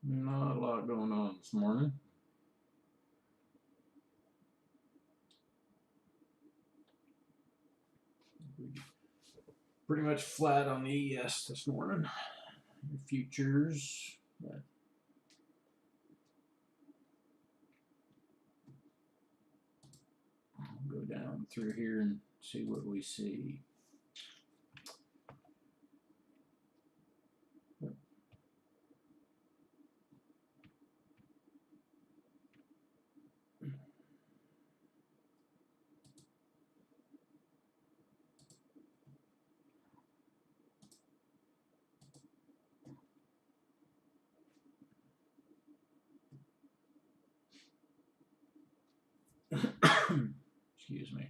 Not a lot going on this morning. Pretty much flat on the ES this morning. Futures. I'll go down through here and see what we see. Excuse me.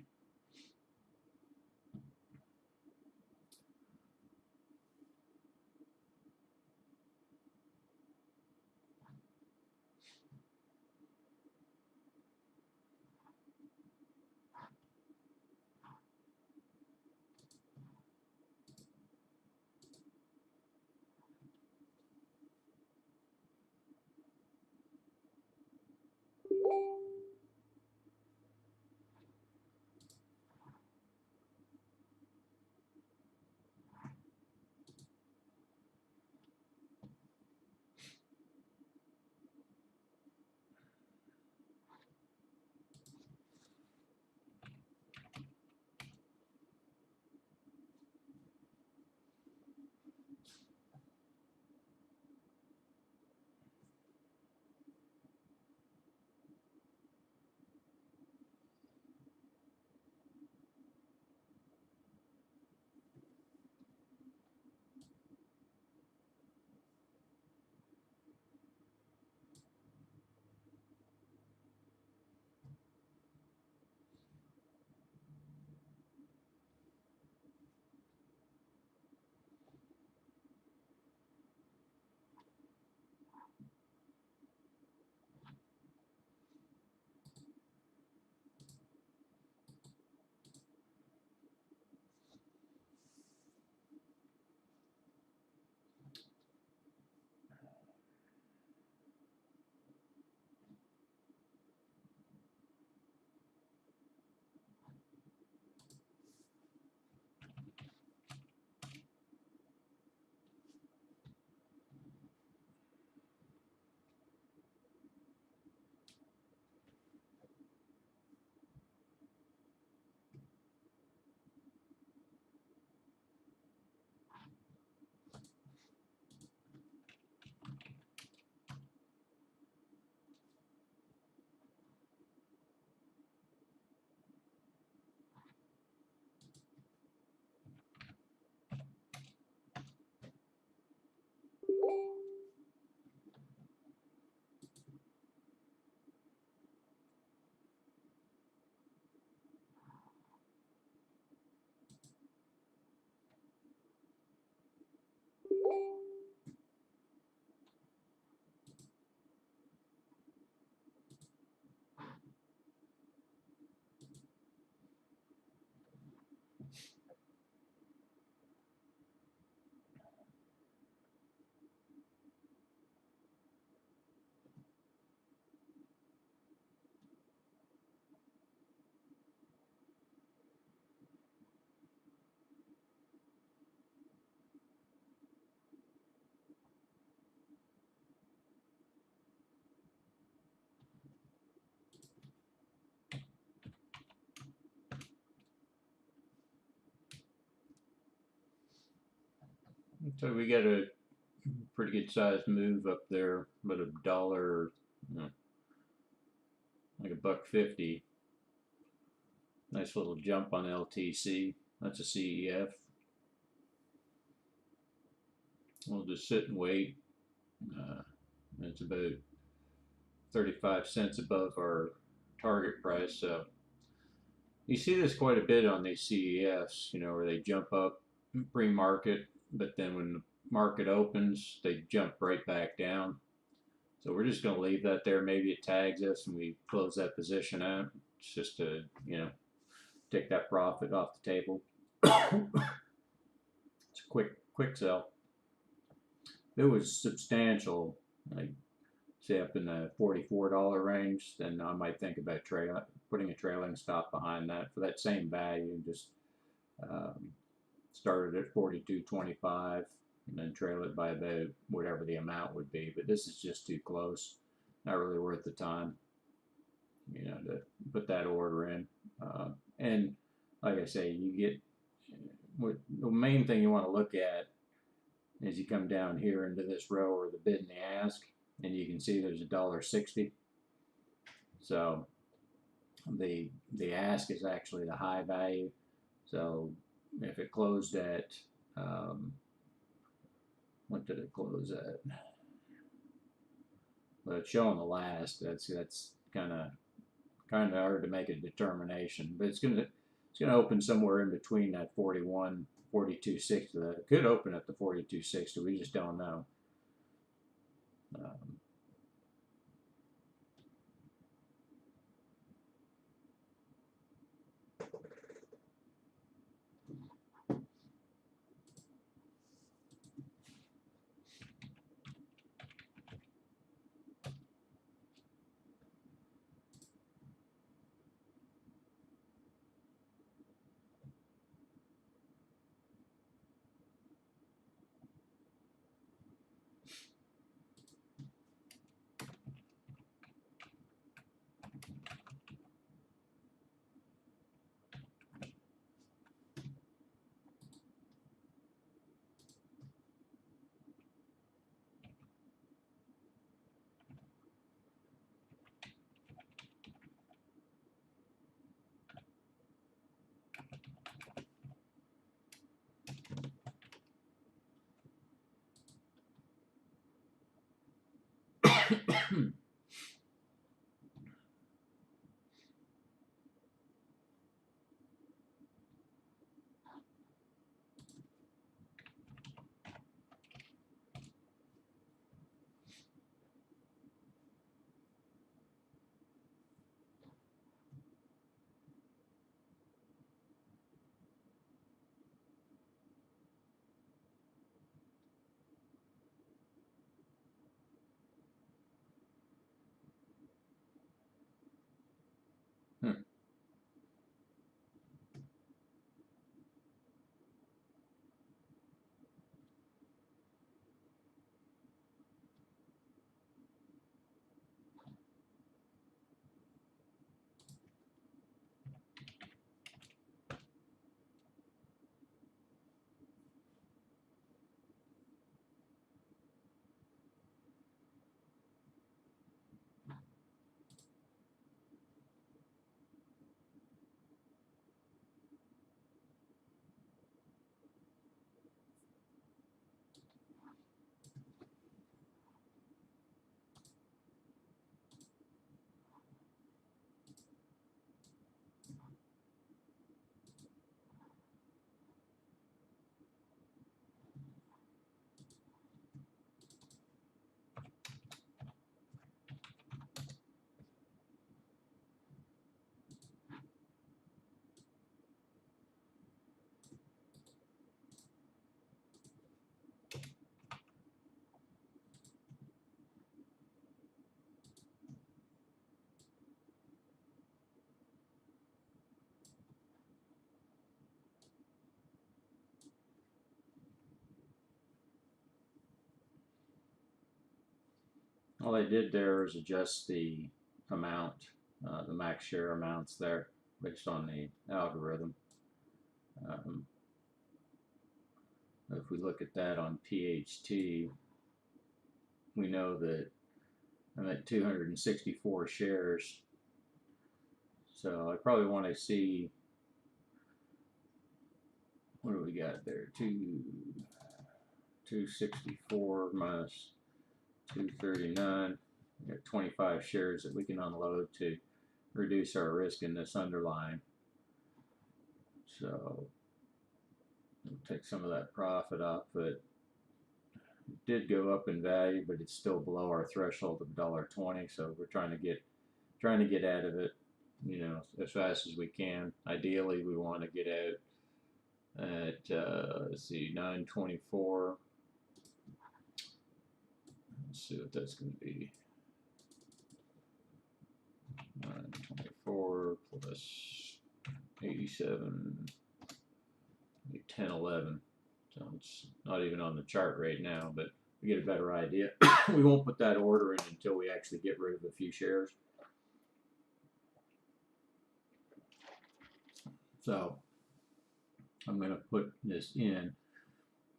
So we got a pretty good sized move up there, but a dollar, like $1.50. Nice little jump on LTC. That's a CEF. We'll just sit and wait. It's about 35 cents above our target price. So you see this quite a bit on these CEFs, where they jump up pre-market, but then when the market opens, they jump right back down. So we're just going to leave that there. Maybe it tags us and we close that position out. It's just to, take that profit off the table. It's a quick sell. It was substantial, like say up in the $44 range, then I might think about putting a trailing stop behind that for that same value. Just um, started at 42.25 and then trail it by about whatever the amount would be. But this is just too close. Not really worth the time, to put that order in. And like I say, you get the main thing you want to look at is you come down here into this row or the bid and the ask, and you can see there's $1.60. So the ask is actually the high value. So if it closed at what did it close at? Well, it's showing the last. That's kind of hard to make a determination, but it's gonna open somewhere in between that 41, 42.60. It could open at the 42.60. We just don't know. Um, hmm. All I did there is adjust the amount, the max share amounts there based on the algorithm. Um, if we look at that on PHT, we know that I'm at 264 shares. So I probably want to see, what do we got there? 264 minus 239. We got 25 shares that we can unload to reduce our risk in this underlying. So we'll take some of that profit off, but it did go up in value, but it's still below our threshold of $1.20. So we're trying to get out of it, as fast as we can. Ideally, we want to get out at let's see, 924. Let's see what that's going to be. 24 plus 87, 10, 11. So it's not even on the chart right now, but we get a better idea. We won't put that order in until we actually get rid of a few shares. So I'm going to put this in.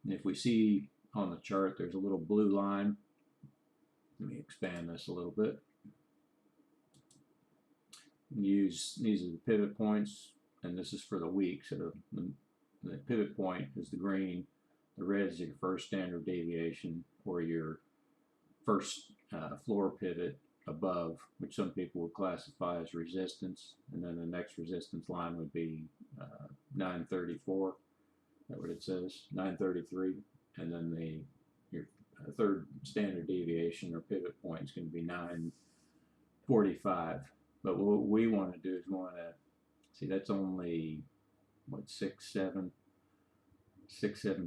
And if we see on the chart there's a little blue line, let me expand this a little bit. Use these are the pivot points, and this is for the week. So the pivot point is the green, the red is your first standard deviation or your first floor pivot above, which some people would classify as resistance, and then the next resistance line would be 934. That's what it says, 933, and then your third standard deviation or pivot point is going to be 945. But what we want to do is we want to see that's only what 6-7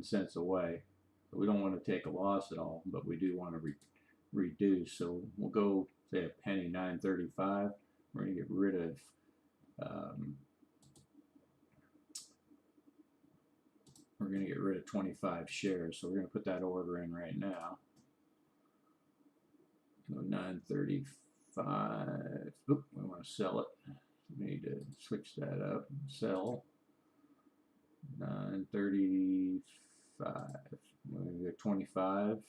cents away. So we don't want to take a loss at all, but we do want to reduce. So we'll go say a penny 935. We're going to get rid of we're going to get rid of 25 shares. So we're going to put that order in right now. So 935. Oop, we want to sell it. We need to switch that up. Sell 935. We're going to get 25.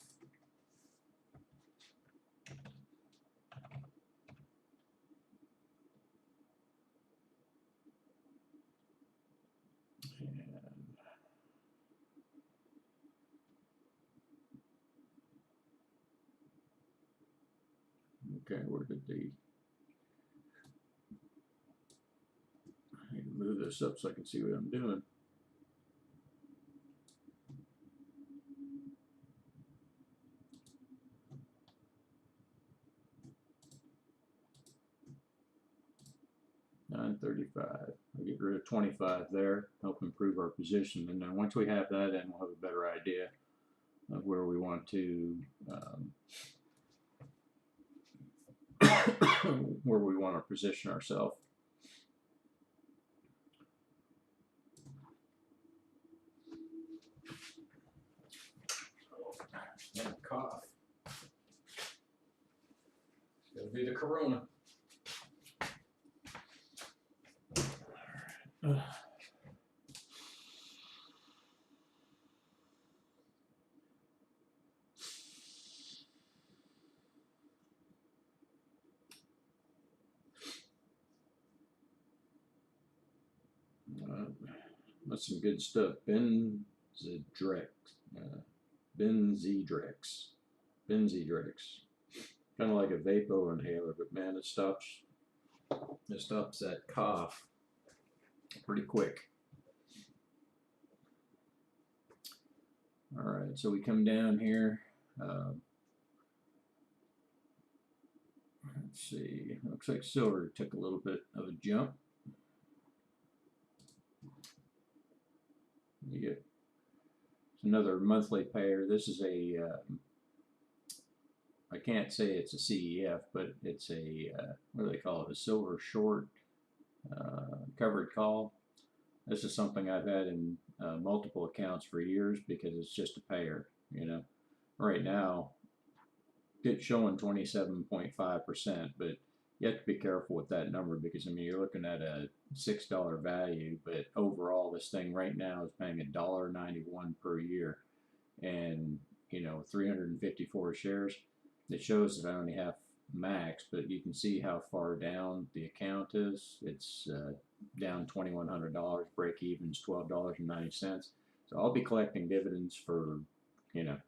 Okay, where did the I need to move this up so I can see what I'm doing. $9.35. I'll get rid of 25 there, help improve our position, and then once we have that in, we'll have a better idea of where we want to where we want to position ourselves. And cough. It's gonna be the corona. That's some good stuff. Benzedrex. Kind of like a vapor inhaler, but man, it stops that cough pretty quick. All right, so we come down here. Let's see. Looks like silver took a little bit of a jump. You get another monthly pair. This is a I can't say it's a CEF, but it's a what do they call it? A silver short covered call. This is something I've had in multiple accounts for years because it's just a pair. You know, right now it's showing 27.5%, but you have to be careful with that number because I mean you're looking at a $6 value, but overall this thing right now is paying $1.91 per year, and you know 354 shares. It shows that I only have max, but you can see how far down the account is. It's down $2,100. Break even's $12.90. So I'll be collecting dividends for a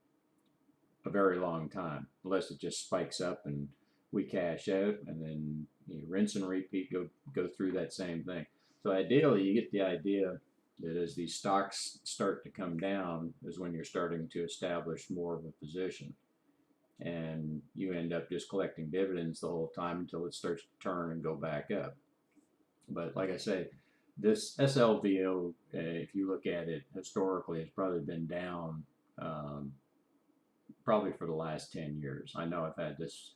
very long time, unless it just spikes up and we cash out, and then rinse and repeat, go through that same thing. So ideally, you get the idea that as these stocks start to come down is when you're starting to establish more of a position, and you end up just collecting dividends the whole time until it starts to turn and go back up. But like I say, this SLVO, if you look at it historically, has probably been down probably for the last 10 years. I know I've had this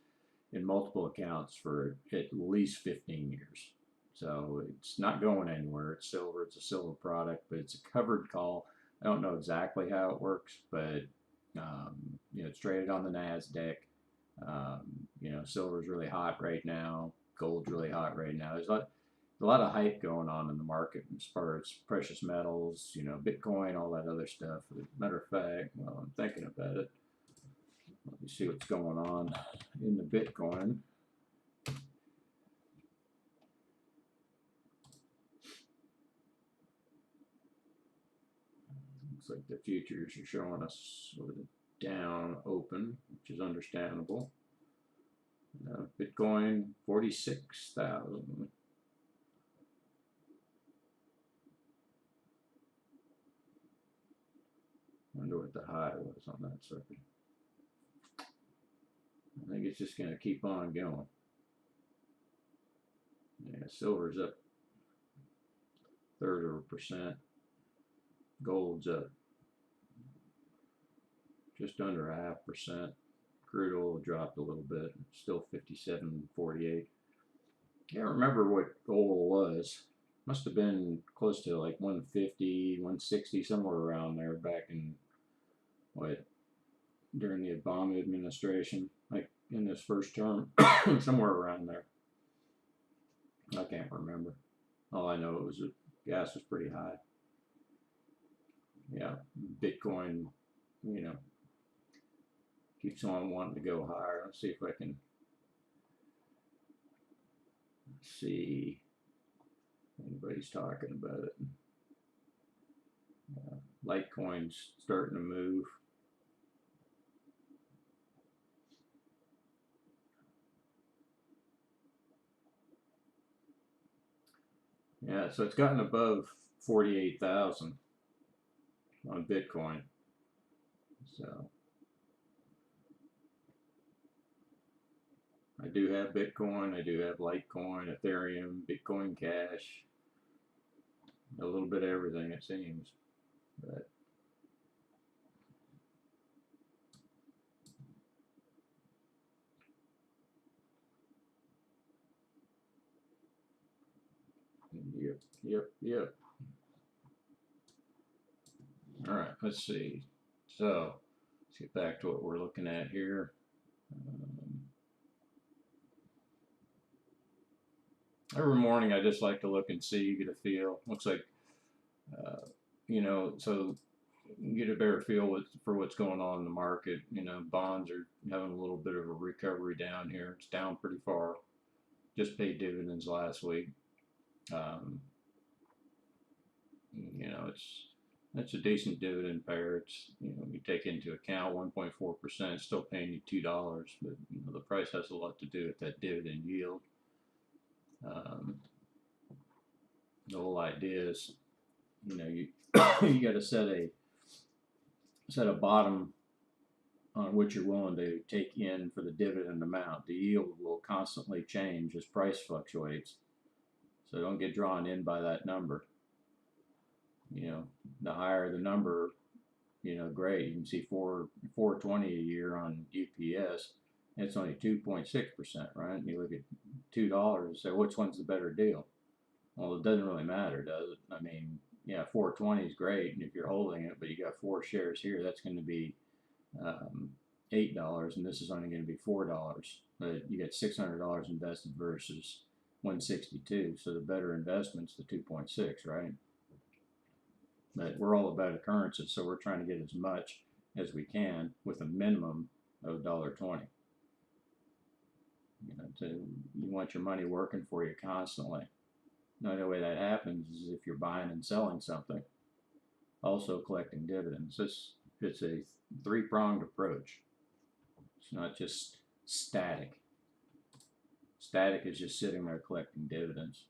in multiple accounts for at least 15 years. So it's not going anywhere. It's silver. It's a silver product, but it's a covered call. I don't know exactly how it works, but it's traded on the NASDAQ. Silver's really hot right now. Gold's really hot right now. There's a lot of hype going on in the market as far as precious metals, Bitcoin, all that other stuff. As a matter of fact, well, I'm thinking about it. Let me see what's going on in the Bitcoin. Looks like the futures are showing us with a down open, which is understandable. Bitcoin 46,000. I wonder what the high was on that circuit. I think it's just going to keep on going. Yeah, silver's up 1/3%. Gold's up just under 0.5%. Crude oil dropped a little bit. It's still 57.48. Can't remember what oil was. Must have been close to like 150, 160, somewhere around there back in during the Obama administration, like in this first term, somewhere around there. I can't remember. All I know was that gas was pretty high. Yeah, Bitcoin, keeps on wanting to go higher. Let's see if I can see anybody's talking about it. Litecoin's starting to move. Yeah, so it's gotten above 48,000 on Bitcoin. So I do have Bitcoin, I do have Litecoin, Ethereum, Bitcoin Cash, a little bit of everything it seems. But yep. All right, let's see. So let's get back to what we're looking at here. Every morning I just like to look and see, get a feel. Looks like, so you get a better feel for what's going on in the market. Bonds are having a little bit of a recovery down here. It's down pretty far. Just paid dividends last week. It's a decent dividend pair. It's you take into account 1.4%, still paying you $2, but the price has a lot to do with that dividend yield. The whole idea is, you you got to set a bottom on what you're willing to take in for the dividend amount. The yield will constantly change as price fluctuates, so don't get drawn in by that number. The higher the number, great. You can see 420 a year on EPS. It's only 2.6%, right? And you look at $2 and say, which one's the better deal? Well, it doesn't really matter, does it? I mean, 420 is great, and if you're holding it, but you got 4 shares here, that's going to be $8, and this is only going to be $4. But you got $600 invested versus 162, so the better investment's the 2.6, right? But we're all about occurrences, so we're trying to get as much as we can with a minimum of $1.20. You want your money working for you constantly. The only way that happens is if you're buying and selling something. Also collecting dividends. It's a three-pronged approach. It's not just static. Static is just sitting there collecting dividends.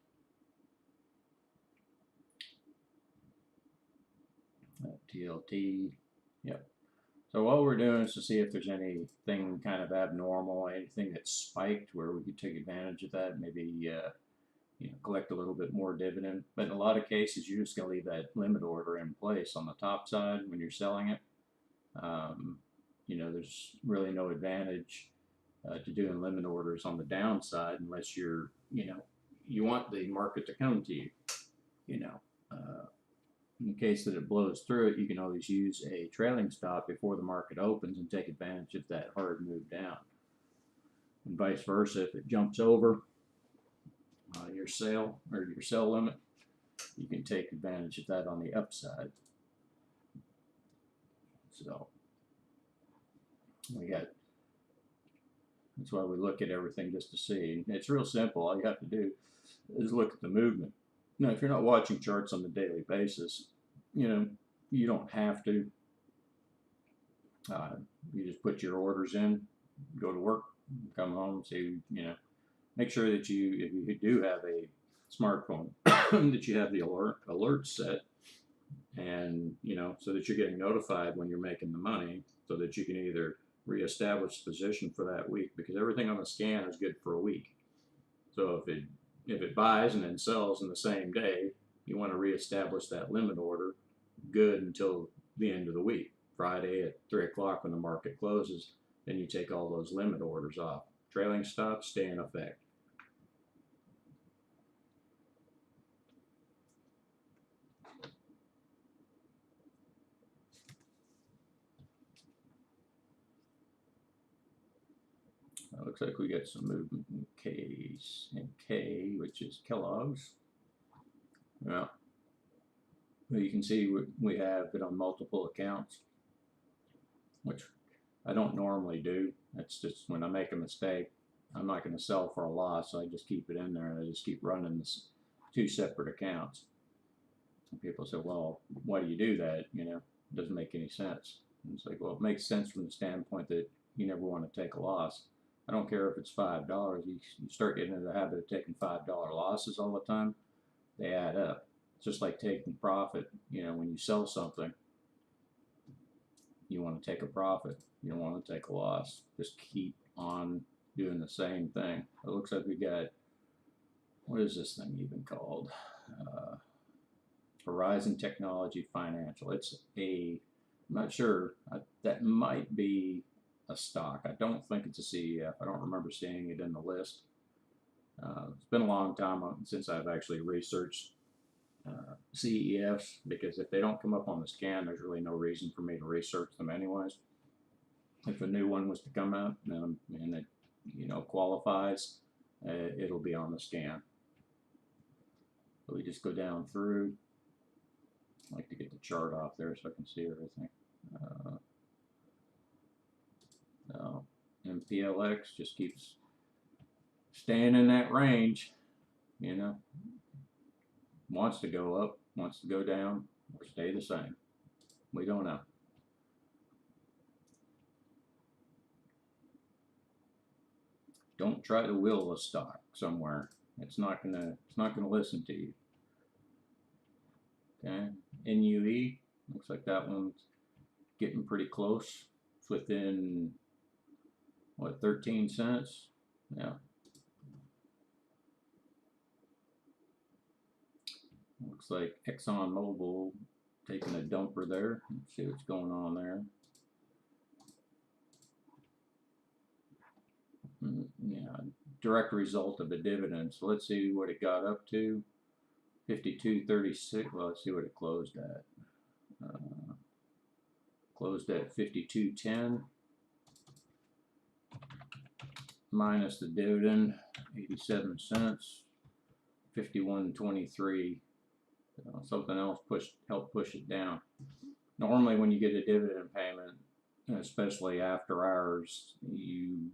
TLT, yep. So what we're doing is to see if there's anything kind of abnormal, anything that spiked where we could take advantage of that, maybe collect a little bit more dividend. But in a lot of cases, you're just going to leave that limit order in place on the top side when you're selling it. There's really no advantage to doing limit orders on the downside unless you're, you want the market to come to you. You know, in case that it blows through it, you can always use a trailing stop before the market opens and take advantage of that hard move down. And vice versa, if it jumps over your sell or your sell limit, you can take advantage of that on the upside. So that's why we look at everything just to see. It's real simple. All you have to do is look at the movement. Now, if you're not watching charts on a daily basis, you don't have to. You just put your orders in, go to work, come home, see, make sure that if you do have a smartphone, that you have the alert set, and so that you're getting notified when you're making the money, so that you can either reestablish the position for that week, because everything on the scan is good for a week. So if it buys and then sells in the same day, you want to reestablish that limit order good until the end of the week. Friday at 3 o'clock when the market closes, then you take all those limit orders off. Trailing stops stay in effect. It looks like we got some movement in K, which is Kellogg's. Well, you can see we have it on multiple accounts, which I don't normally do. That's just when I make a mistake. I'm not going to sell for a loss, so I just keep it in there, and I just keep running this 2 separate accounts. And people say, well, why do you do that? It doesn't make any sense. And it's like, well, it makes sense from the standpoint that you never want to take a loss. I don't care if it's $5. You start getting into the habit of taking $5 losses all the time, they add up. It's just like taking profit. When you sell something, you want to take a profit. You don't want to take a loss. Just keep on doing the same thing. It looks like we got, what is this thing even called? Horizon Technology Financial. I'm not sure. That might be a stock. I don't think it's a CEF. I don't remember seeing it in the list. It's been a long time since I've actually researched CEFs, because if they don't come up on the scan, there's really no reason for me to research them anyways. If a new one was to come out and it qualifies, it'll be on the scan. So we just go down through. I like to get the chart off there so I can see everything. MPLX just keeps staying in that range. Wants to go up, wants to go down, or stay the same. We don't know. Don't try to will a stock somewhere. It's not gonna listen to you. Okay, NUE looks like that one's getting pretty close. It's within what, 13 cents? Yeah. Looks like ExxonMobil taking a dumper there. Let's see what's going on there. Yeah, direct result of a dividend. So let's see what it got up to. 52.36. Well, let's see what it closed at. Closed at 52.10. Minus the dividend, 87 cents. 51.23. Something else helped push it down. Normally when you get a dividend payment, especially after hours, you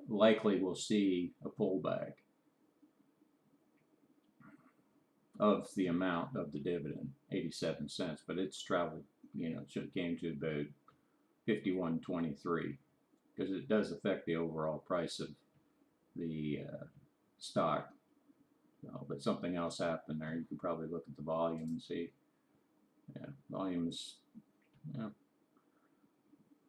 likely will see a pullback of the amount of the dividend, 87 cents, but it's traveled, it should have came to about 51.23, because it does affect the overall price of the stock. But something else happened there. You can probably look at the volume and see. Yeah, volume is,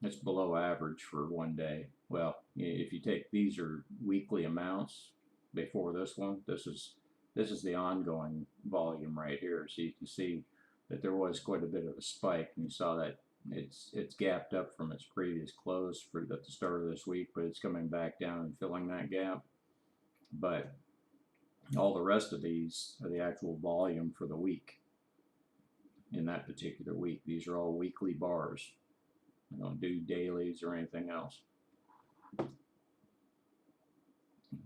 it's below average for one day. Well, if you take, these are weekly amounts before this one. This is the ongoing volume right here. So you can see that there was quite a bit of a spike, and you saw that it's gapped up from its previous close for at the start of this week, but it's coming back down and filling that gap. But all the rest of these are the actual volume for the week in that particular week. These are all weekly bars. I don't do dailies or anything else.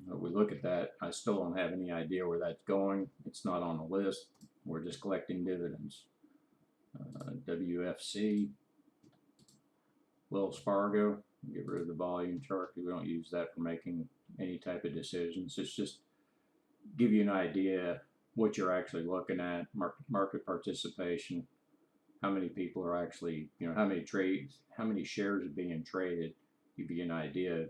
But we look at that, I still don't have any idea where that's going. It's not on the list. We're just collecting dividends. WFC, Wells Fargo, get rid of the volume chart. We don't use that for making any type of decisions. It's just give you an idea what you're actually looking at, market participation, how many people are actually, how many trades, how many shares are being traded, give you an idea of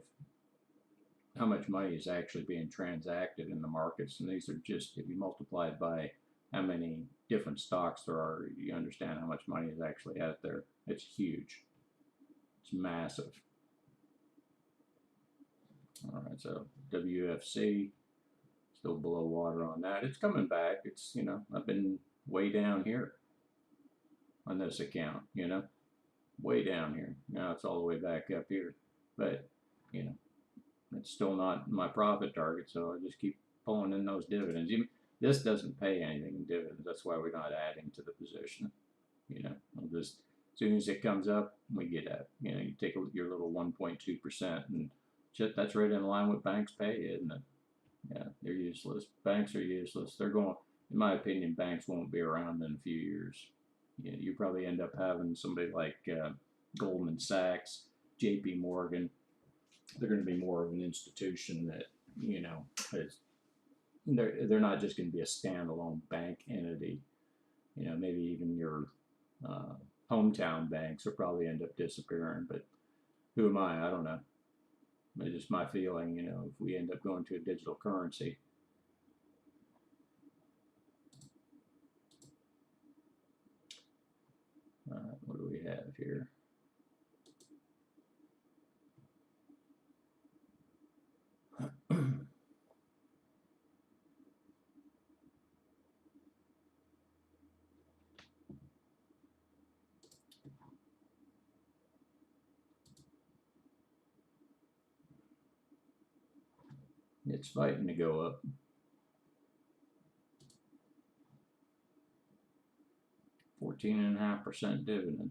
how much money is actually being transacted in the markets. And these are just, if you multiply it by how many different stocks there are, you understand how much money is actually out there. It's huge. It's massive. All right, so WFC, still below water on that. It's coming back. It's, I've been way down here on this account, way down here. Now it's all the way back up here. But, it's still not my profit target, so I just keep pulling in those dividends. This doesn't pay anything in dividends. That's why we're not adding to the position. I'll just, as soon as it comes up, we get out. You take your little 1.2%, and that's right in line with banks pay, isn't it? Yeah, they're useless. Banks are useless. They're going, in my opinion, banks won't be around in a few years. You probably end up having somebody like Goldman Sachs, JP Morgan. They're going to be more of an institution that, is, they're not just going to be a standalone bank entity. Maybe even your hometown banks will probably end up disappearing, but who am I? I don't know. It's just my feeling, if we end up going to a digital currency. What do we have here? It's fighting to go up. 14.5% dividend.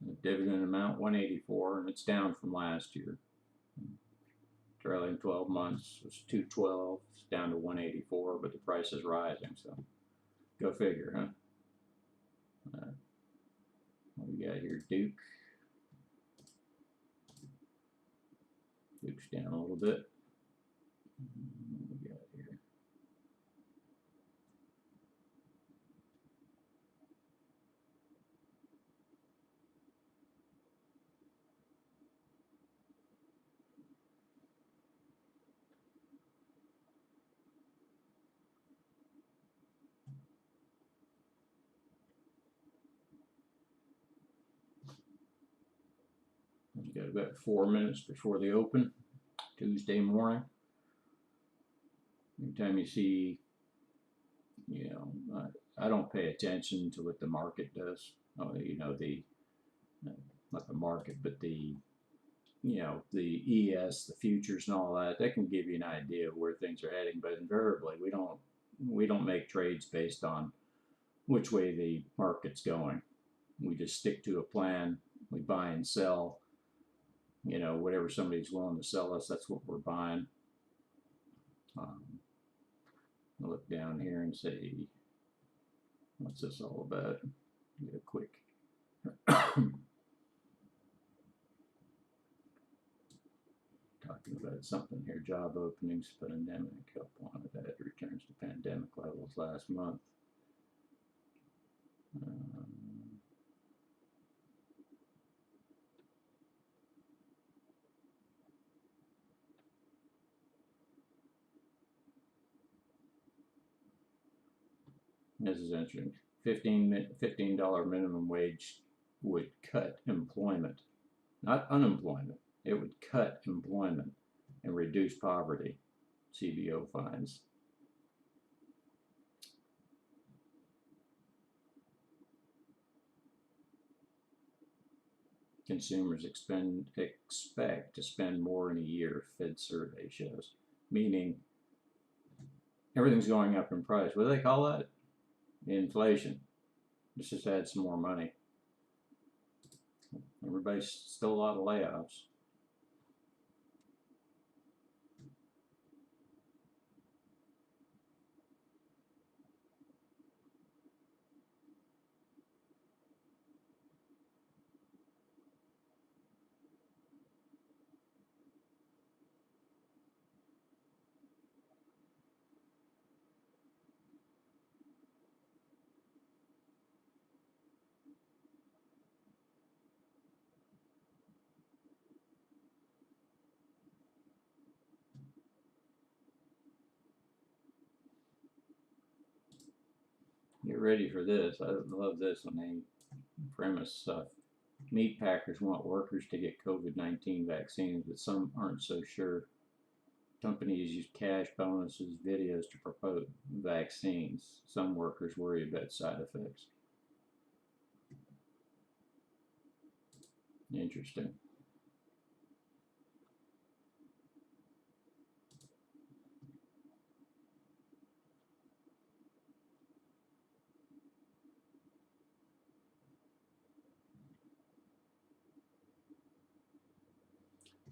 The dividend amount 184, and it's down from last year. Trailing 12 months was 212. It's down to 184, but the price is rising. So go figure, huh? What we got here? Duke. Duke's down a little bit. What we got here? We've got about 4 minutes before the open, Tuesday morning. Anytime you see, I don't pay attention to what the market does. Not the market, but the ES, the futures and all that. That can give you an idea of where things are heading. But invariably, we don't make trades based on which way the market's going. We just stick to a plan. We buy and sell. Whatever somebody's willing to sell us, that's what we're buying. Look down here and say, what's this all about? Get a quick. Talking about something here, job openings, pandemic, help wanted that returns to pandemic levels last month. This is interesting. $15 minimum wage would cut employment, not unemployment. It would cut employment and reduce poverty, CBO finds. consumers expect to spend more in a year, Fed survey shows. Meaning, everything's going up in price. What do they call that? Inflation. Let's just add some more money. Everybody's still a lot of layoffs. Get ready for this. I love this when they premise stuff. Meat packers want workers to get COVID-19 vaccines, but some aren't so sure. Companies use cash bonuses, videos to promote vaccines. Some workers worry about side effects. Interesting.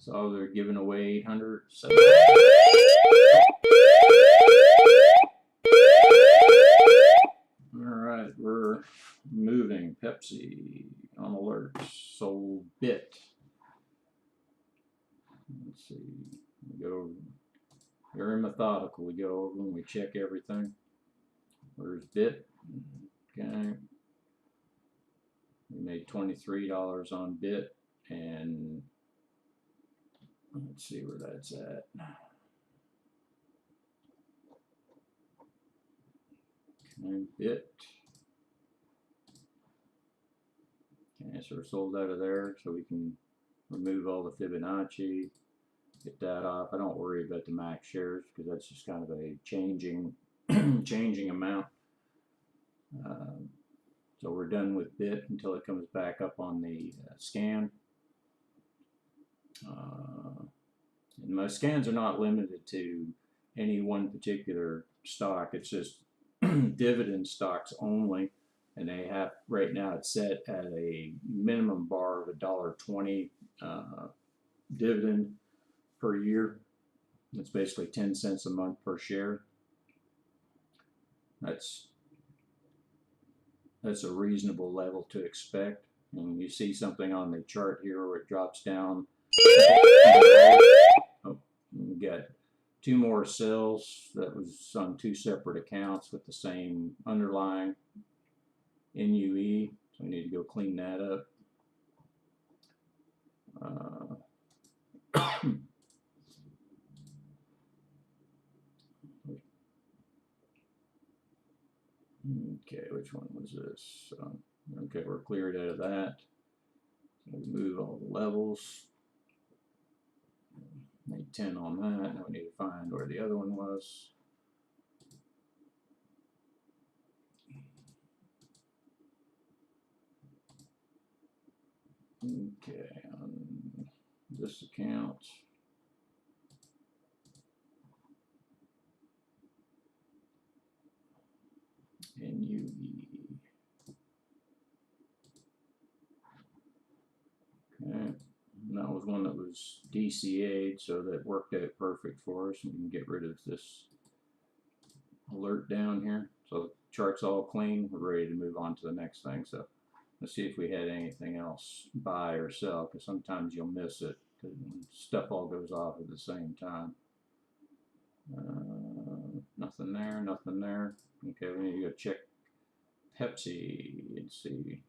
So they're giving away 800. Alright, we're moving. Pepsi on alert. Sold bit. Let's see. We go very methodical. We go over and we check everything. Where's bit? Okay. We made $23 on bit, and let's see where that's at. Okay, bit. Okay, so we're sold out of there, so we can remove all the Fibonacci, get that off. I don't worry about the max shares because that's just kind of a changing amount. So we're done with bit until it comes back up on the scan. And my scans are not limited to any one particular stock. It's just dividend stocks only. And they have, right now it's set at a minimum bar of $1.20 dividend per year. It's basically 10 cents a month per share. That's a reasonable level to expect. And you see something on the chart here where it drops down. Oh, we got two more cells that was on two separate accounts with the same underlying NUE. So we need to go clean that up. Okay, which one was this? Okay, we're cleared out of that. So we move all the levels. Made 10 on that. Now we need to find where the other one was. Okay, on this account. NUE. Okay, and that was one that was DCA'd, so that worked out perfect for us. We can get rid of this alert down here. So the chart's all clean. We're ready to move on to the next thing. So let's see if we had anything else buy or sell, because sometimes you'll miss it because stuff all goes off at the same time. Nothing there, nothing there. Okay, we need to go check Pepsi and see.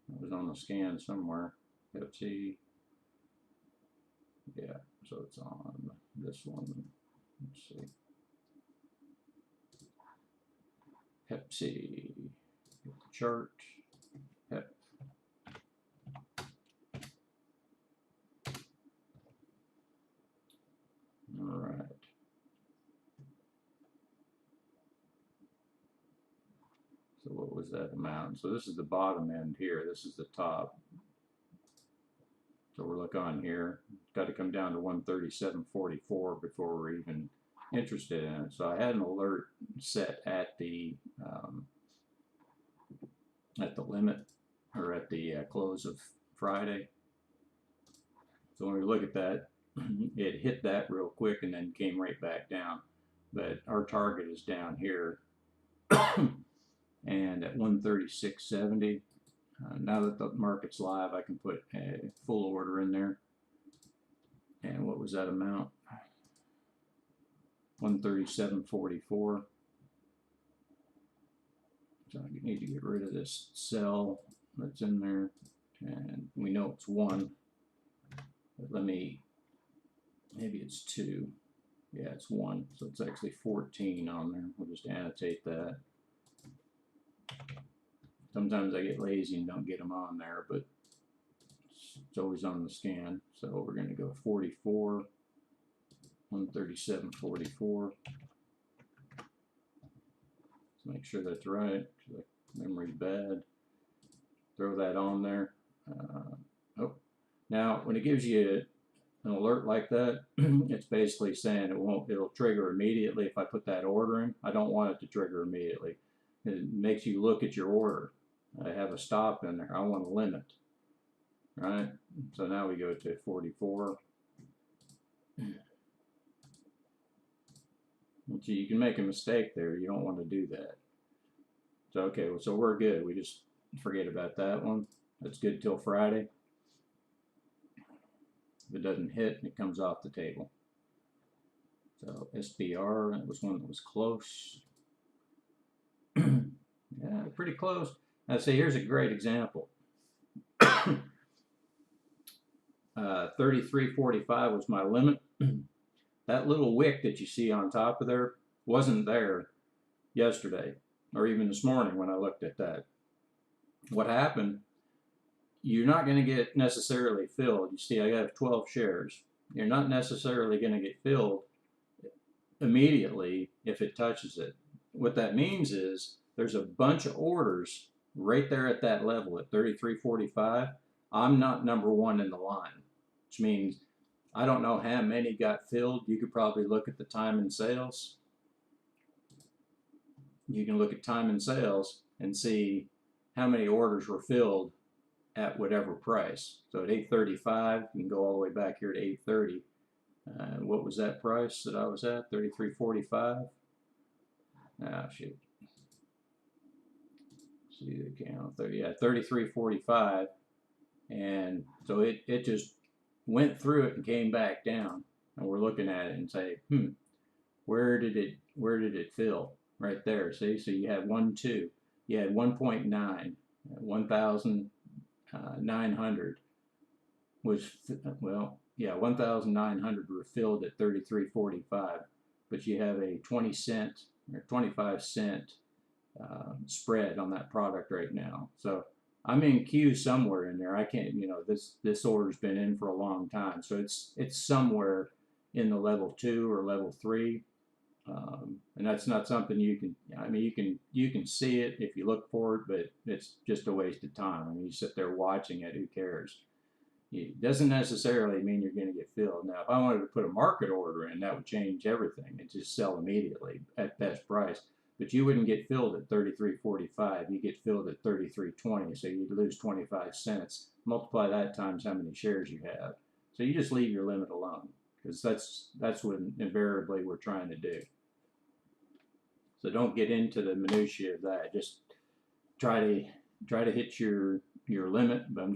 It was on the scan somewhere. Pepsi. Yeah, so it's on this one. Let's see. Pepsi. Get the chart. Pep. All right. So what was that amount? So this is the bottom end here. This is the top. So we're looking on here, got to come down to 137.44 before we're even interested in it. So I had an alert set at the limit, or at the close of Friday. So when we look at that, it hit that real quick and then came right back down. But our target is down here, and at 136.70. Now that the market's live, I can put a full order in there. And what was that amount? 137.44. So I need to get rid of this sell that's in there, and we know it's 1. But let me, maybe it's 2. Yeah, it's 1. So it's actually 14 on there. We'll just annotate that. Sometimes I get lazy and don't get them on there, but it's always on the scan. So we're going to go 44, 137.44. Let's make sure that's right, because memory's bad. Throw that on there. Oh, now when it gives you an alert like that, it's basically saying it'll trigger immediately if I put that order in. I don't want it to trigger immediately. It makes you look at your order. I have a stop in there. I want a limit. Right? So now we go to 44. So you can make a mistake there. You don't want to do that. So okay, so we're good. We just forget about that one. That's good till Friday. If it doesn't hit, it comes off the table. So SBR, that was one that was close. Yeah, pretty close. Now see, here's a great example. 33.45 was my limit. That little wick that you see on top of there wasn't there yesterday or even this morning when I looked at that. What happened, you're not going to get necessarily filled. You see, I have 12 shares. You're not necessarily going to get filled immediately if it touches it. What that means is there's a bunch of orders right there at that level at 33.45. I'm not number 1 in the line, which means I don't know how many got filled. You could probably look at the time in sales. You can look at time in sales and see how many orders were filled at whatever price. So at 8.35, you can go all the way back here to 8.30. What was that price that I was at? 33.45. Ah, shoot. See the count. Yeah, 33.45. And so it just went through it and came back down. And we're looking at it and say, where did it fill? Right there. See, so you had 1, 2. You had 1.9, 1,900 was, well, yeah, 1,900 were filled at 33.45, but you have a 20 cent or 25 cent spread on that product right now. So I'm in queue somewhere in there. I can't, this order's been in for a long time, so it's somewhere in the level 2 or level 3. And that's not something you can, you can see it if you look for it, but it's just a waste of time. I mean, you sit there watching it, who cares? It doesn't necessarily mean you're going to get filled. Now, if I wanted to put a market order in, that would change everything and just sell immediately at best price. But you wouldn't get filled at 33.45. You get filled at 33.20, so you'd lose 25 cents. Multiply that times how many shares you have. So you just leave your limit alone, because that's what invariably we're trying to do. So don't get into the minutiae of that. Just try to hit your limit. But I'm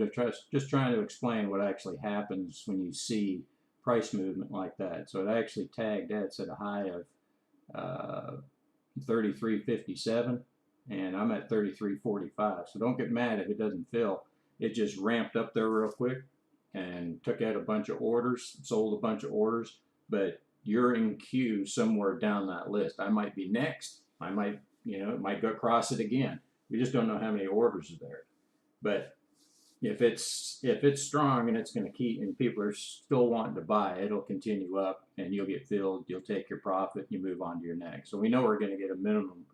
just trying to explain what actually happens when you see price movement like that. So it actually tagged that's at a high of 33.57, and I'm at 33.45. So don't get mad if it doesn't fill. It just ramped up there real quick and took out a bunch of orders, sold a bunch of orders, but you're in queue somewhere down that list. I might be next. I might, it might go across it again. We just don't know how many orders are there. But if it's strong and it's going to keep, and people are still wanting to buy, it'll continue up, and you'll get filled. You'll take your profit, and you move on to your next. So we know we're going to get a minimum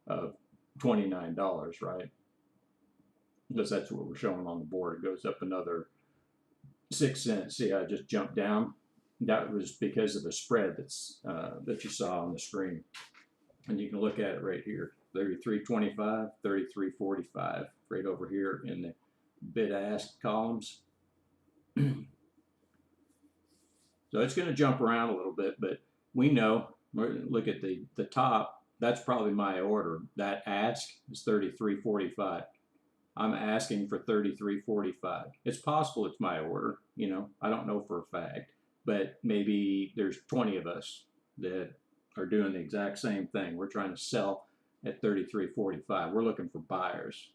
of $29, right? Because that's what we're showing on the board. It goes up another 6 cents. See, I just jumped down. That was because of the spread that you saw on the screen. And you can look at it right here, 33.25, 33.45, right over here in the bid-ask columns. So it's going to jump around a little bit, but we know, look at the top, that's probably my order. That ask is 33.45. I'm asking for 33.45. It's possible it's my order, you know, I don't know for a fact, but maybe there's 20 of us that are doing the exact same thing. We're trying to sell at 33.45. We're looking for buyers.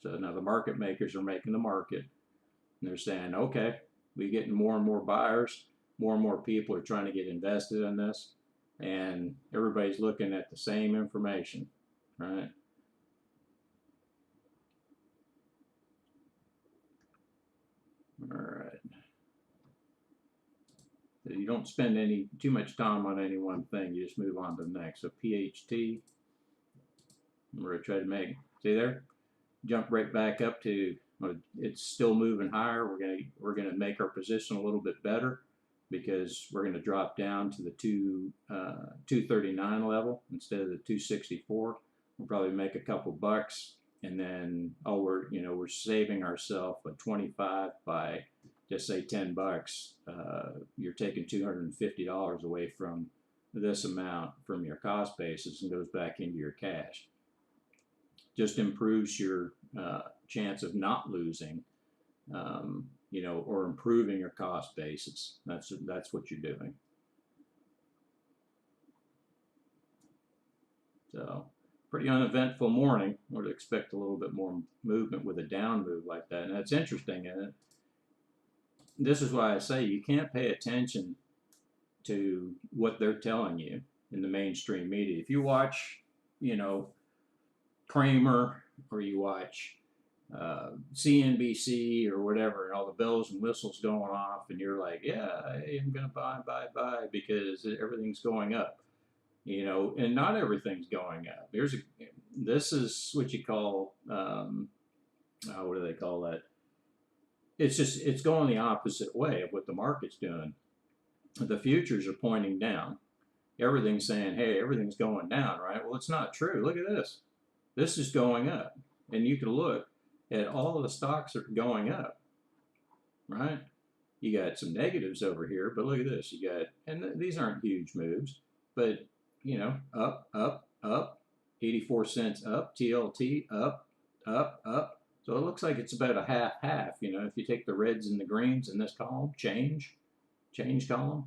So now the market makers are making the market. And they're saying, okay, we're getting more and more buyers. More and more people are trying to get invested in this. And everybody's looking at the same information, right? All right. So you don't spend too much time on any one thing. You just move on to the next. So PHT, we're going to try to make, see there? Jump right back up to, it's still moving higher. We're gonna make our position a little bit better because we're gonna drop down to the 239 level instead of the 264. We'll probably make a couple bucks, and then we're saving ourselves a 25 by just say 10 bucks. You're taking $250 away from this amount from your cost basis and goes back into your cash. Just improves your chance of not losing, or improving your cost basis. That's what you're doing. So pretty uneventful morning. Would expect a little bit more movement with a down move like that. And that's interesting. And this is why I say you can't pay attention to what they're telling you in the mainstream media. If you watch, Kramer, or you watch CNBC or whatever, and all the bells and whistles going off, and you're like, yeah, I'm going to buy because everything's going up, and not everything's going up. This is what you call, what do they call that? It's going the opposite way of what the market's doing. The futures are pointing down. Everything's saying, hey, everything's going down, right? Well, it's not true. Look at this. This is going up. And you can look at all of the stocks that are going up, right? You got some negatives over here, but look at this. You got, and these aren't huge moves, but, up, 84 cents up, TLT, up. So it looks like it's about a half-half, if you take the reds and the greens in this column, change column.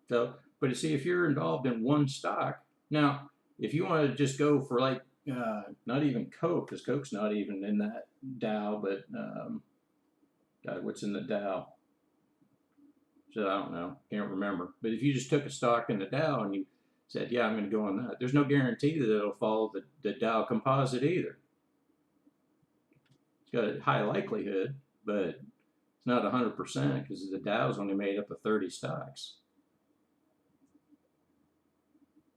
So, but you see, if you're involved in one stock, now, if you want to just go for like, not even Coke, because Coke's not even in that Dow, but, God, what's in the Dow? So I don't know, can't remember. But if you just took a stock in the Dow and you said, yeah, I'm going to go on that, there's no guarantee that it'll follow the Dow composite either. It's got a high likelihood, but it's not 100% because the Dow's only made up of 30 stocks.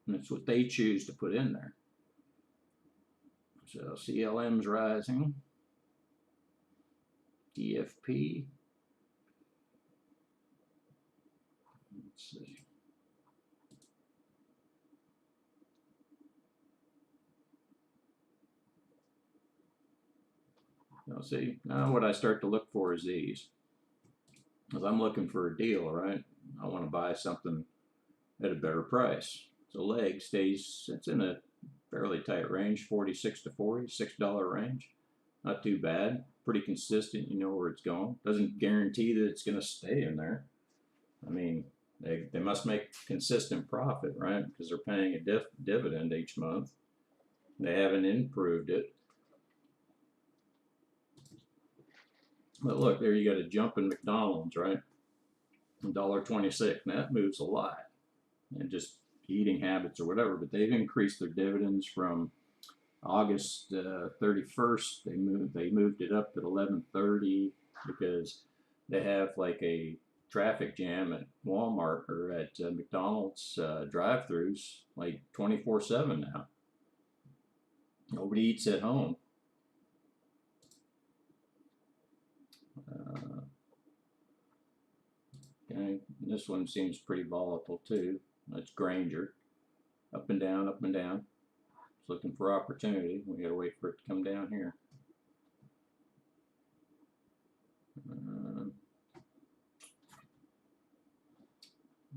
And that's what they choose to put in there. So CLM's rising. DFP. Let's see. Now see, now what I start to look for is these. Because I'm looking for a deal, right? I want to buy something at a better price. So leg stays, it's in a fairly tight range, 46 to 40, $6 range. Not too bad, pretty consistent, you know where it's going. Doesn't guarantee that it's going to stay in there. I mean, they must make consistent profit, right? Because they're paying a dividend each month. They haven't improved it. But look, there you got a jump in McDonald's, right? $1.26. Now that moves a lot. And just eating habits or whatever, but they've increased their dividends from August 31st. They moved it up at 11:30 because they have like a traffic jam at Walmart or at McDonald's drive-throughs like 24/7 now. Nobody eats at home. Okay, this one seems pretty volatile too. That's Granger. Up and down, up and down. It's looking for opportunity. We gotta wait for it to come down here.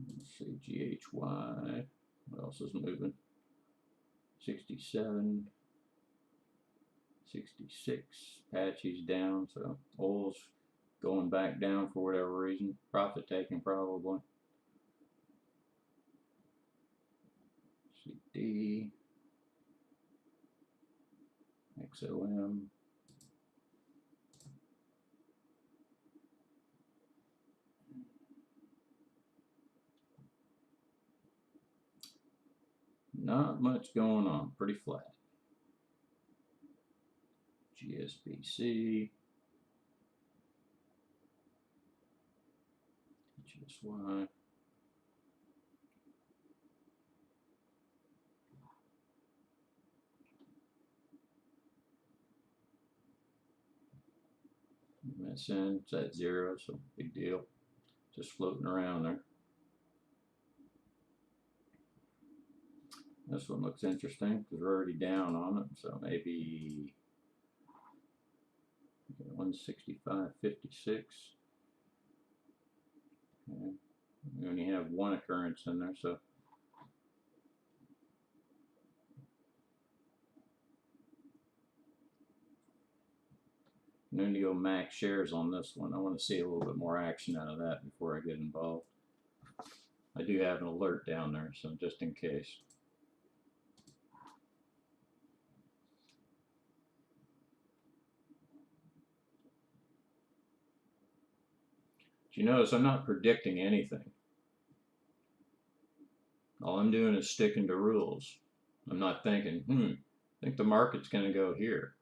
Let's see, GHY. What else is moving? 67, 66. Patchy's down, so oil's going back down for whatever reason. Profit taking probably. CD, XOM. Not much going on, pretty flat. GSBC, HSY. MSN, it's at 0, so big deal. Just floating around there. This one looks interesting because we're already down on it, so maybe 165.56. Okay. We only have one occurrence in there, so I'm going to go max shares on this one. I want to see a little bit more action out of that before I get involved. I do have an alert down there, so just in case. You notice I'm not predicting anything. All I'm doing is sticking to rules. I'm not thinking, I think the market's going to go here,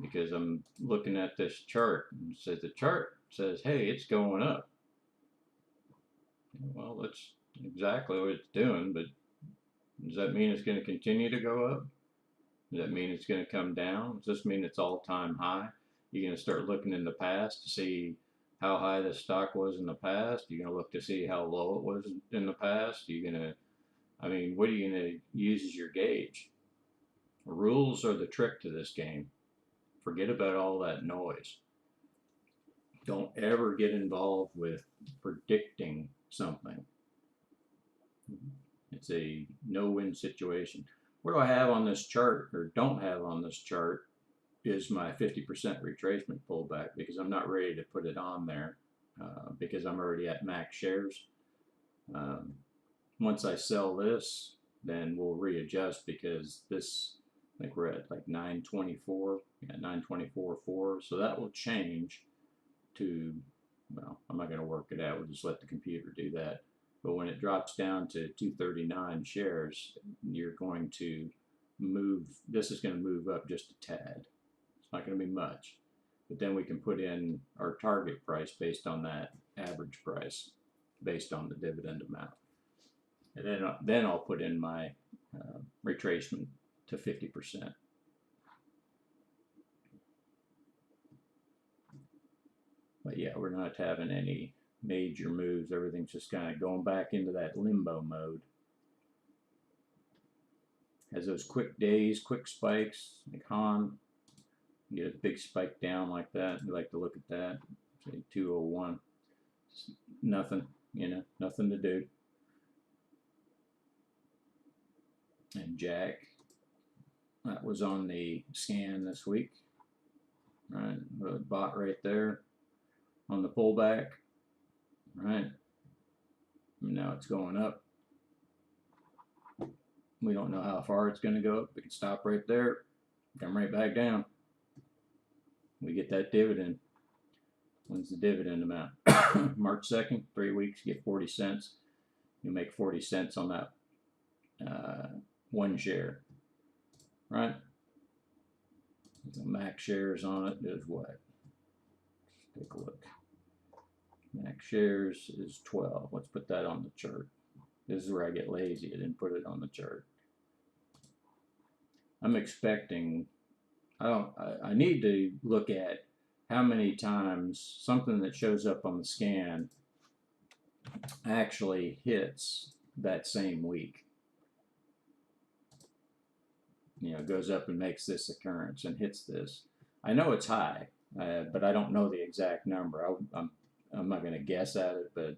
because I'm looking at this chart and says the chart says, hey, it's going up. Well, that's exactly what it's doing, but does that mean it's going to continue to go up? Does that mean it's going to come down? Does this mean it's all-time high? You're going to start looking in the past to see how high the stock was in the past. You're going to look to see how low it was in the past. You're going to, I mean, what are you going to use as your gauge? Rules are the trick to this game. Forget about all that noise. Don't ever get involved with predicting something. It's a no-win situation. What do I have on this chart, or don't have on this chart, is my 50% retracement pullback, because I'm not ready to put it on there because I'm already at max shares. Once I sell this, then we'll readjust, because this, I think we're at like 924, yeah, 924.4, so that will change to, well, I'm not going to work it out, we'll just let the computer do that. But when it drops down to 239 shares, you're going to move, this is going to move up just a tad. It's not going to be much. But then we can put in our target price based on that average price, based on the dividend amount. And then I'll put in my retracement to 50%. But yeah, we're not having any major moves. Everything's just kind of going back into that limbo mode. Has those quick days, quick spikes, like Han. You get a big spike down like that. We like to look at that. Say 201. Just nothing, you know, nothing to do. And Jack, that was on the scan this week. Right, the bot right there on the pullback. Right, now it's going up. We don't know how far it's going to go up. We can stop right there, come right back down. We get that dividend. When's the dividend amount? March 2nd, 3 weeks, get 40 cents. You make 40 cents on that one share, right? The max shares on it is what? Let's take a look. Max shares is 12. Let's put that on the chart. This is where I get lazy. I didn't put it on the chart. I'm expecting, I need to look at how many times something that shows up on the scan actually hits that same week. Goes up and makes this occurrence and hits this. I know it's high, but I don't know the exact number. I'm not going to guess at it, but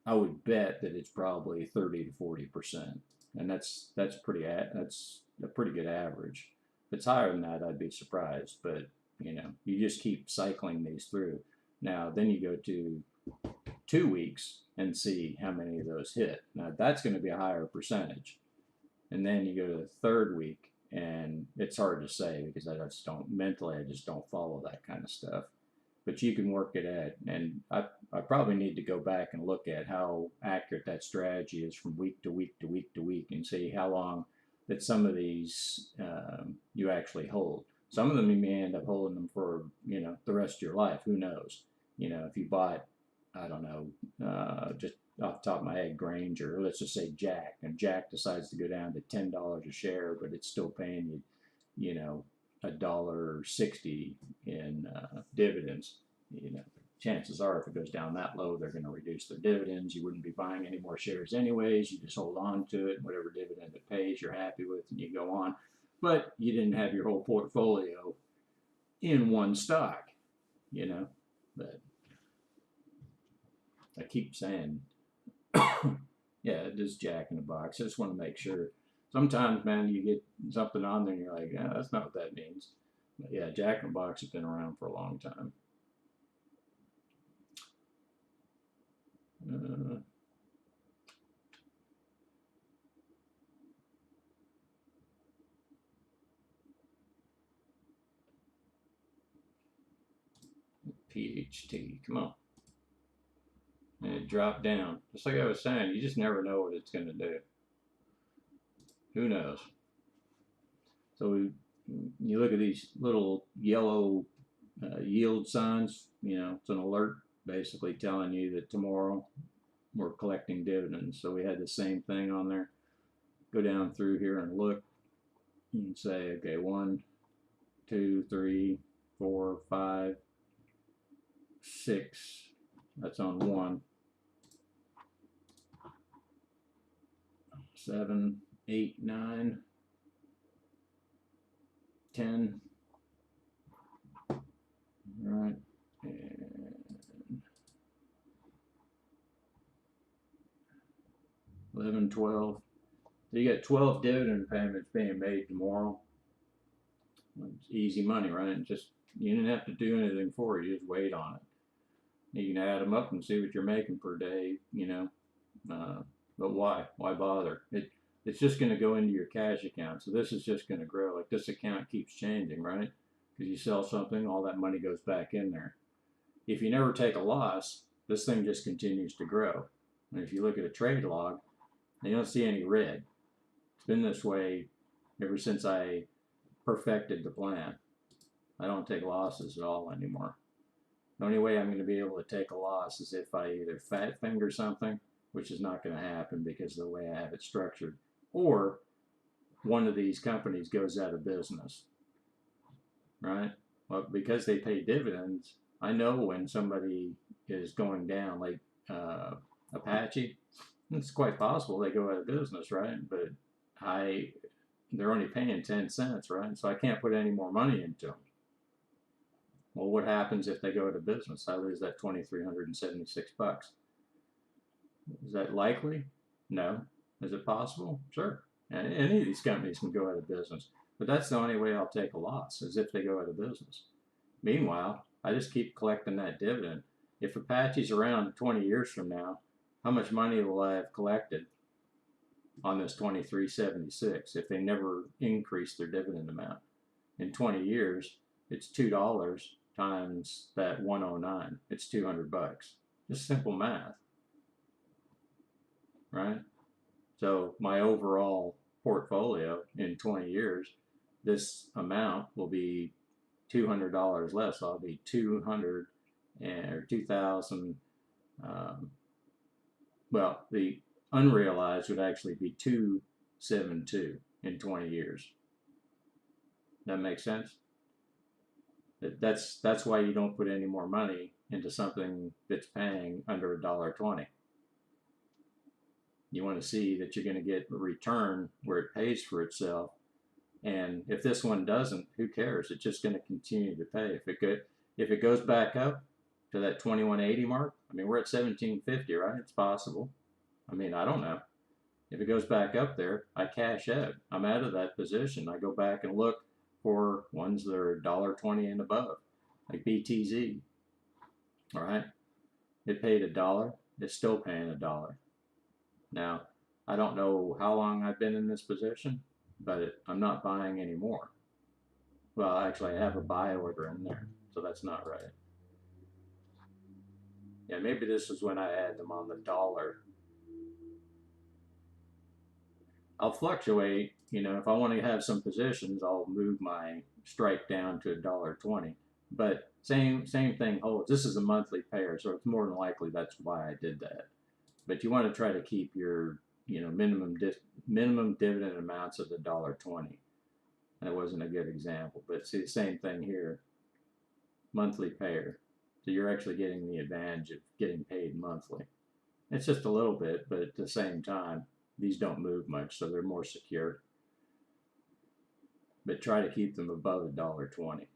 I would bet that it's probably 30 to 40%, and that's a pretty good average. If it's higher than that, I'd be surprised. But you just keep cycling these through. Now, then you go to 2 weeks and see how many of those hit. Now, that's going to be a higher percentage. And then you go to the third week, and it's hard to say because I just don't follow that kind of stuff. But you can work it at, and I probably need to go back and look at how accurate that strategy is from week to week to week to week, and see how long that some of these you actually hold. Some of them you may end up holding them for the rest of your life. Who knows? If you bought, I don't know, just off the top of my head, Granger, or let's just say Jack, and Jack decides to go down to $10 a share, but it's still paying you, $1.60 in dividends. Chances are, if it goes down that low, they're going to reduce their dividends. You wouldn't be buying any more shares anyways. You just hold on to it. Whatever dividend it pays, you're happy with, and you go on. But you didn't have your whole portfolio in one stock, But I keep saying, yeah, it is Jack in the Box. I just want to make sure. Sometimes, man, you get something on there and you're like, yeah, that's not what that means. But yeah, Jack in the Box has been around for a long time. PHT, come on. And it dropped down. Just like I was saying, you just never know what it's going to do. Who knows? So you look at these little yellow yield signs, it's an alert basically telling you that tomorrow we're collecting dividends. So we had the same thing on there. Go down through here and look and say, okay, 1, 2, 3, 4, 5, 6. That's on 1. 7, 8, 9, 10. All right. And 11, 12. So you got 12 dividend payments being made tomorrow. It's easy money, right? You didn't have to do anything for it. You just wait on it. You can add them up and see what you're making per day, but why? Why bother? It's just going to go into your cash account. So this is just going to grow. Like this account keeps changing, right? Because you sell something, all that money goes back in there. If you never take a loss, this thing just continues to grow. And if you look at a trade log, you don't see any red. It's been this way ever since I perfected the plan. I don't take losses at all anymore. The only way I'm going to be able to take a loss is if I either fat finger something, which is not going to happen because of the way I have it structured, or one of these companies goes out of business, right? Well, because they pay dividends, I know when somebody is going down, like Apache. It's quite possible they go out of business, right? But they're only paying 10 cents, right? So I can't put any more money into them. Well, what happens if they go out of business? I lose that $2,376. Is that likely? No. Is it possible? Sure. And any of these companies can go out of business. But that's the only way I'll take a loss, is if they go out of business. Meanwhile, I just keep collecting that dividend. If Apache's around 20 years from now, how much money will I have collected on this 2376 if they never increase their dividend amount? In 20 years, it's $2 times that 109. It's $200. Just simple math, right? So my overall portfolio in 20 years, this amount will be $200 less. I'll be 200 or 2,000. Well, the unrealized would actually be 272 in 20 years. That makes sense? That's why you don't put any more money into something that's paying under $1.20. You want to see that you're going to get a return where it pays for itself. And if this one doesn't, who cares? It's just going to continue to pay. If it goes back up to that 2180 mark, I mean, we're at 1750, right? It's possible. I mean, I don't know. If it goes back up there, I cash out. I'm out of that position. I go back and look for ones that are $1.20 and above, like BTZ. All right, it paid $1. It's still paying $1. Now, I don't know how long I've been in this position, but I'm not buying anymore. Well, actually, I have a buy order in there, so that's not right. Yeah, maybe this is when I add them on the dollar. I'll fluctuate, you know, if I want to have some positions, I'll move my strike down to $1.20. But same thing holds. This is a monthly pair, so it's more than likely that's why I did that. But you want to try to keep your, you know, minimum dividend amounts of $1.20. That wasn't a good example, but see the same thing here, monthly payer. So you're actually getting the advantage of getting paid monthly. It's just a little bit, but at the same time, these don't move much, so they're more secure. But try to keep them above $1.20.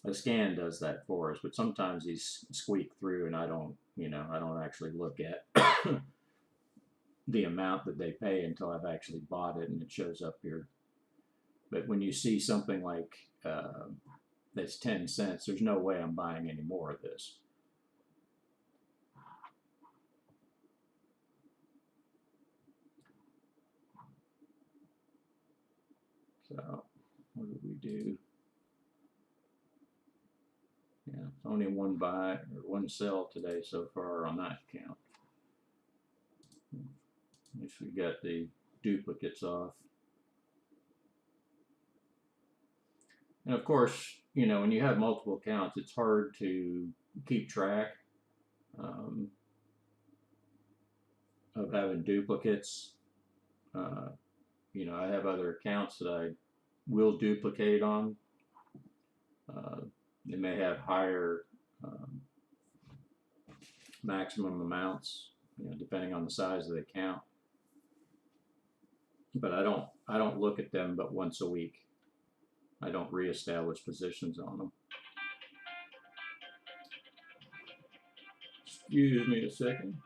A scan does that for us, but sometimes these squeak through, and I don't, you know, I don't actually look at the amount that they pay until I've actually bought it and it shows up here. But when you see something like that's 10 cents, there's no way I'm buying any more of this. So what did we do? Yeah, only one buy or one sell today so far on that count. At least we got the duplicates off. And of course, you know, when you have multiple counts, it's hard to keep track of having duplicates. You know, I have other accounts that I will duplicate on. They may have higher maximum amounts, you know, depending on the size of the account. But I don't look at them but once a week. I don't reestablish positions on them. Excuse me a second.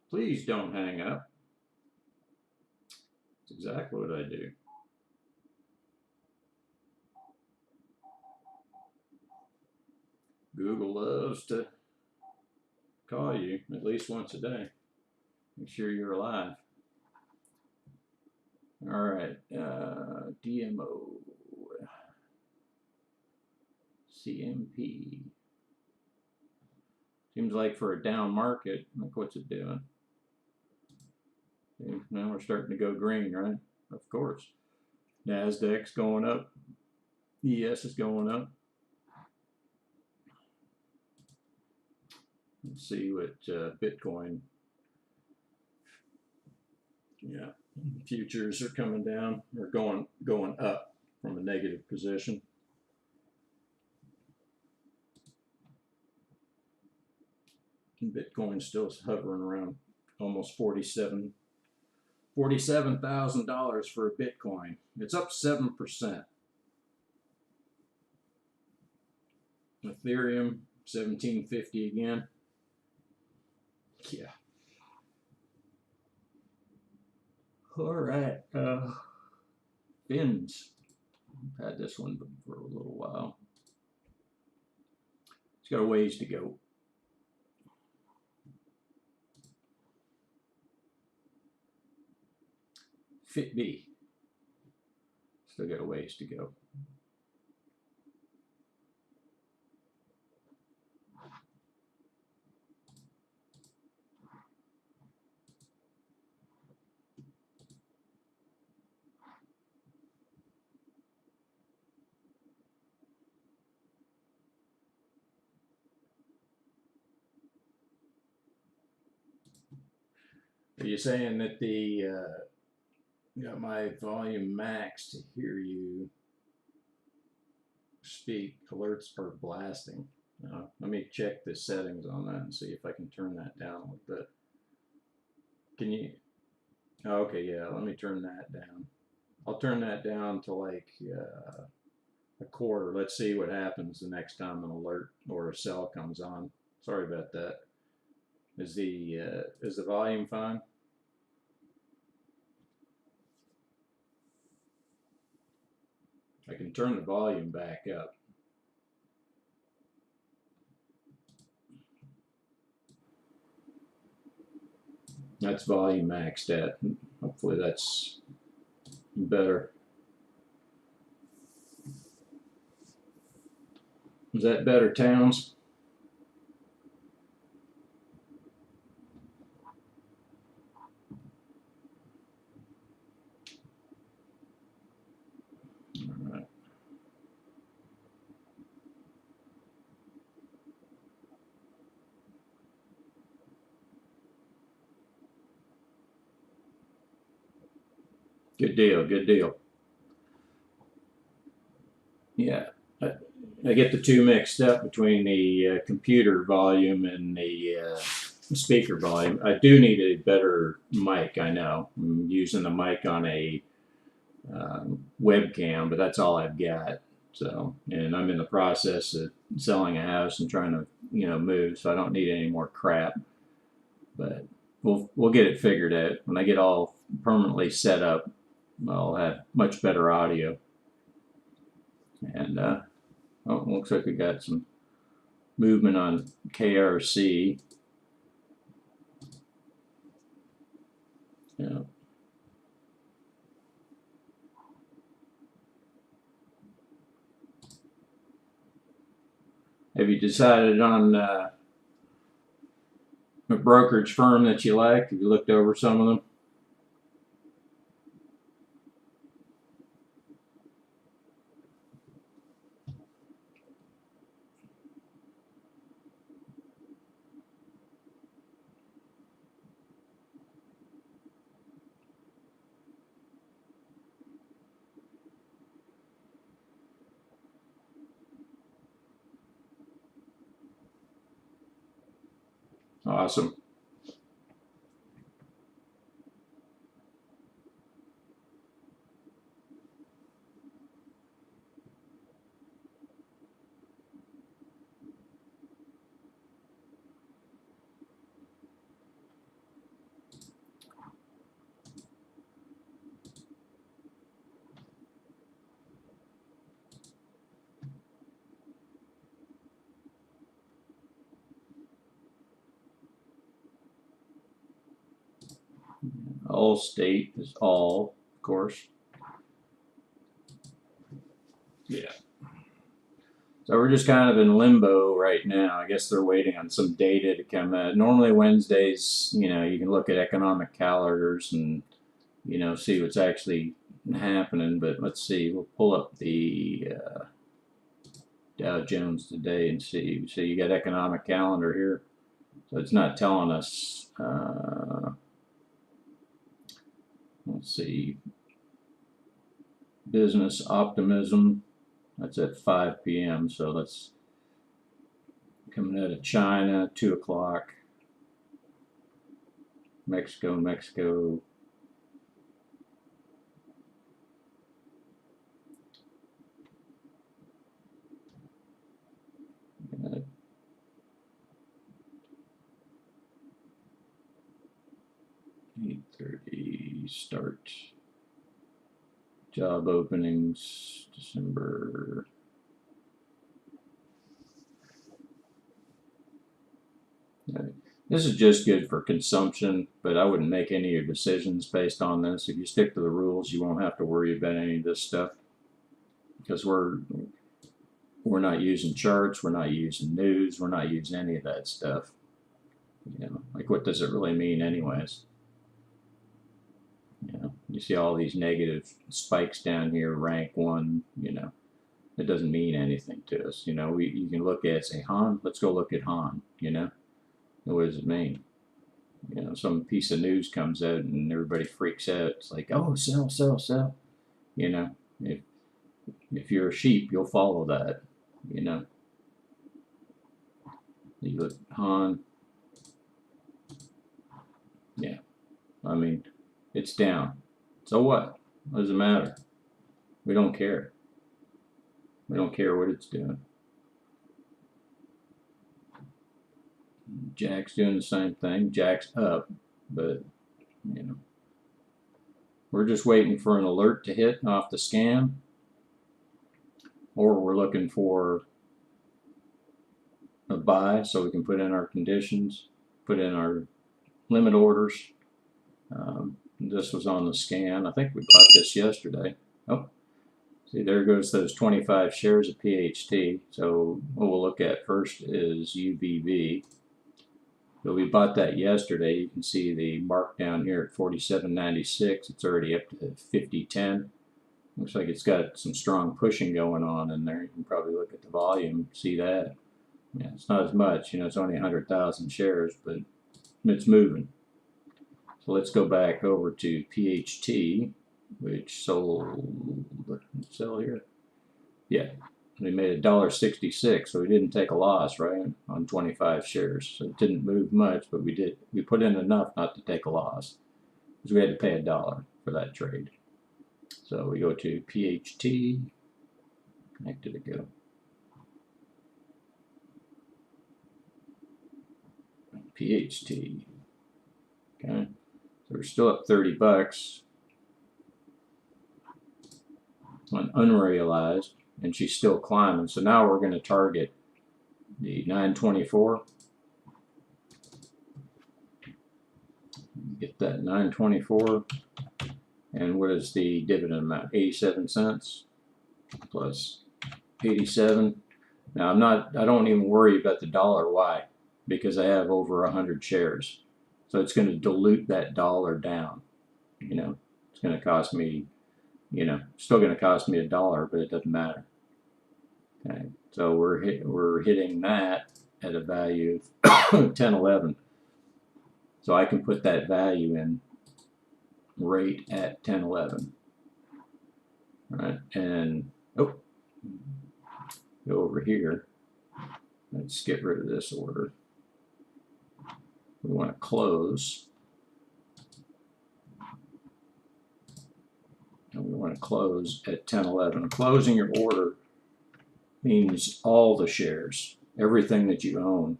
Please don't hang up. That's exactly what I do. Google loves to call you at least once a day. Make sure you're alive. All right, DMO, CMP. Seems like for a down market, look what's it doing. Okay, now we're starting to go green, right? Of course. NASDAQ's going up. ES is going up. Let's see what Bitcoin. Yeah, futures are coming down or going up from a negative position. And Bitcoin's still hovering around almost $47,000 for a Bitcoin. It's up 7%. Ethereum 1750 again. Yeah. All right. Fins. I've had this one for a little while. It's got a ways to go. FitB. Still got a ways to go. Are you saying that the got my volume max to hear you speak? Alerts are blasting. Let me check the settings on that and see if I can turn that down a little bit. Can you? Oh, okay, yeah. Let me turn that down. I'll turn that down to like a quarter. Let's see what happens the next time an alert or a cell comes on. Sorry about that. Is the volume fine? I can turn the volume back up. That's volume maxed at. Hopefully that's better. Is that better, Towns? All right. Good deal, good deal. Yeah, I get the two mixed up between the computer volume and the speaker volume. I do need a better mic, I know. I'm using the mic on a webcam, but that's all I've got. So, and I'm in the process of selling a house and trying to, move, so I don't need any more crap. But we'll get it figured out. When I get all permanently set up, I'll have much better audio. And looks like we got some movement on KRC. Yeah. Have you decided on a brokerage firm that you like? Have you looked over some of them? Awesome. All state is all, of course. Yeah. So we're just kind of in limbo right now. I guess they're waiting on some data to come out. Normally Wednesdays, you can look at economic calendars and, see what's actually happening. But let's see. We'll pull up the Dow Jones today and see. So you got economic calendar here. So it's not telling us. Let's see. Business optimism. That's at 5 p.m. So that's coming out of China, 2 o'clock. Mexico. Uh, 8:30 start. Job openings, December. This is just good for consumption, but I wouldn't make any of your decisions based on this. If you stick to the rules, you won't have to worry about any of this stuff because we're not using charts, we're not using news, we're not using any of that stuff. Like what does it really mean anyways? You see all these negative spikes down here, rank 1, it doesn't mean anything to us. You can look at, say, Han, let's go look at Han, what does it mean? some piece of news comes out and everybody freaks out. It's like, oh, sell, sell, sell. You know, if you're a sheep, you'll follow that. You know, you look Han. Yeah, I mean, it's down. So what? What does it matter? We don't care. We don't care what it's doing. Jack's doing the same thing. Jack's up, but you know, we're just waiting for an alert to hit off the scan, or we're looking for a buy so we can put in our conditions, put in our limit orders. This was on the scan. I think we bought this yesterday. Oh, see, there goes those 25 shares of PHT. So what we'll look at first is UVV. So we bought that yesterday. You can see the mark down here at 47.96. It's already up to 50.10. Looks like it's got some strong pushing going on in there. You can probably look at the volume, see that. Yeah, it's not as much. You know, it's only 100,000 shares, but it's moving. So let's go back over to PHT, which sold. Sell here. Yeah. We made $1.66, so we didn't take a loss, right, on 25 shares. So it didn't move much, but we did. We put in enough not to take a loss, because we had to pay $1 for that trade. So we go to PHT. Heck did it go? PHT. Okay, so we're still up 30 bucks on unrealized. And she's still climbing. So now we're going to target the 924. Get that 924. And what is the dividend amount? 87 cents plus 87. Now I don't even worry about the dollar. Why? Because I have over 100 shares. So it's going to dilute that dollar down. You know, it's going to cost me, you know, still going to cost me $1, but it doesn't matter. Okay, so we're hitting that at a value of 10.11. So I can put that value in right at 10.11. Right, and oh, go over here. Let's get rid of this order. We want to close. And we want to close at 10.11. Closing your order means all the shares, everything that you own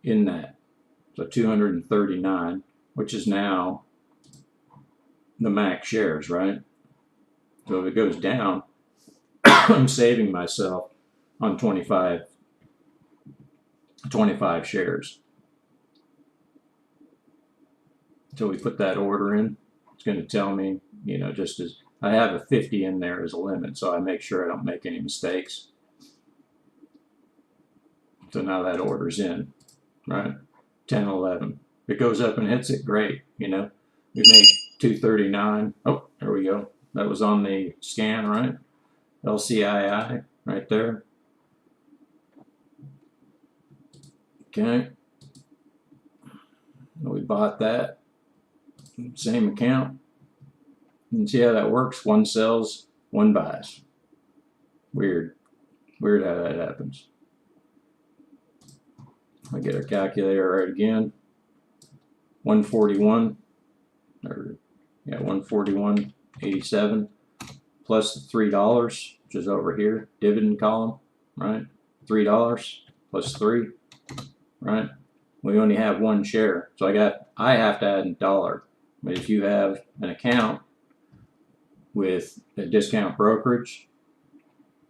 in that. So 239, which is now the max shares, right? So if it goes down, I'm saving myself on 25 shares. So we put that order in. It's going to tell me, you know, just as I have a 50 in there as a limit, so I make sure I don't make any mistakes. So now that order's in, right? 10.11. If it goes up and hits it, great. You know, we made 239. Oh, there we go. That was on the scan, right? LCII right there. Okay. We bought that. Same account. You can see how that works. One sells, one buys. Weird. Weird how that happens. I get our calculator right again. 141, or yeah, 141.87 plus the $3, which is over here, dividend column, right? $3 plus 3, right? We only have one share, so I have to add $1. But if you have an account with a discount brokerage,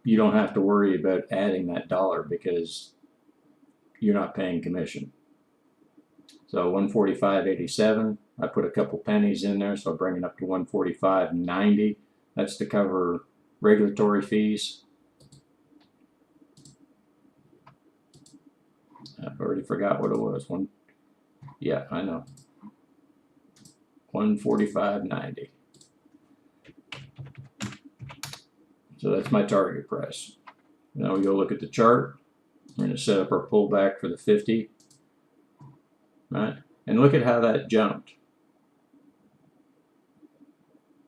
you don't have to worry about adding that $1 because you're not paying commission. So 145.87, I put a couple pennies in there, so I bring it up to 145.90. That's to cover regulatory fees. I've already forgot what it was. Yeah, I know. 145.90. So that's my target price. Now we go look at the chart. We're going to set up our pullback for the 50. Right? And look at how that jumped.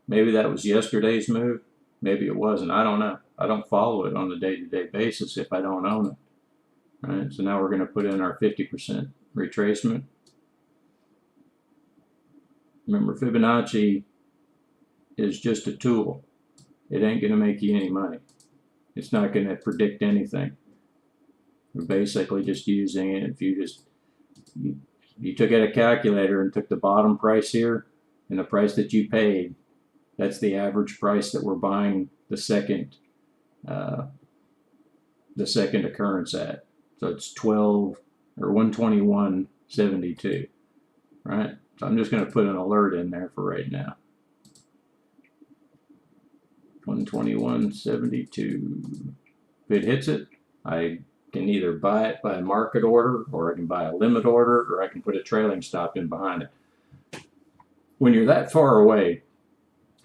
Maybe that was yesterday's move. Maybe it wasn't. I don't know. I don't follow it on a day-to-day basis if I don't own it. All right, so now we're going to put in our 50% retracement. Remember, Fibonacci is just a tool. It ain't going to make you any money. It's not going to predict anything. We're basically just using it. If you took out a calculator and took the bottom price here and the price that you paid, that's the average price that we're buying the second occurrence at. So it's 12 or 121.72, right? So I'm just going to put an alert in there for right now. 121.72. If it hits it, I can either buy it by a market order, or I can buy a limit order, or I can put a trailing stop in behind it. When you're that far away,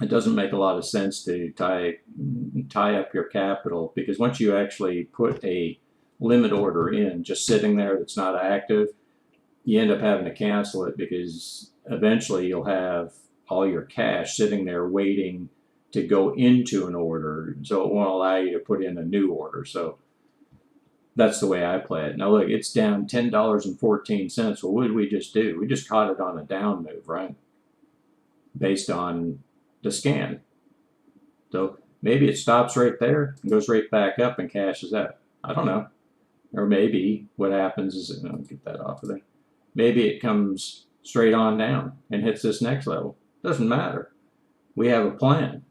it doesn't make a lot of sense to tie up your capital, because once you actually put a limit order in just sitting there that's not active, you end up having to cancel it, because eventually you'll have all your cash sitting there waiting to go into an order, so it won't allow you to put in a new order. So that's the way I play it. Now look, it's down $10.14. Well, what did we just do? We just caught it on a down move, right? Based on the scan. So maybe it stops right there and goes right back up and cashes out. I don't know. Or maybe what happens is, I'll get that off of there. Maybe it comes straight on down and hits this next level. Doesn't matter. We have a plan.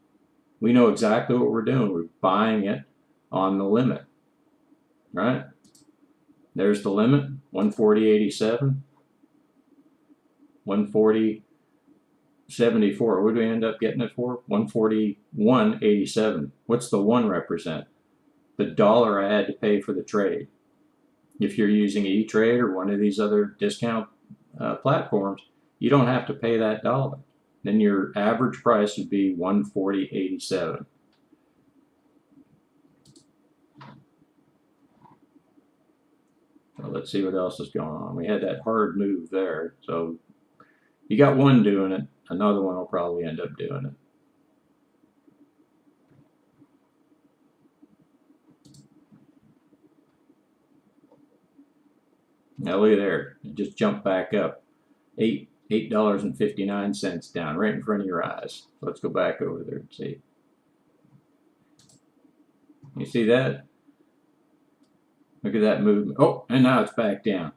We know exactly what we're doing. We're buying it on the limit, right? There's the limit, 140.87, 140.74. What do we end up getting it for? 141.87. What's the 1 represent? The dollar I had to pay for the trade. If you're using E-Trade or one of these other discount platforms, you don't have to pay that dollar. Then your average price would be 140.87. So let's see what else is going on. We had that hard move there. So you got one doing it. Another one will probably end up doing it. Now look at there. It just jumped back up. $8.59 down right in front of your eyes. So let's go back over there and see. You see that? Look at that movement. Oh, and now it's back down.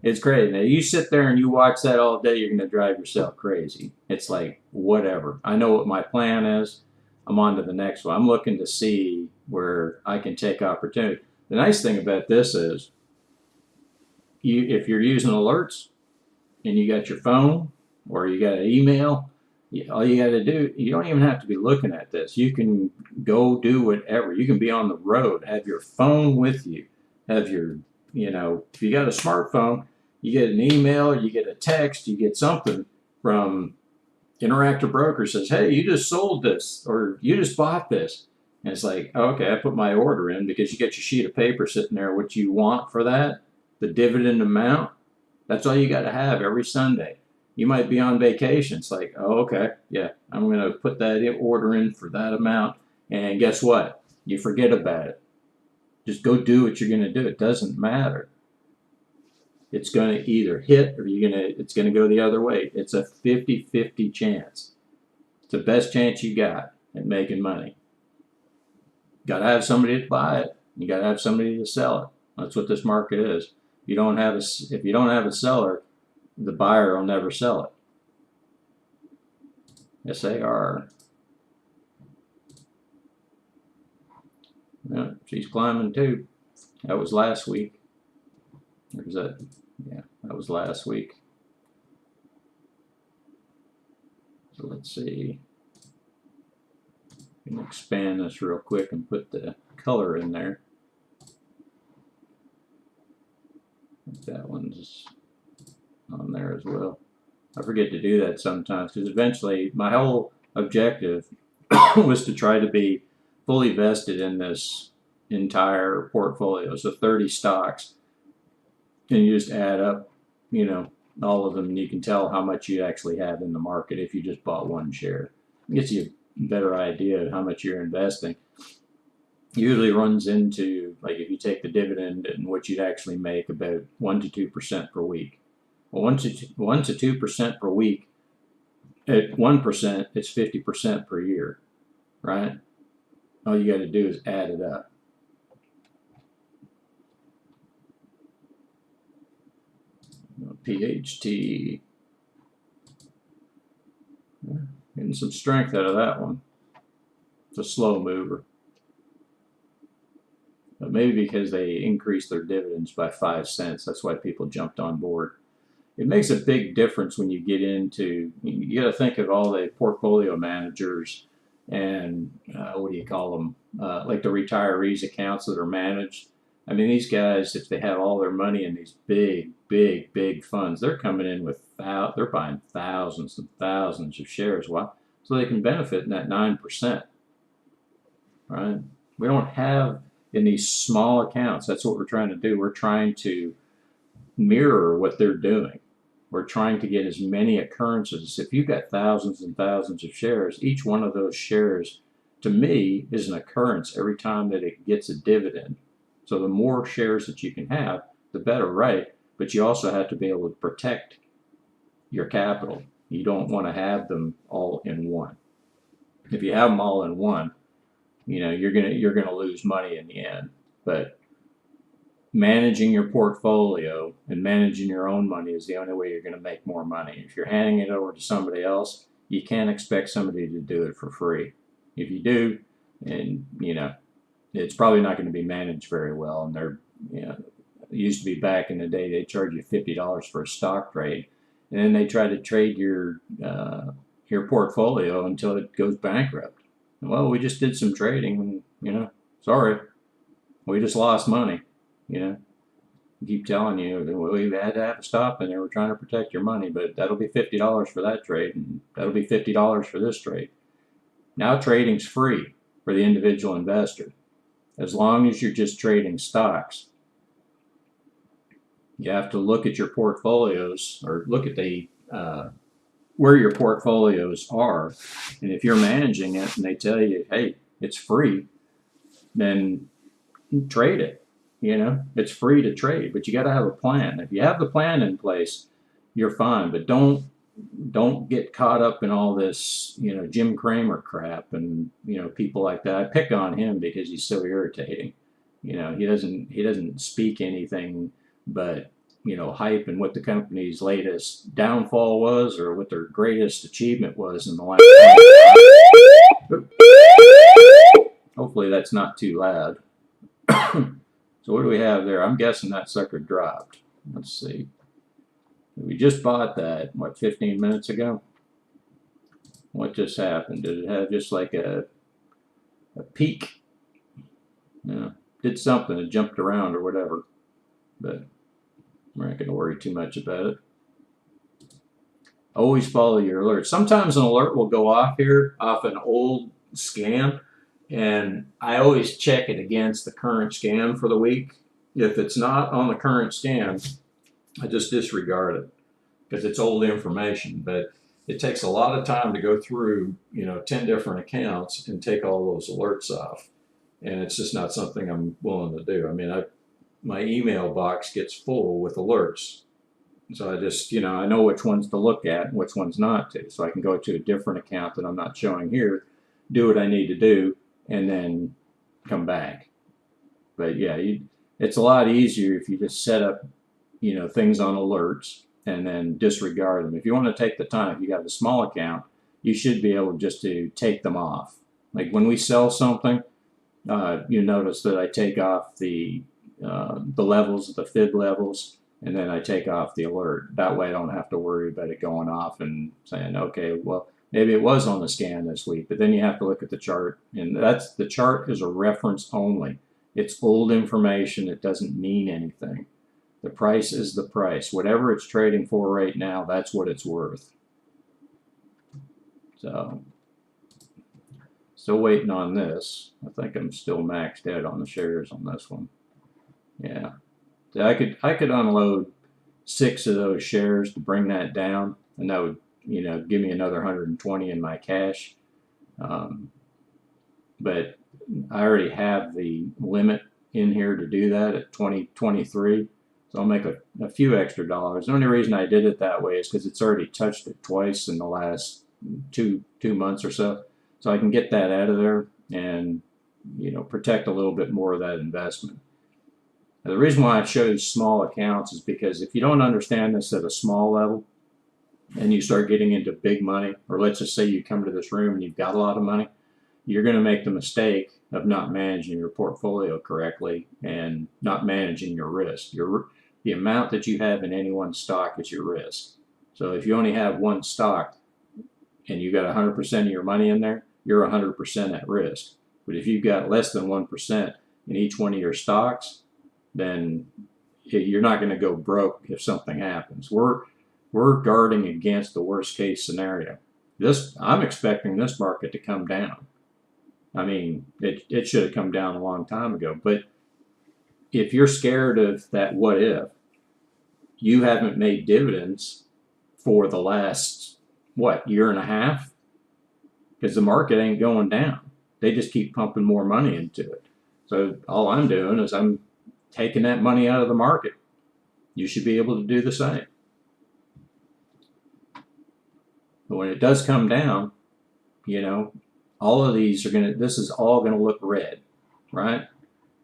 It's crazy. Now you sit there and you watch that all day, you're going to drive yourself crazy. It's like, whatever. I know what my plan is. I'm on to the next one. I'm looking to see where I can take opportunity. The nice thing about this is, if you're using alerts and you got your phone or you got an email, all you got to do, you don't even have to be looking at this. You can go do whatever. You can be on the road, have your phone with you, have your, if you got a smartphone, you get an email, you get a text, you get something from Interactive Broker says, hey, you just sold this or you just bought this. And it's like, oh, okay, I put my order in, because you get your sheet of paper sitting there, what you want for that, the dividend amount. That's all you got to have every Sunday. You might be on vacation. It's like, oh, okay, yeah, I'm going to put that order in for that amount. And guess what? You forget about it. Just go do what you're going to do. It doesn't matter. It's going to either hit or it's going to go the other way. It's a 50-50 chance. It's the best chance you got at making money. Got to have somebody to buy it. You got to have somebody to sell it. That's what this market is. If you don't have a seller, the buyer will never sell it. SAR. Yeah, she's climbing too. That was last week. Or was that? Yeah, that was last week. So let's see. We can expand this real quick and put the color in there. That one's on there as well. I forget to do that sometimes, because eventually my whole objective was to try to be fully vested in this entire portfolio. So 30 stocks, and you just add up you know, all of them, and you can tell how much you actually have in the market if you just bought one share. It gets you a better idea of how much you're investing. Usually runs into, like, if you take the dividend and what you'd actually make, about 1 to 2% per week. Well, 1 to 2% per week, at 1%, it's 50% per year, right? All you got to do is add it up. PHT. Getting some strength out of that one. It's a slow mover. But maybe because they increased their dividends by 5 cents, that's why people jumped on board. It makes a big difference when you get into, you got to think of all the portfolio managers and what do you call them, like the retirees accounts that are managed. I mean, these guys, if they have all their money in these big funds, they're coming in with, they're buying thousands and thousands of shares. Why? So they can benefit in that 9%, right? We don't have in these small accounts. That's what we're trying to do. We're trying to mirror what they're doing. We're trying to get as many occurrences. If you've got thousands and thousands of shares, each one of those shares, to me, is an occurrence every time that it gets a dividend. So the more shares that you can have, the better, right? But you also have to be able to protect your capital. You don't want to have them all in one. If you have them all in one, you're gonna lose money in the end. But managing your portfolio and managing your own money is the only way you're going to make more money. If you're handing it over to somebody else, you can't expect somebody to do it for free. If you do, and it's probably not going to be managed very well. And it used to be back in the day, they charge you $50 for a stock trade, and then they try to trade your portfolio until it goes bankrupt. Well, we just did some trading, and sorry, we just lost money. Keep telling you we've had to have a stop in there. We're trying to protect your money, but that'll be $50 for that trade, and that'll be $50 for this trade. Now trading's free for the individual investor, as long as you're just trading stocks. You have to look at your portfolios, or look at the where your portfolios are, and if you're managing it and they tell you, hey, it's free, then trade it. It's free to trade, but you got to have a plan. If you have the plan in place, you're fine. But don't get caught up in all this, Jim Cramer crap and people like that. I pick on him because he's so irritating. He doesn't speak anything but hype and what the company's latest downfall was, or what their greatest achievement was in the last. Hopefully that's not too loud. So what do we have there? I'm guessing that sucker dropped. Let's see. We just bought that, 15 minutes ago? What just happened? Did it have just like a peak? Did something. It jumped around or whatever. But we're not going to worry too much about it. Always follow your alerts. Sometimes an alert will go off here, off an old scan, and I always check it against the current scan for the week. If it's not on the current scan, I just disregard it because it's old information. But it takes a lot of time to go through 10 different accounts and take all those alerts off, and it's just not something I'm willing to do. I mean, my email box gets full with alerts, so I just I know which ones to look at and which ones not to, so I can go to a different account that I'm not showing here, do what I need to do, and then come back. But yeah, it's a lot easier if you just set up things on alerts and then disregard them. If you want to take the time, if you got a small account, you should be able just to take them off. Like when we sell something, you notice that I take off the levels, the fib levels, and then I take off the alert. That way I don't have to worry about it going off and saying, okay, well, maybe it was on the scan this week, but then you have to look at the chart, and the chart is a reference only. It's old information. It doesn't mean anything. The price is the price. Whatever it's trading for right now, that's what it's worth. So, still waiting on this. I think I'm still maxed out on the shares on this one. Yeah, I could unload 6 of those shares to bring that down, and that would, give me another 120 in my cash. But I already have the limit in here to do that at 2023. So I'll make a few extra dollars. The only reason I did it that way is because it's already touched it twice in the last two months or so. So I can get that out of there and, protect a little bit more of that investment. Now, the reason why I chose small accounts is because if you don't understand this at a small level and you start getting into big money, or let's just say you come to this room and you've got a lot of money, you're going to make the mistake of not managing your portfolio correctly and not managing your risk. The amount that you have in any one stock is your risk. So if you only have one stock and you got 100% of your money in there, you're 100% at risk. But if you've got less than 1% in each one of your stocks, then you're not going to go broke if something happens. We're guarding against the worst case scenario. I'm expecting this market to come down. I mean, it should have come down a long time ago. But if you're scared of that what if, you haven't made dividends for the last, year and a half? Because the market ain't going down. They just keep pumping more money into it. So all I'm doing is I'm taking that money out of the market. You should be able to do the same. But when it does come down, all of these this is all going to look red, right?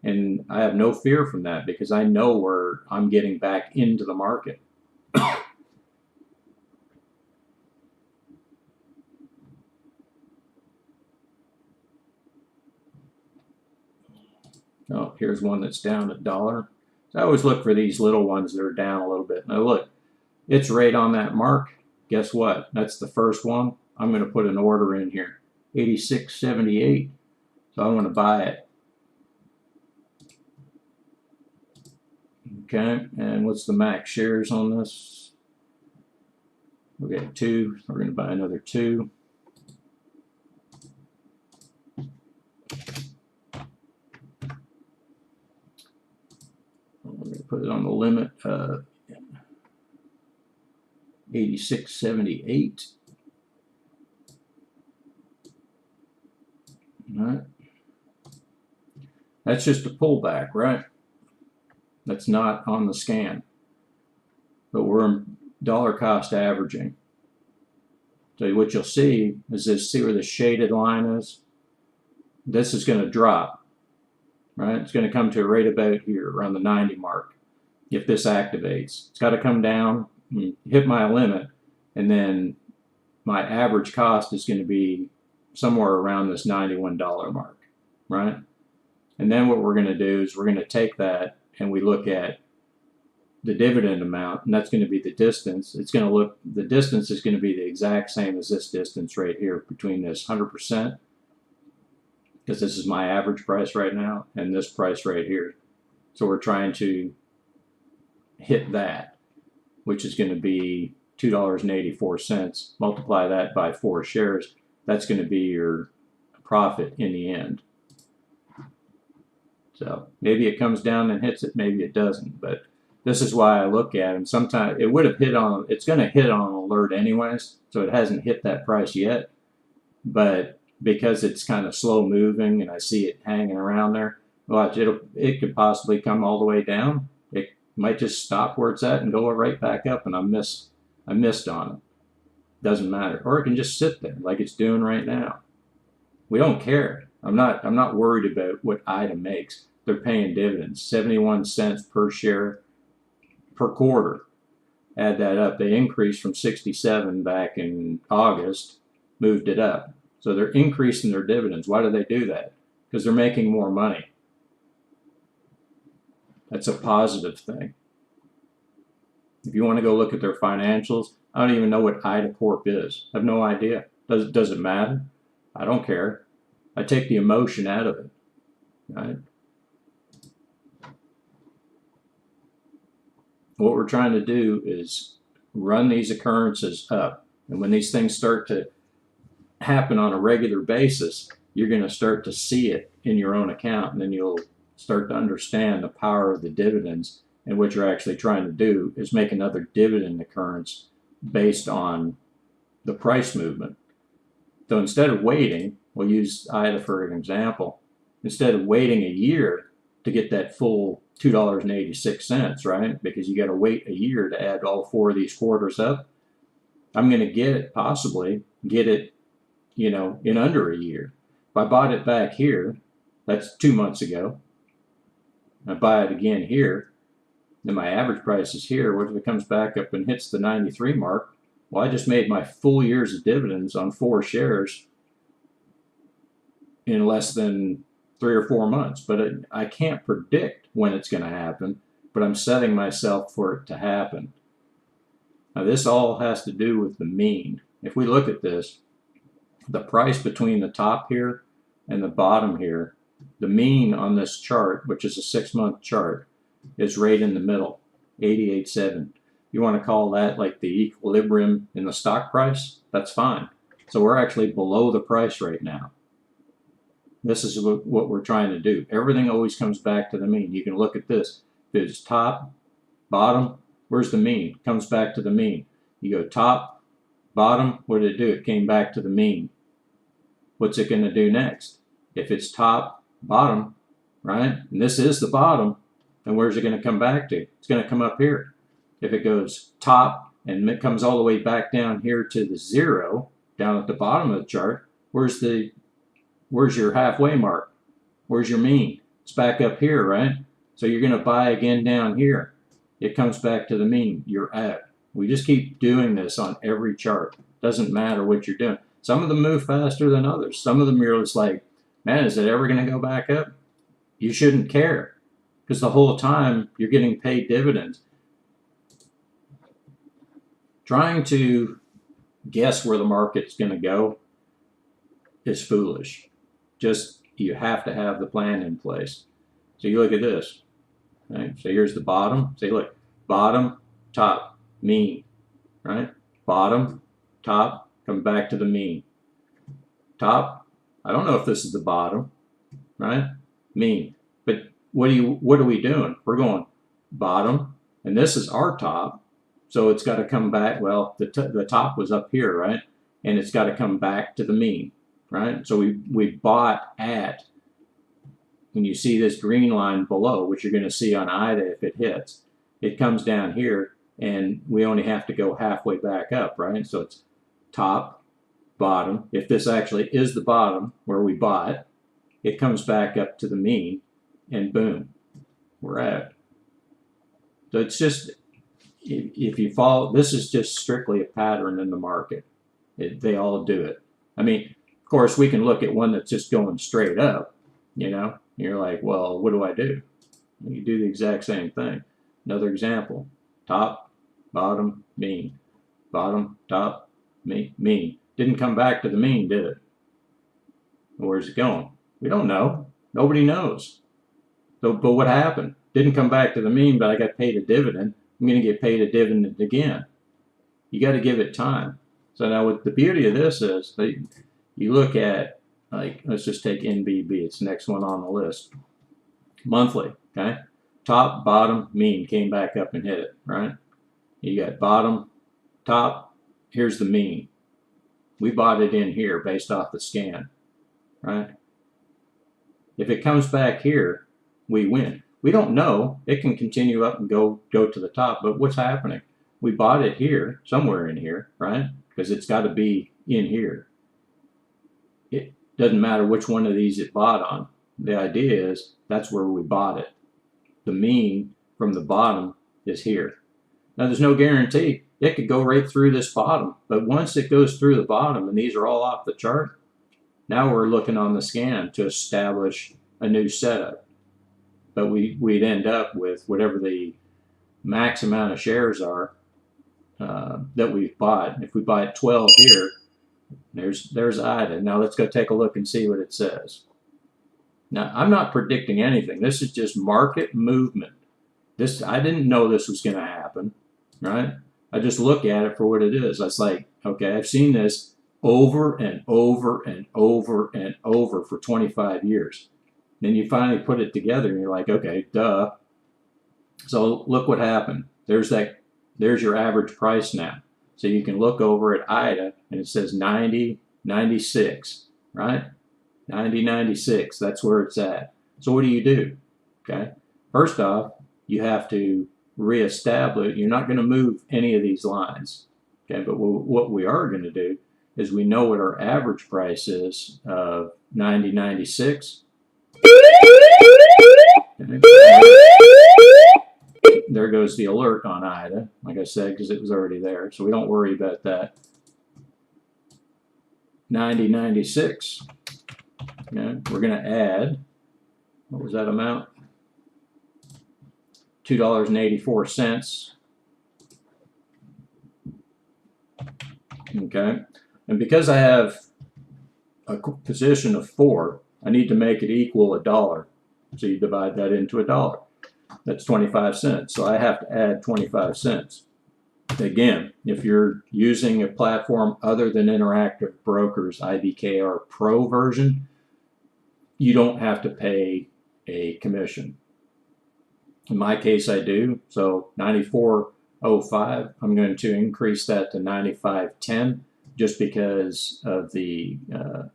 And I have no fear from that because I know where I'm getting back into the market. Oh, here's one that's down $1. So I always look for these little ones that are down a little bit. Now look, it's right on that mark. Guess what? That's the first one. I'm going to put an order in here, 86.78. So I want to buy it. Okay, and what's the max shares on this? We got 2. We're going to buy another 2. I'm going to put it on the limit, 86.78. All right. That's just a pullback, right? That's not on the scan. But we're dollar cost averaging. So what you'll see is this, see where the shaded line is? This is going to drop, right? It's going to come to a rate about here, around the 90 mark. If this activates, it's got to come down, hit my limit, and then my average cost is going to be somewhere around this $91 mark, right? And then what we're going to do is we're going to take that and we look at the dividend amount, and that's going to be the distance. The distance is going to be the exact same as this distance right here between this 100%, because this is my average price right now, and this price right here. So we're trying to hit that, which is going to be $2.84. Multiply that by 4 shares. That's going to be your profit in the end. So maybe it comes down and hits it, maybe it doesn't. But this is why I look at them. Sometimes it would have hit on, it's going to hit on alert anyways, so it hasn't hit that price yet. But because it's kind of slow moving and I see it hanging around there, watch, it could possibly come all the way down. It might just stop where it's at and go right back up, and I missed on it. Doesn't matter. Or it can just sit there like it's doing right now. We don't care. I'm not worried about what item makes. They're paying dividends, 71 cents per share per quarter. Add that up. They increased from 67 back in August, moved it up. So they're increasing their dividends. Why do they do that? Because they're making more money. That's a positive thing. If you want to go look at their financials, I don't even know what Ida Corp is. I have no idea. Does it matter? I don't care. I take the emotion out of it, right? What we're trying to do is run these occurrences up. And when these things start to happen on a regular basis, you're going to start to see it in your own account, and then you'll start to understand the power of the dividends And what you're actually trying to do is make another dividend occurrence based on the price movement. So instead of waiting, we'll use IDA for an example, instead of waiting a year to get that full $2.86, right? Because you got to wait a year to add all 4 of these quarters up. I'm going to possibly get it, in under a year. If I bought it back here, that's 2 months ago. I buy it again here, then my average price is here. What if it comes back up and hits the 93 mark? Well, I just made my full years of dividends on 4 shares in less than 3 or 4 months. But I can't predict when it's going to happen, but I'm setting myself for it to happen. Now, this all has to do with the mean. If we look at this, the price between the top here and the bottom here, the mean on this chart, which is a 6-month chart, is right in the middle, 88.7. You want to call that like the equilibrium in the stock price? That's fine. So we're actually below the price right now. This is what we're trying to do. Everything always comes back to the mean. You can look at this. If it's top, bottom, where's the mean? Comes back to the mean. You go top, bottom, what did it do? It came back to the mean. What's it going to do next? If it's top, bottom, right? And this is the bottom, then where's it going to come back to? It's going to come up here. If it goes top and it comes all the way back down here to the 0, down at the bottom of the chart, where's your halfway mark? Where's your mean? It's back up here, right? So you're going to buy again down here. It comes back to the mean. You're out. We just keep doing this on every chart. Doesn't matter what you're doing. Some of them move faster than others. Some of them you're just like, man, is it ever going to go back up? You shouldn't care, because the whole time you're getting paid dividends. Trying to guess where the market's going to go is foolish. Just, you have to have the plan in place. So you look at this. Right? So here's the bottom. Say, look, bottom, top, mean, right? Bottom, top, come back to the mean. Top, I don't know if this is the bottom, right? Mean. But what are we doing? We're going bottom, and this is our top. So it's got to come back. Well, the top was up here, right? And it's got to come back to the mean, right? So we bought at, when you see this green line below, which you're going to see on IDA if it hits, it comes down here, and we only have to go halfway back up, right? So it's top, bottom. If this actually is the bottom where we bought, it comes back up to the mean, and boom, we're at. So it's just, if you follow, this is just strictly a pattern in the market. They all do it. I mean, of course, we can look at one that's just going straight up, You're like, well, what do I do? You do the exact same thing. Another example, top, bottom, mean. Bottom, top, mean. Didn't come back to the mean, did it? Where's it going? We don't know. Nobody knows. So, but what happened? Didn't come back to the mean, but I got paid a dividend. I'm going to get paid a dividend again. You got to give it time. So now what the beauty of this is, that you look at, like, let's just take NBB. It's the next one on the list. Monthly, okay? Top, bottom, mean came back up and hit it, right? You got bottom, top, here's the mean. We bought it in here based off the scan, right? If it comes back here, we win. We don't know. It can continue up and go to the top, but what's happening? We bought it here, somewhere in here, right? Because it's got to be in here. It doesn't matter which one of these it bought on. The idea is that's where we bought it. The mean from the bottom is here. Now, there's no guarantee. It could go right through this bottom, but once it goes through the bottom and these are all off the chart, now we're looking on the scan to establish a new setup. But we'd end up with whatever the max amount of shares are that we've bought. If we buy 12 here, there's IDA. Now let's go take a look and see what it says. Now, I'm not predicting anything. This is just market movement. I didn't know this was going to happen, right? I just look at it for what it is. I was like, okay, I've seen this over and over and over and over for 25 years. Then you finally put it together and you're like, okay, duh. So look what happened. There's your average price now. So you can look over at IDA and it says 90.96, right? 90.96, that's where it's at. So what do? Okay. First off, you have to reestablish, you're not going to move any of these lines. Okay, but what we are going to do is we know what our average price is of 90.96. Okay. There goes the alert on IDA, like I said, because it was already there. So we don't worry about that. 90.96. Okay, we're going to add, what was that amount? $2.84. Okay, and because I have a position of 4, I need to make it equal $1. So you divide that into $1. That's 25 cents. So I have to add 25 cents. Again, if you're using a platform other than Interactive Brokers IBKR Pro version, you don't have to pay a commission. In my case, I do. So 94.05, I'm going to increase that to 95.10 just because of the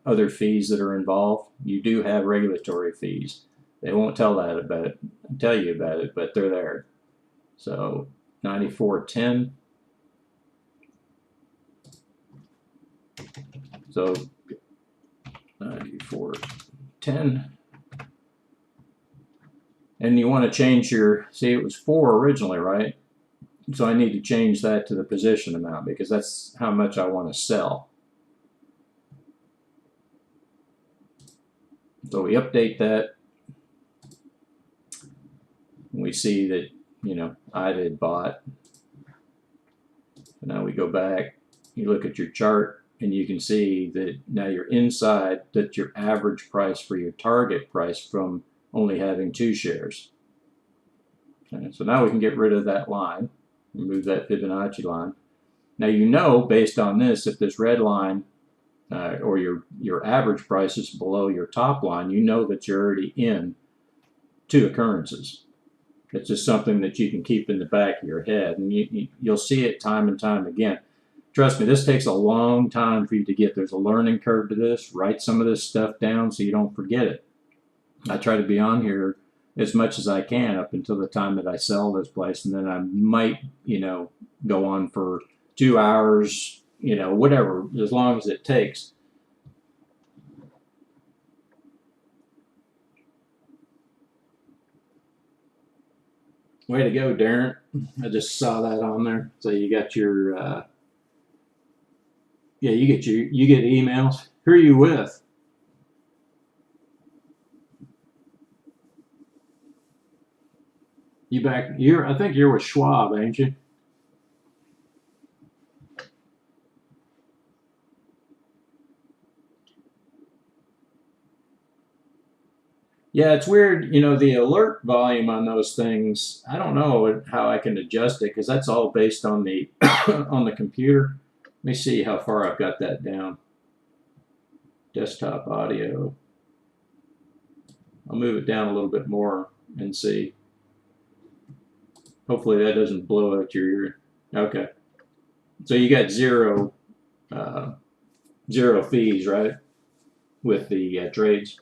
other fees that are involved. You do have regulatory fees. They won't tell you about it, but they're there. So 94.10. So 94.10. And you want to change your, see, it was 4 originally, right? So I need to change that to the position amount because that's how much I want to sell. So we update that. And we see that, you know, I did bought. So now we go back, you look at your chart, and you can see that now you're inside that's your average price for your target price from only having 2 shares. Okay, so now we can get rid of that line, remove that Fibonacci line. Now you know, based on this, if this red line or your average price is below your top line, you know that you're already in 2 occurrences. It's just something that you can keep in the back of your head, and you'll see it time and time again. Trust me, this takes a long time for you to get. There's a learning curve to this. Write some of this stuff down so you don't forget it. I try to be on here as much as I can up until the time that I sell this place, and then I might, you know, go on for 2 hours, you know, whatever, as long as it takes. Way to go, Darren. I just saw that on there. So you got your, yeah, you get emails. Who are you with? I think you're with Schwab, ain't you? Yeah, it's weird, you know, the alert volume on those things. I don't know how I can adjust it because that's all based on the on the computer. Let me see how far I've got that down. Desktop audio. I'll move it down a little bit more and see. Hopefully that doesn't blow out your ear. Okay. So you got zero fees, right, with the trades.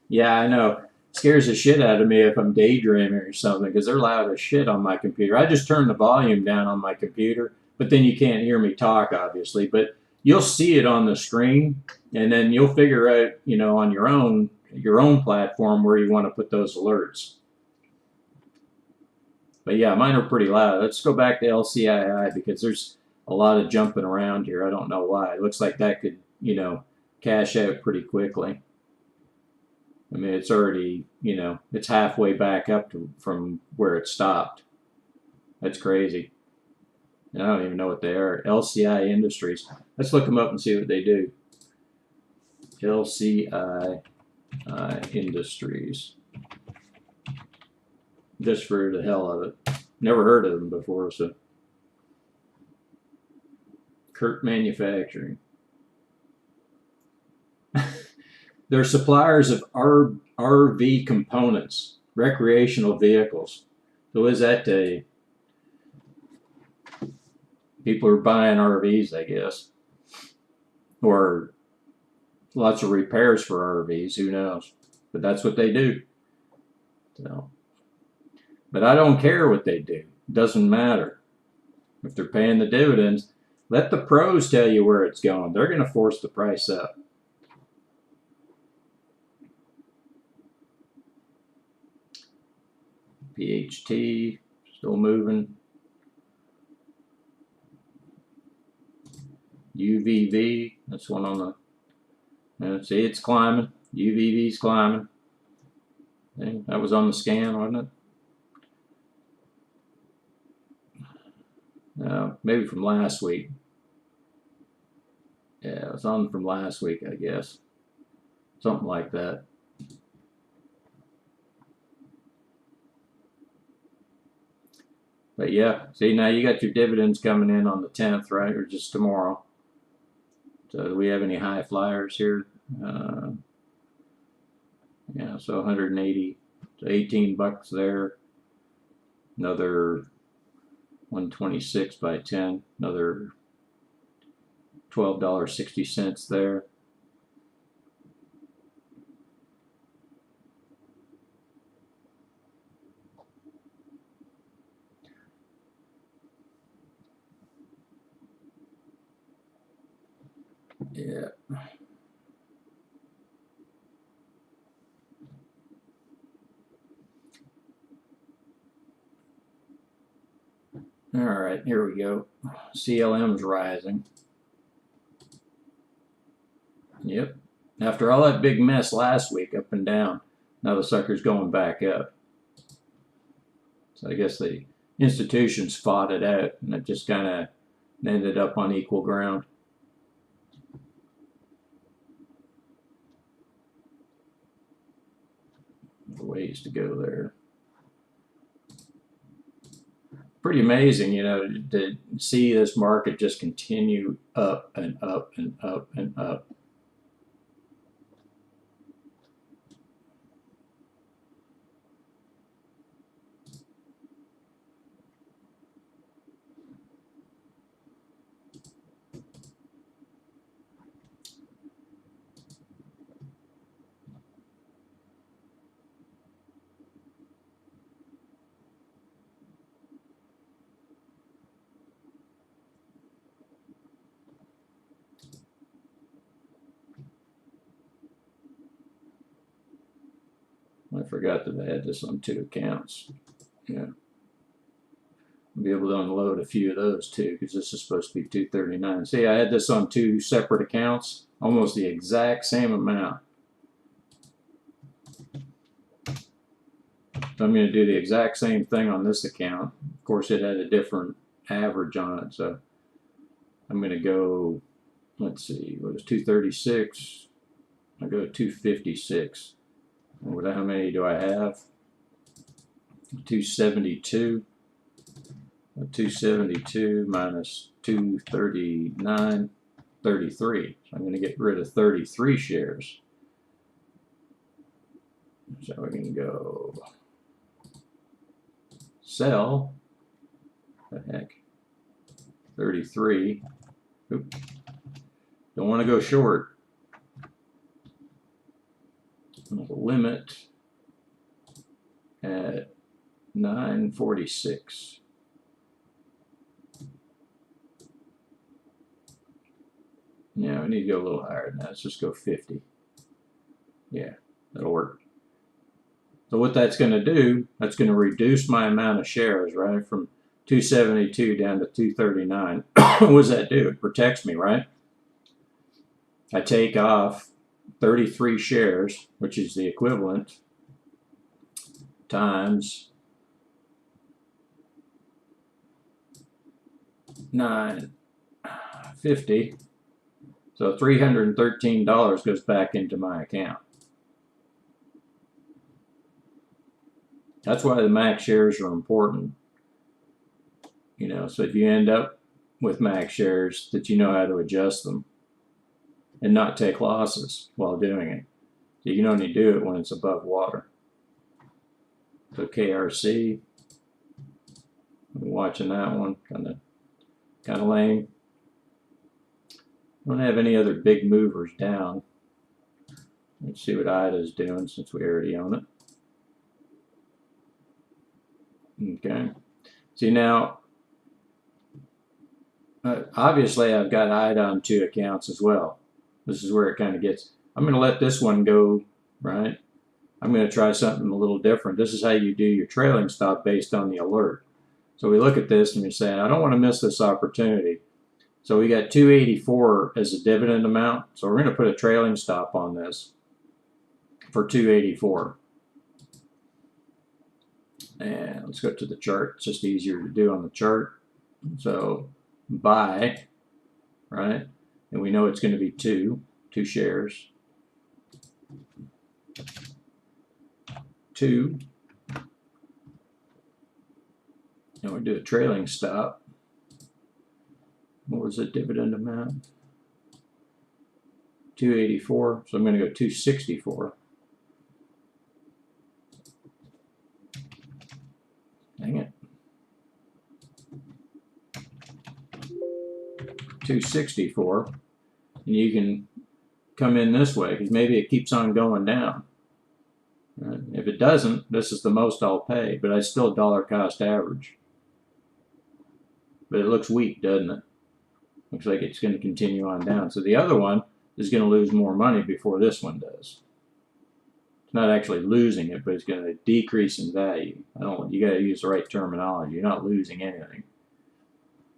Yeah, I know. Scares the shit out of me if I'm daydreaming or something because they're loud as shit on my computer. I just turn the volume down on my computer, but then you can't hear me talk, obviously. But you'll see it on the screen, and then you'll figure out, you know, on your own platform where you want to put those alerts. But yeah, mine are pretty loud. Let's go back to LCII because there's a lot of jumping around here. I don't know why. It looks like that could, you know, cash out pretty quickly. I mean, it's already, you know, it's halfway back up from where it stopped. That's crazy. And I don't even know what they are. LCI Industries. Let's look them up and see what they do. LCI Industries. Just for the hell of it. Never heard of them before, so. Kurt Manufacturing. They're suppliers of RV components, recreational vehicles. So what does that tell you? People are buying RVs, I guess. Or lots of repairs for RVs, who knows? But that's what they do. So, but I don't care what they do. It doesn't matter. If they're paying the dividends, let the pros tell you where it's going. They're going to force the price up. PHT, still moving. UVV, that's one on the, see, it's climbing. UVV's climbing. See, that was on the scan, wasn't it? Maybe from last week. Yeah, it was on from last week, I guess. Something like that. But yeah, see, now you got your dividends coming in on the 10th, right? Or just tomorrow. So do we have any high flyers here? Yeah, so 180, so 18 bucks there. Another 126 by 10, another $12.60 there. Yeah. All right, here we go. CLM's rising. Yep. After all that big mess last week, up and down, now the sucker's going back up. So I guess the institutions fought it out, and it just kind of ended up on equal ground. Ways to go there. Pretty amazing, you know, to see this market just continue up and up and up and up. I forgot that I had this on 2 accounts. Yeah. I'll be able to unload a few of those too, because this is supposed to be 239. See, I had this on 2 separate accounts, almost the exact same amount. So I'm going to do the exact same thing on this account. Of course, it had a different average on it, so I'm going to go, let's see, what is 236? I'll go to 256. How many do I have? 272. 272 minus 239, 33. So I'm going to get rid of 33 shares. So we can go sell. The heck? 33. Oop. Don't want to go short. Limit at 946. Yeah, we need to go a little higher than that. Let's just go 50. Yeah, that'll work. So what that's going to do, that's going to reduce my amount of shares, right, from 272 down to 239. What does that do? It protects me, right? I take off 33 shares, which is the equivalent, times 950. So $313 goes back into my account. That's why the max shares are important. You know, so if you end up with max shares, that you know how to adjust them and not take losses while doing it. So you can only do it when it's above water. So KRC, I'm watching that one, kind of lame. Don't have any other big movers down. Let's see what IDA's doing since we already own it. Okay. See now, obviously I've got IDA on 2 accounts as well. This is where it kind of gets, I'm going to let this one go, right? I'm going to try something a little different. This is how you do your trailing stop based on the alert. So we look at this and we say, I don't want to miss this opportunity. So we got 284 as a dividend amount. So we're going to put a trailing stop on this for 284. And let's go to the chart. It's just easier to do on the chart. So buy, right? And we know it's going to be two shares. 2. And we do a trailing stop. What was the dividend amount? 284. So I'm going to go 264. Dang it. 264. And you can come in this way because maybe it keeps on going down. Right? If it doesn't, this is the most I'll pay, but I still dollar cost average. But it looks weak, doesn't it? Looks like it's going to continue on down. So the other one is going to lose more money before this one does. It's not actually losing it, but it's going to decrease in value. You got to use the right terminology. You're not losing anything.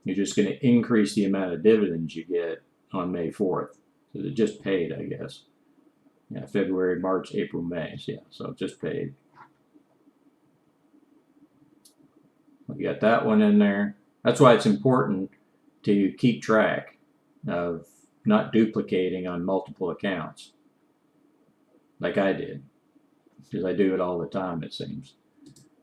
You're just going to increase the amount of dividends you get on May 4th. So it just paid, I guess. Yeah, February, March, April, May. So yeah, so it just paid. We got that one in there. That's why it's important to keep track of not duplicating on multiple accounts like I did, because I do it all the time, it seems.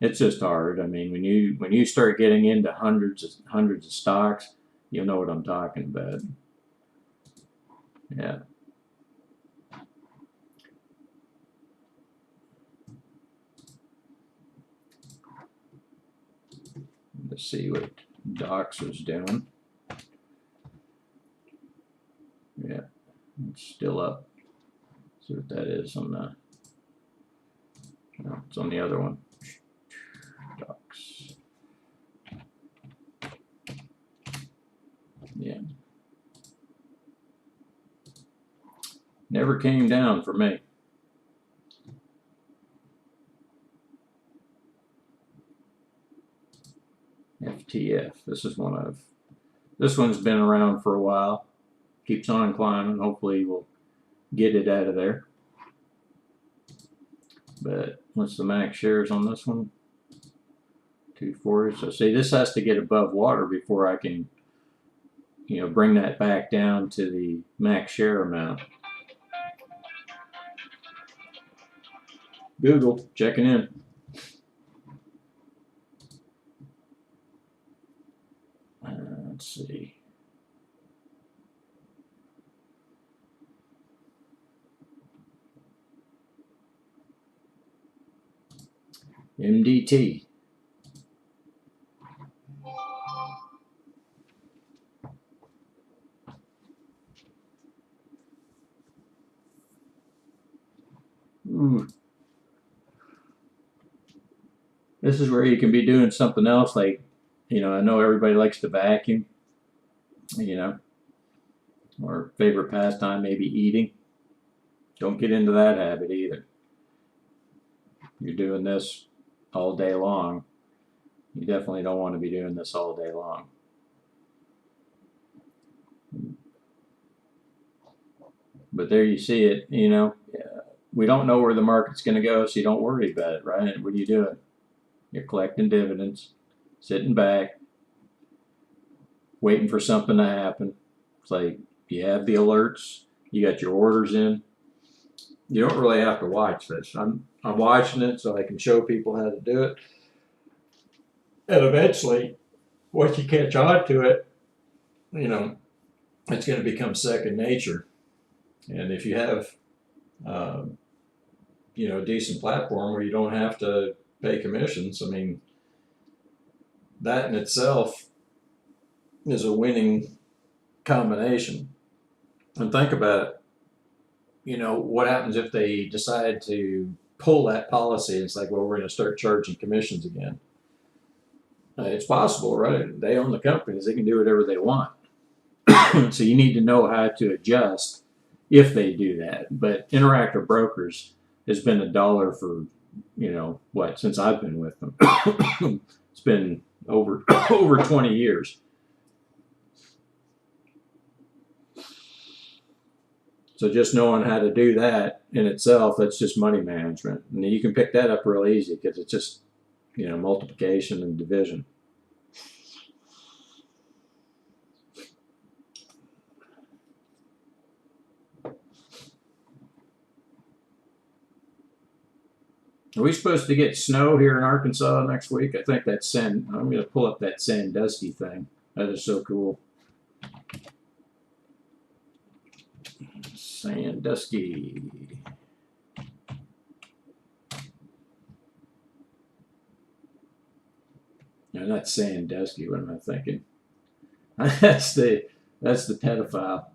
It's just hard. I mean, when you start getting into hundreds of stocks, you'll know what I'm talking about. Yeah. Let's see what Docs was doing. Yeah, it's still up. Let's see what that is on the. No, it's on the other one. Docs. Yeah. Never came down for me. FTF. This one's been around for a while. Keeps on climbing. Hopefully we'll get it out of there. But what's the max shares on this one? 240. So see, this has to get above water before I can, bring that back down to the max share amount. Google, checking in. Let's see. MDT. Ooh. This is where you can be doing something else, like, I know everybody likes to vacuum, or favorite pastime, maybe eating. Don't get into that habit either. You're doing this all day long. You definitely don't want to be doing this all day long. But there you see it, we don't know where the market's going to go, so you don't worry about it, right? What are you doing? You're collecting dividends, sitting back, waiting for something to happen. It's like you have the alerts, you got your orders in, You don't really have to watch this. I'm watching it so I can show people how to do it. And eventually, once you catch on to it, you know, it's going to become second nature. And if you have, um, a decent platform where you don't have to pay commissions, I mean, that in itself is a winning combination. And think about it. What happens if they decide to pull that policy? It's like, well, we're going to start charging commissions again. It's possible, right? They own the companies; they can do whatever they want. So you need to know how to adjust if they do that. But Interactive Brokers has been a dollar for, what, since I've been with them. It's been over 20 years. So just knowing how to do that in itself, that's just money management. And you can pick that up real easy because it's just, multiplication and division. Are we supposed to get snow here in Arkansas next week? I think that's I'm going to pull up that Sandusky thing. That is so cool. Sandusky. No, not Sandusky. What am I thinking? that's the pedophile.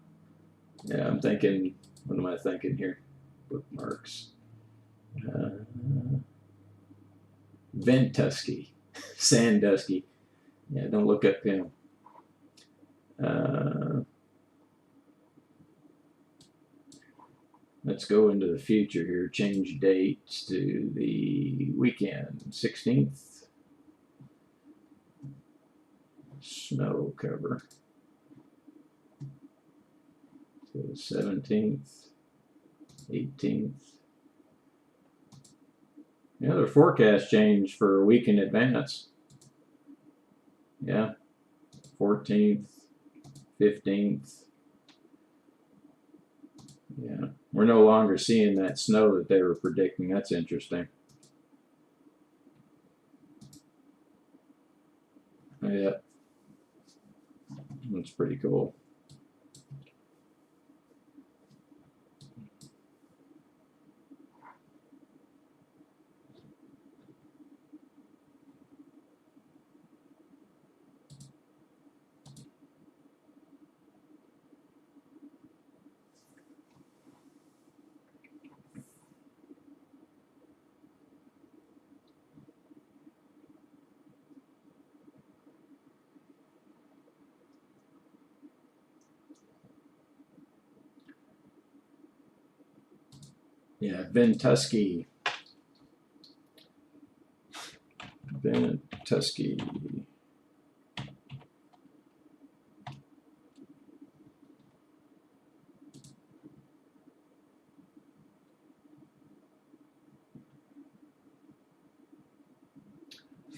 Yeah, I'm thinking. What am I thinking here? Bookmarks. Ventusky. Sandusky. Yeah, don't look up him. Let's go into the future here. Change dates to the weekend, 16th. Snow cover. To the 17th, 18th. Yeah, their forecast changed for a week in advance. Yeah, 14th, 15th. Yeah, we're no longer seeing that snow that they were predicting. That's interesting. Yeah, that's pretty cool. Yeah, Ventusky. Ventusky.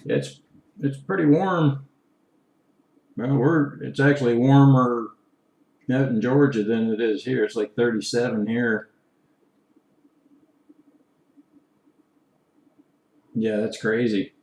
It's pretty warm. Well, it's actually warmer out in Georgia than it is here. It's like 37 here. Yeah, that's crazy.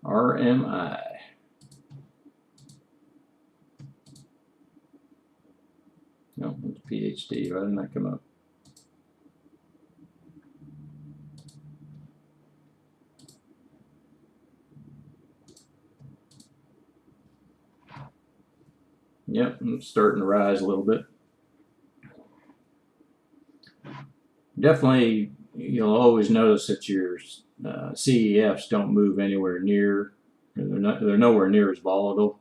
RMI. No, it's PhD. Why didn't that come up? Yep, it's starting to rise a little bit. Definitely, you'll always notice that your CEFs don't move anywhere near. They're nowhere near as volatile,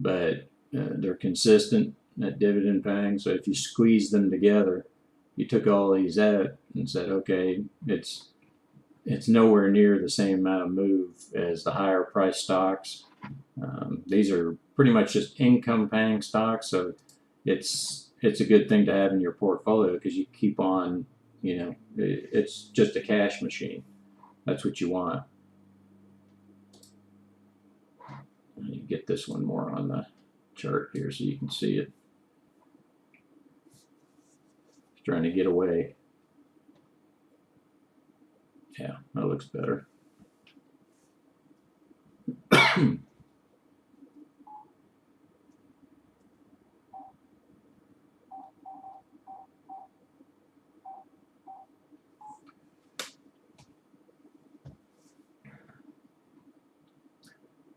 but they're consistent at dividend paying. So if you squeeze them together, you took all these out and said, okay, it's nowhere near the same amount of move as the higher price stocks. These are pretty much just income paying stocks, so it's a good thing to have in your portfolio because you keep on, it's just a cash machine. That's what you want. You get this one more on the chart here so you can see it. It's trying to get away. Yeah, that looks better.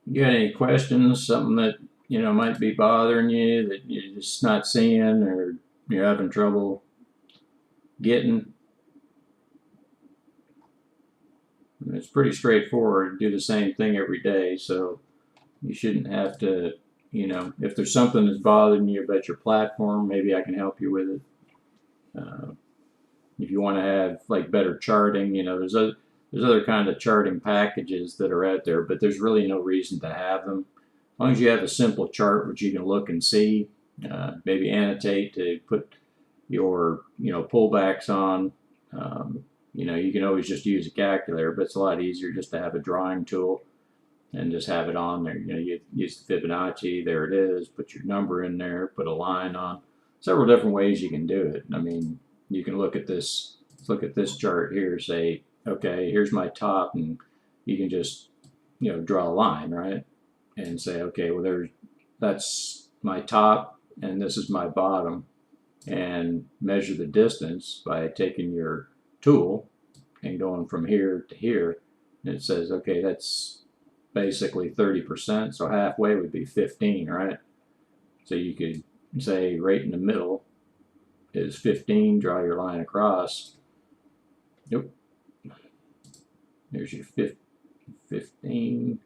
You got any questions? Something that might be bothering you that you're just not seeing, or you're having trouble getting? It's pretty straightforward. Do the same thing every day, so you shouldn't have to. If there's something that's bothering you about your platform, maybe I can help you with it. If you want to have like better charting, there's other kind of charting packages that are out there, but there's really no reason to have them. As long as you have a simple chart which you can look and see, maybe annotate to put your pullbacks on. You can always just use a calculator, but it's a lot easier just to have a drawing tool and just have it on there. You use the Fibonacci, there it is, put your number in there, put a line on. Several different ways you can do it. I mean, you can look at this chart here, say, okay, here's my top, and you can just draw a line, right? And say, okay, well, that's my top and this is my bottom, and measure the distance by taking your tool and going from here to here. And it says, okay, that's basically 30%, so halfway would be 15, right? So you could say right in the middle is 15, draw your line across. Nope. There's your 15.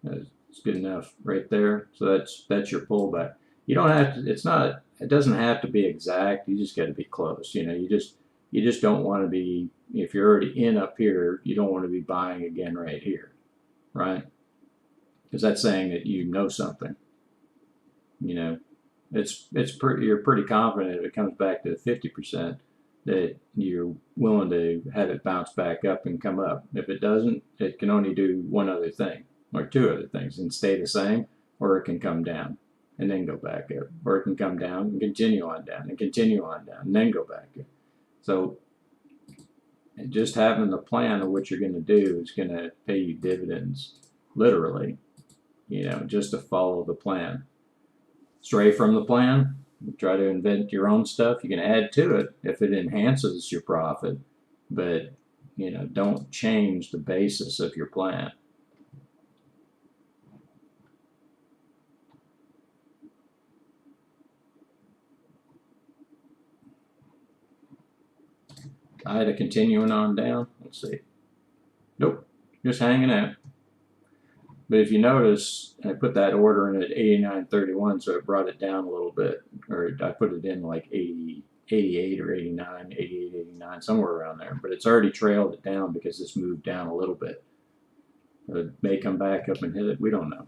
That's good enough right there. So that's your pullback. You don't have to, it doesn't have to be exact. You just got to be close. You just don't want to be, if you're already in up here, you don't want to be buying again right here, right? Because that's saying that you know something. You're pretty confident if it comes back to 50% that you're willing to have it bounce back up and come up. If it doesn't, it can only do one other thing or two other things and stay the same, or it can come down and then go back up, or it can come down and continue on down and continue on down and then go back up. So just having the plan of what you're going to do is going to pay you dividends, literally, just to follow the plan. Stray from the plan, try to invent your own stuff. You can add to it if it enhances your profit, but don't change the basis of your plan. I had a continuing on down. Let's see. Nope, just hanging out. But if you notice, I put that order in at 89.31, so it brought it down a little bit. Or I put it in like 80, 88 or 89, 88, 89, somewhere around there. But it's already trailed it down because it's moved down a little bit. It may come back up and hit it. We don't know.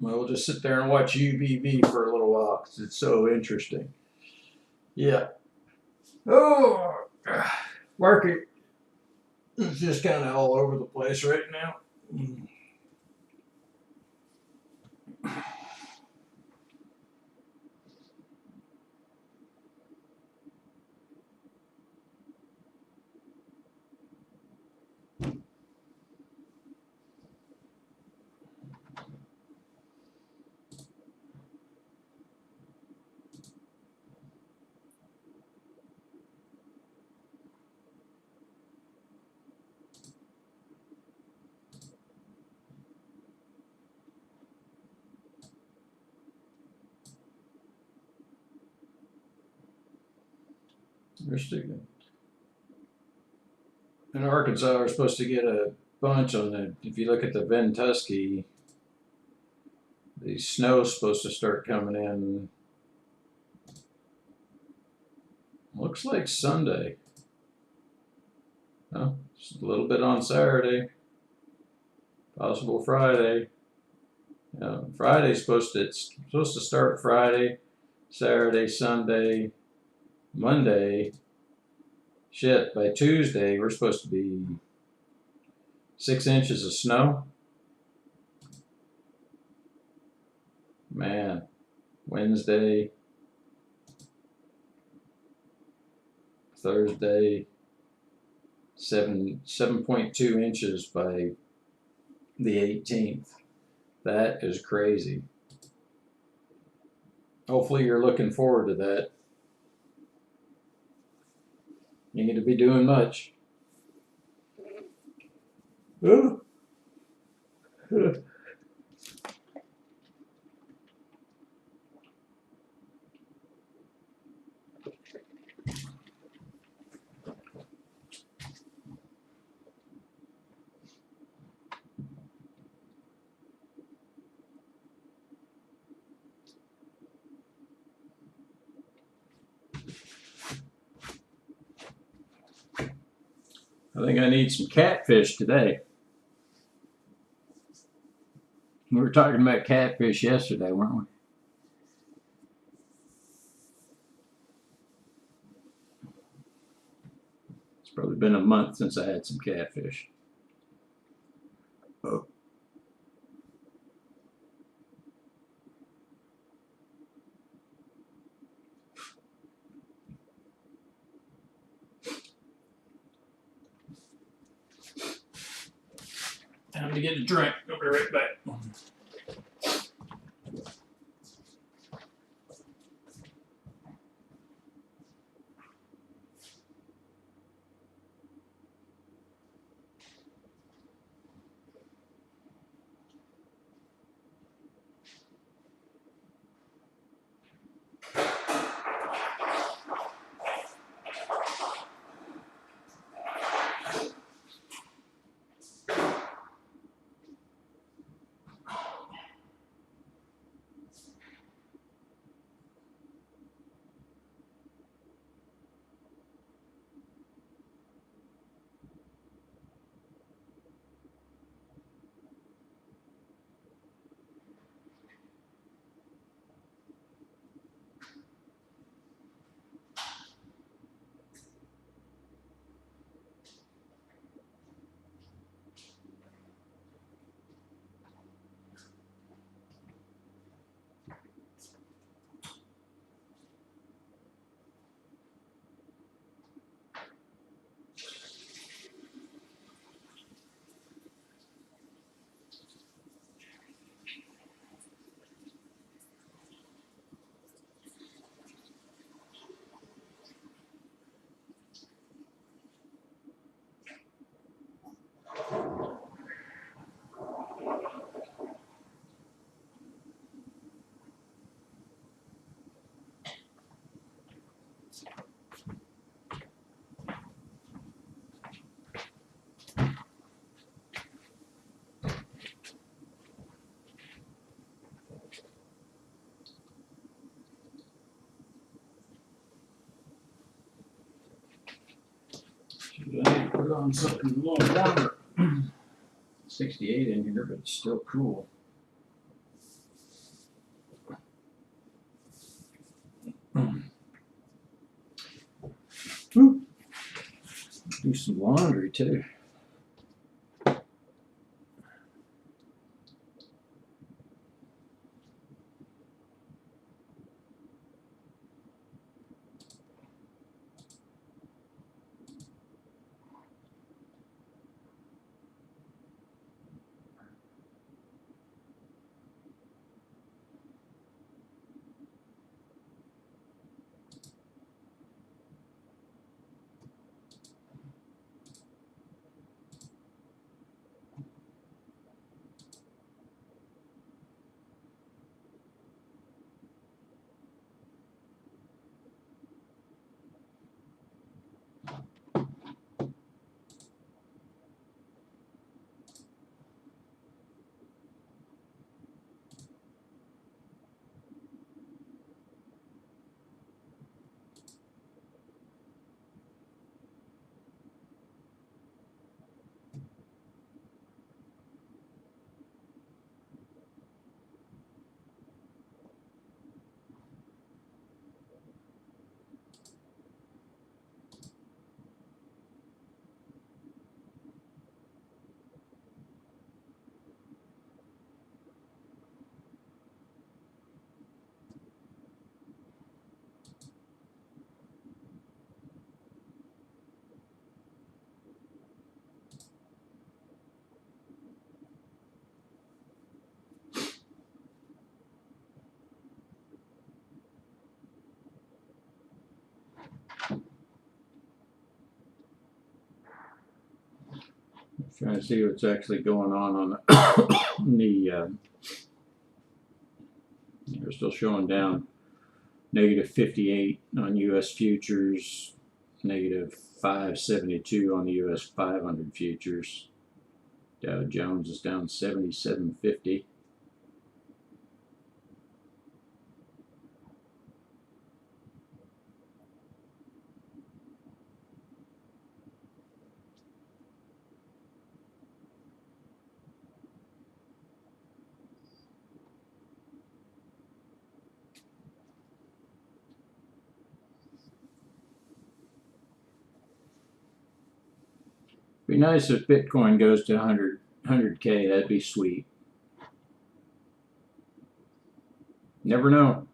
Well, we'll just sit there and watch UBV for a little while because it's so interesting. Yeah. Oh, market is just kind of all over the place right now. In Arkansas, we're supposed to get a bunch on the. If you look at the Ventusky, the snow's supposed to start coming in. Looks like Sunday. Oh, just a little bit on Saturday. Possible Friday. Friday's it's supposed to start Friday, Saturday, Sunday, Monday. Shit, by Tuesday we're supposed to be 6 inches of snow. Man, Wednesday, Thursday, 7.2 inches by the 18th. That is crazy. Hopefully you're looking forward to that. You need to be doing much. Ooh. I think I need some catfish today. We were talking about catfish yesterday, weren't we? It's probably been a month since I had some catfish. Oh. Time to get a drink. I'll be right back. on something a little warmer. 68 in here, but it's still cool. Whew. Do some laundry too. Trying to see what's actually going on the they're still showing down negative 58 on U.S. futures, negative 572 on the U.S. 500 futures. Dow Jones is down 77.50. Be nice if Bitcoin goes to 100K. That'd be sweet. Never know.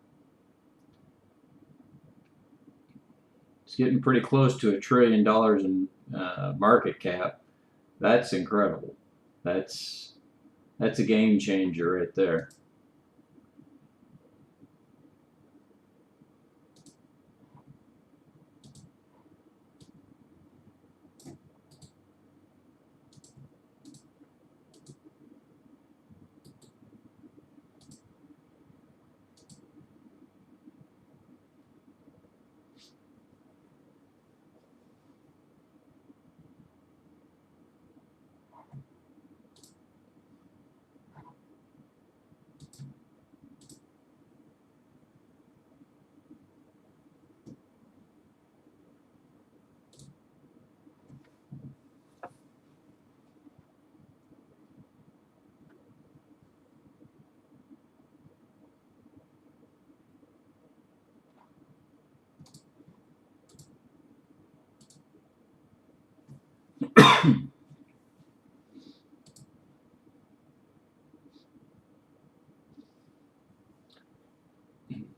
It's getting pretty close to $1 trillion in market cap. That's incredible. That's a game changer right there.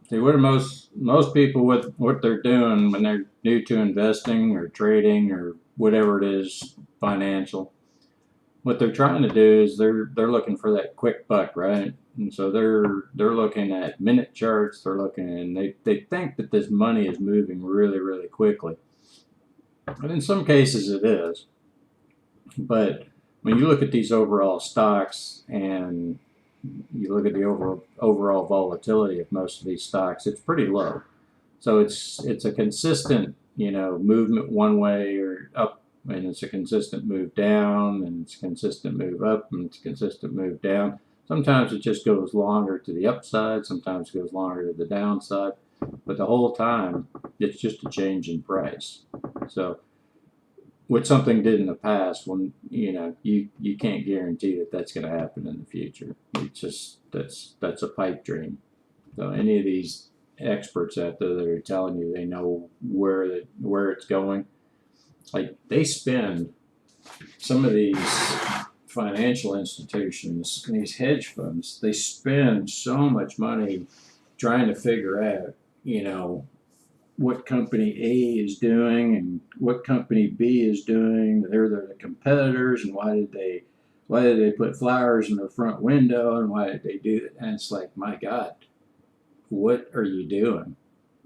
See, what are most people with what they're doing when they're new to investing or trading or whatever it is financial, what they're trying to do is they're looking for that quick buck, right? And so they're looking at minute charts. They're looking and they think that this money is moving really quickly, and in some cases it is. But when you look at these overall stocks and you look at the overall volatility of most of these stocks, it's pretty low. So it's a consistent, movement one way or up, and it's a consistent move down, and it's a consistent move up, and it's a consistent move down. Sometimes it just goes longer to the upside, sometimes it goes longer to the downside, but the whole time it's just a change in price. So what something did in the past, when you can't guarantee that that's going to happen in the future. It's just that's a pipe dream. So any of these experts out there that are telling you they know where it's going, like they spend, some of these financial institutions, these hedge funds, they spend so much money trying to figure out, what company A is doing and what company B is doing. They're the competitors, and why did they put flowers in their front window, and why did they do it? And it's like, my God, what are you doing?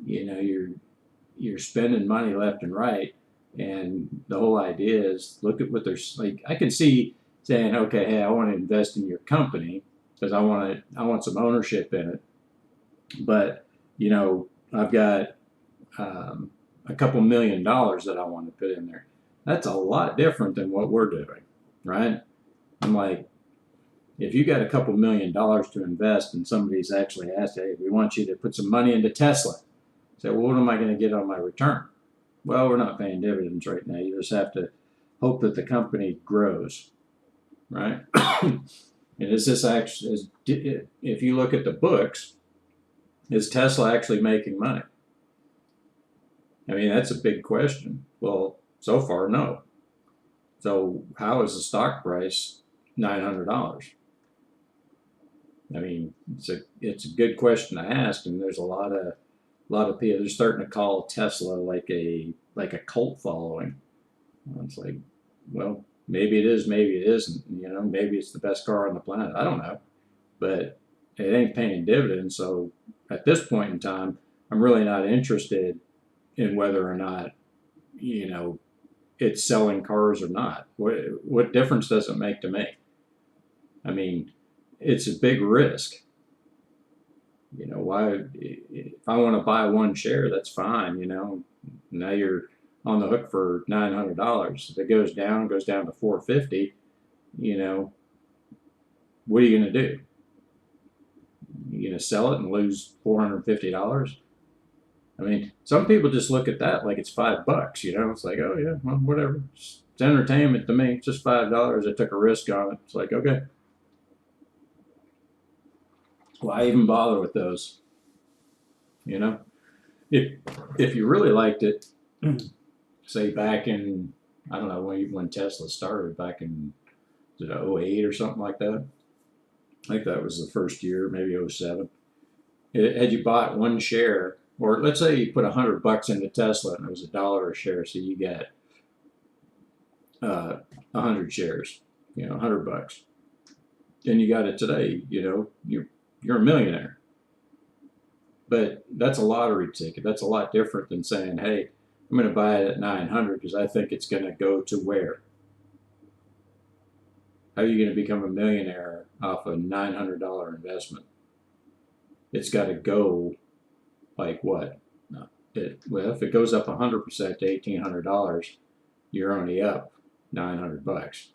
You're spending money left and right, and the whole idea is, look at what they're like. I can see saying, okay, hey, I want to invest in your company because I want some ownership in it, but I've got a couple $1,000,000 that I want to put in there. That's a lot different than what we're doing, right? I'm like, if you got a couple $1,000,000 to invest and somebody's actually asked, hey, we want you to put some money into Tesla. Say, well, what am I going to get on my return? Well, we're not paying dividends right now. You just have to hope that the company grows, right? And is this actually, if you look at the books, is Tesla actually making money? I mean, that's a big question. Well, so far, no. So how is the stock price $900? I mean, it's a good question to ask, and there's a lot of people, they're starting to call Tesla like a cult following. It's like, well, maybe it is, maybe it isn't. Maybe it's the best car on the planet. I don't know, but it ain't paying dividends. So at this point in time, I'm really not interested in whether or not it's selling cars or not. What difference does it make to me? I mean, it's a big risk. Why? If I want to buy one share, that's fine. Now you're on the hook for $900. If it goes down to $450. What are you going to do? You going to sell it and lose $450? I mean, some people just look at that like it's $5. It's like, oh yeah, well, whatever. It's entertainment to me. It's just $5. I took a risk on it. It's like, okay. Why even bother with those? If you really liked it, say back in, I don't know when Tesla started, back in, was it 08 or something like that? I think that was the first year, maybe 07. Had you bought one share, or let's say you put $100 into Tesla and it was $1 a share, so you got 100 shares, $100. Then you got it today, you're a millionaire. But that's a lottery ticket. That's a lot different than saying, hey, I'm going to buy it at 900 because I think it's going to go to where? How are you going to become a millionaire off a $900 investment? It's got to go like what? Well, if it goes up 100% to $1,800, you're only up $900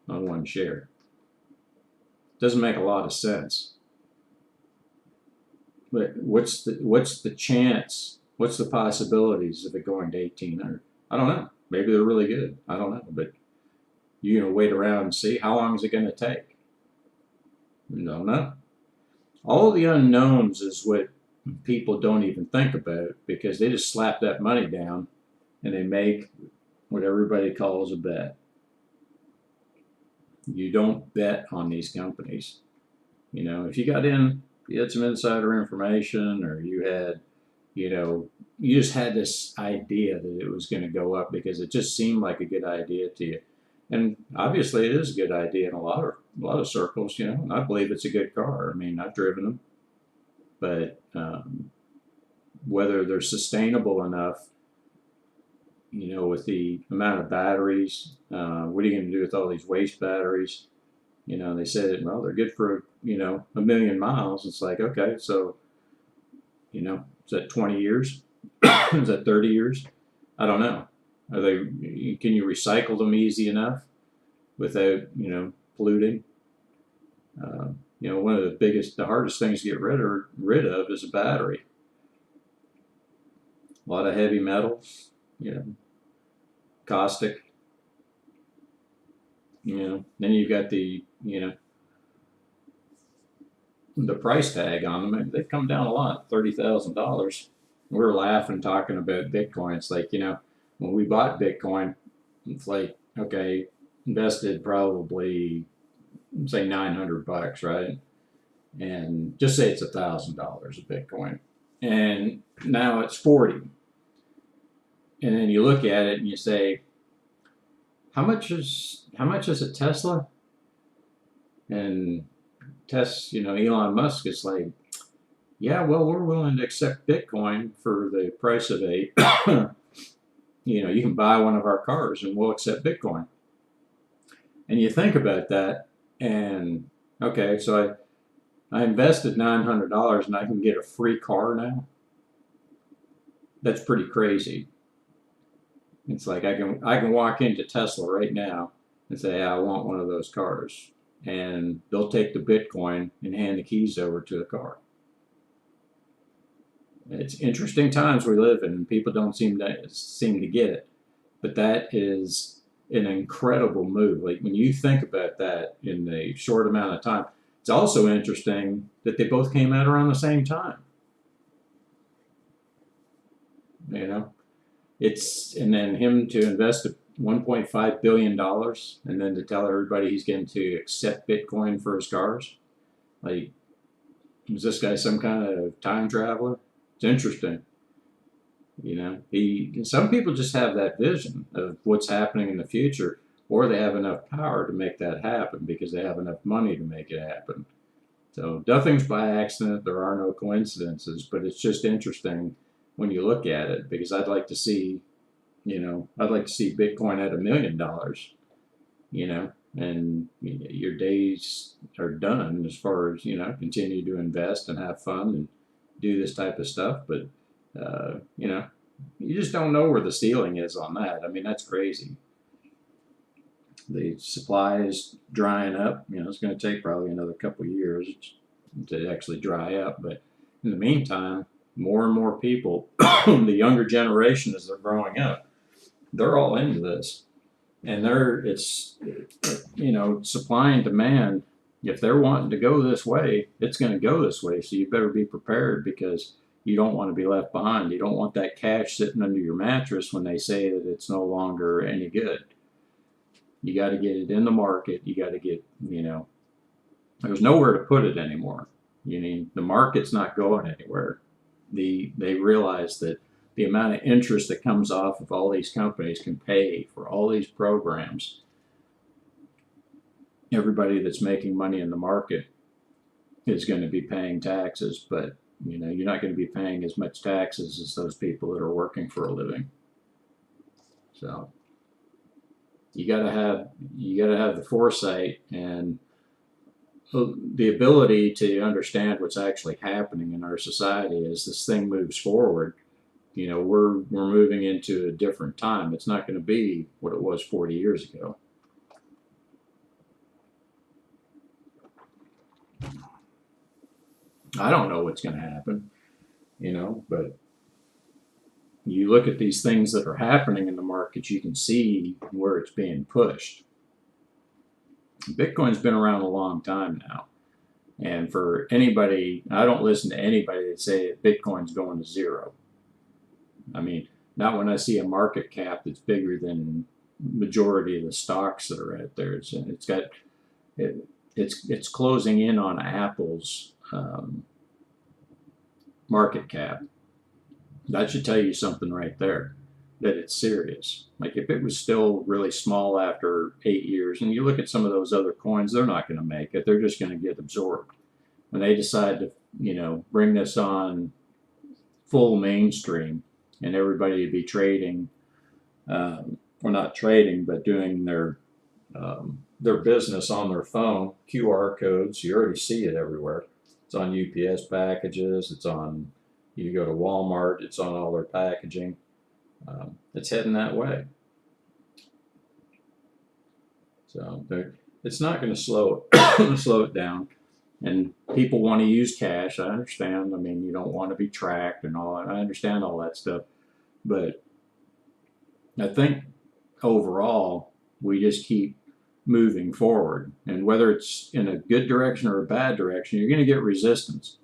on one share. Doesn't make a lot of sense. But what's the chance? What's the possibilities of it going to 1,800? I don't know. Maybe they're really good. I don't know. But you're gonna wait around and see how long is it going to take? I don't know. All the unknowns is what people don't even think about, because they just slap that money down and they make what everybody calls a bet. You don't bet on these companies. If you got in, you had some insider information, or you just had this idea that it was going to go up because it just seemed like a good idea to you. And obviously it is a good idea in a lot of circles, and I believe it's a good car. I mean, I've driven them, but whether they're sustainable enough, with the amount of batteries, what are you going to do with all these waste batteries? They said, well, they're good for, 1,000,000 miles. It's like, okay, so, is that 20 years? Is that 30 years? I don't know. Can you recycle them easy enough without, polluting? One of the hardest things to get rid of is a battery. A lot of heavy metals, caustic. Then you've got the the price tag on them. They've come down a lot, $30,000. We were laughing talking about Bitcoin. It's like, when we bought Bitcoin, it's like, okay, invested probably say $900, right? And just say it's $1,000 of Bitcoin, and now it's 40. And then you look at it and you say, how much is a Tesla? And Elon Musk is like, yeah, well, we're willing to accept Bitcoin for the price of a, you can buy one of our cars and we'll accept Bitcoin. And you think about that, and okay, so I invested $900 and I can get a free car now. That's pretty crazy. It's like I can walk into Tesla right now and say, I want one of those cars, and they'll take the Bitcoin and hand the keys over to the car. It's interesting times we live in, and people don't seem to get it, but that is an incredible move. Like, when you think about that in a short amount of time, it's also interesting that they both came out around the same time. And then him to invest $1.5 billion and then to tell everybody he's going to accept Bitcoin for his cars. Like, is this guy some kind of time traveler? It's interesting. Some people just have that vision of what's happening in the future, or they have enough power to make that happen because they have enough money to make it happen. So nothing's by accident. There are no coincidences, but it's just interesting when you look at it, because I'd like to see Bitcoin at $1 million, and your days are done as far as, continue to invest and have fun and do this type of stuff. But, you just don't know where the ceiling is on that. I mean, that's crazy. The supply is drying up. It's going to take probably another couple of years to actually dry up. But in the meantime, more and more people, the younger generation, as they're growing up, they're all into this. And it's supply and demand. If they're wanting to go this way, it's going to go this way. So you better be prepared, because you don't want to be left behind. You don't want that cash sitting under your mattress when they say that it's no longer any good. You got to get it in the market. You got to get, there's nowhere to put it anymore. The market's not going anywhere. They realize that the amount of interest that comes off of all these companies can pay for all these programs. Everybody that's making money in the market is going to be paying taxes, but you're not going to be paying as much taxes as those people that are working for a living. So you got to have the foresight and the ability to understand what's actually happening in our society as this thing moves forward. We're moving into a different time. It's not going to be what it was 40 years ago. I don't know what's going to happen, but you look at these things that are happening in the market, you can see where it's being pushed. Bitcoin's been around a long time now. And for anybody, I don't listen to anybody that say that Bitcoin's going to zero. I mean, not when I see a market cap that's bigger than majority of the stocks that are out there. It's closing in on Apple's market cap. That should tell you something right there, that it's serious. Like, if it was still really small after 8 years, and you look at some of those other coins, they're not going to make it. They're just going to get absorbed. When they decide to, bring this on full mainstream and everybody to be trading, well, not trading, but doing their business on their phone, QR codes, you already see it everywhere. It's on UPS packages, you go to Walmart, it's on all their packaging. It's heading that way. So it's not going to slow it down. And people want to use cash. I understand. I mean, you don't want to be tracked and all that. I understand all that stuff. But I think overall, we just keep moving forward. And whether it's in a good direction or a bad direction, you're going to get resistance.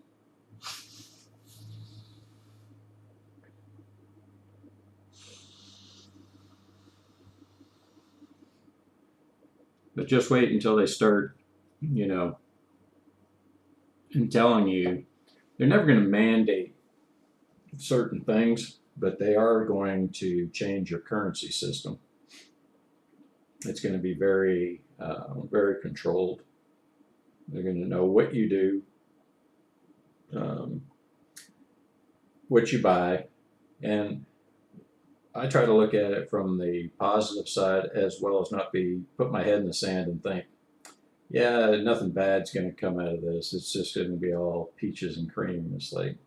But just wait until they start, you know, and telling you they're never going to mandate certain things, but they are going to change your currency system. It's going to be very, very controlled. They're going to know what you do, what you buy, and I try to look at it from the positive side as well as not put my head in the sand and think, yeah, nothing bad's going to come out of this. It's just going to be all peaches and cream. It's like,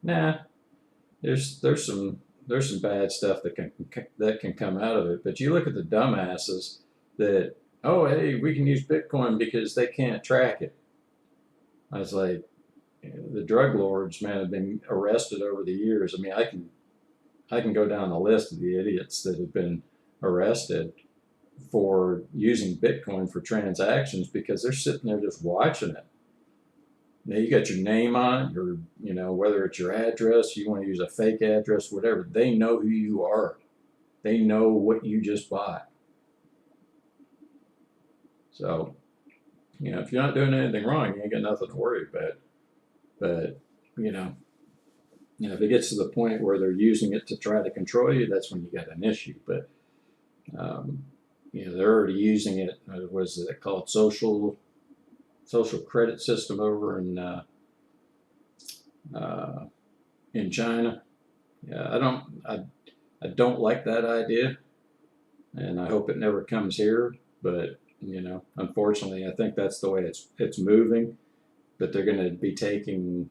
nah, there's some bad stuff that can come out of it. But you look at the dumbasses that, oh, hey, we can use Bitcoin because they can't track it. I was like, the drug lords, man, have been arrested over the years. I mean, I can go down the list of the idiots that have been arrested for using Bitcoin for transactions because they're sitting there just watching it. Now you got your name on it, or whether it's your address, you want to use a fake address, whatever. They know who you are. They know what you just bought. So, if you're not doing anything wrong, you ain't got nothing to worry about. But if it gets to the point where they're using it to try to control you, that's when you got an issue. But they're already using it. Was it called social credit system over in China? Yeah, I don't like that idea, and I hope it never comes here. But unfortunately, I think that's the way it's moving. But they're going to be taking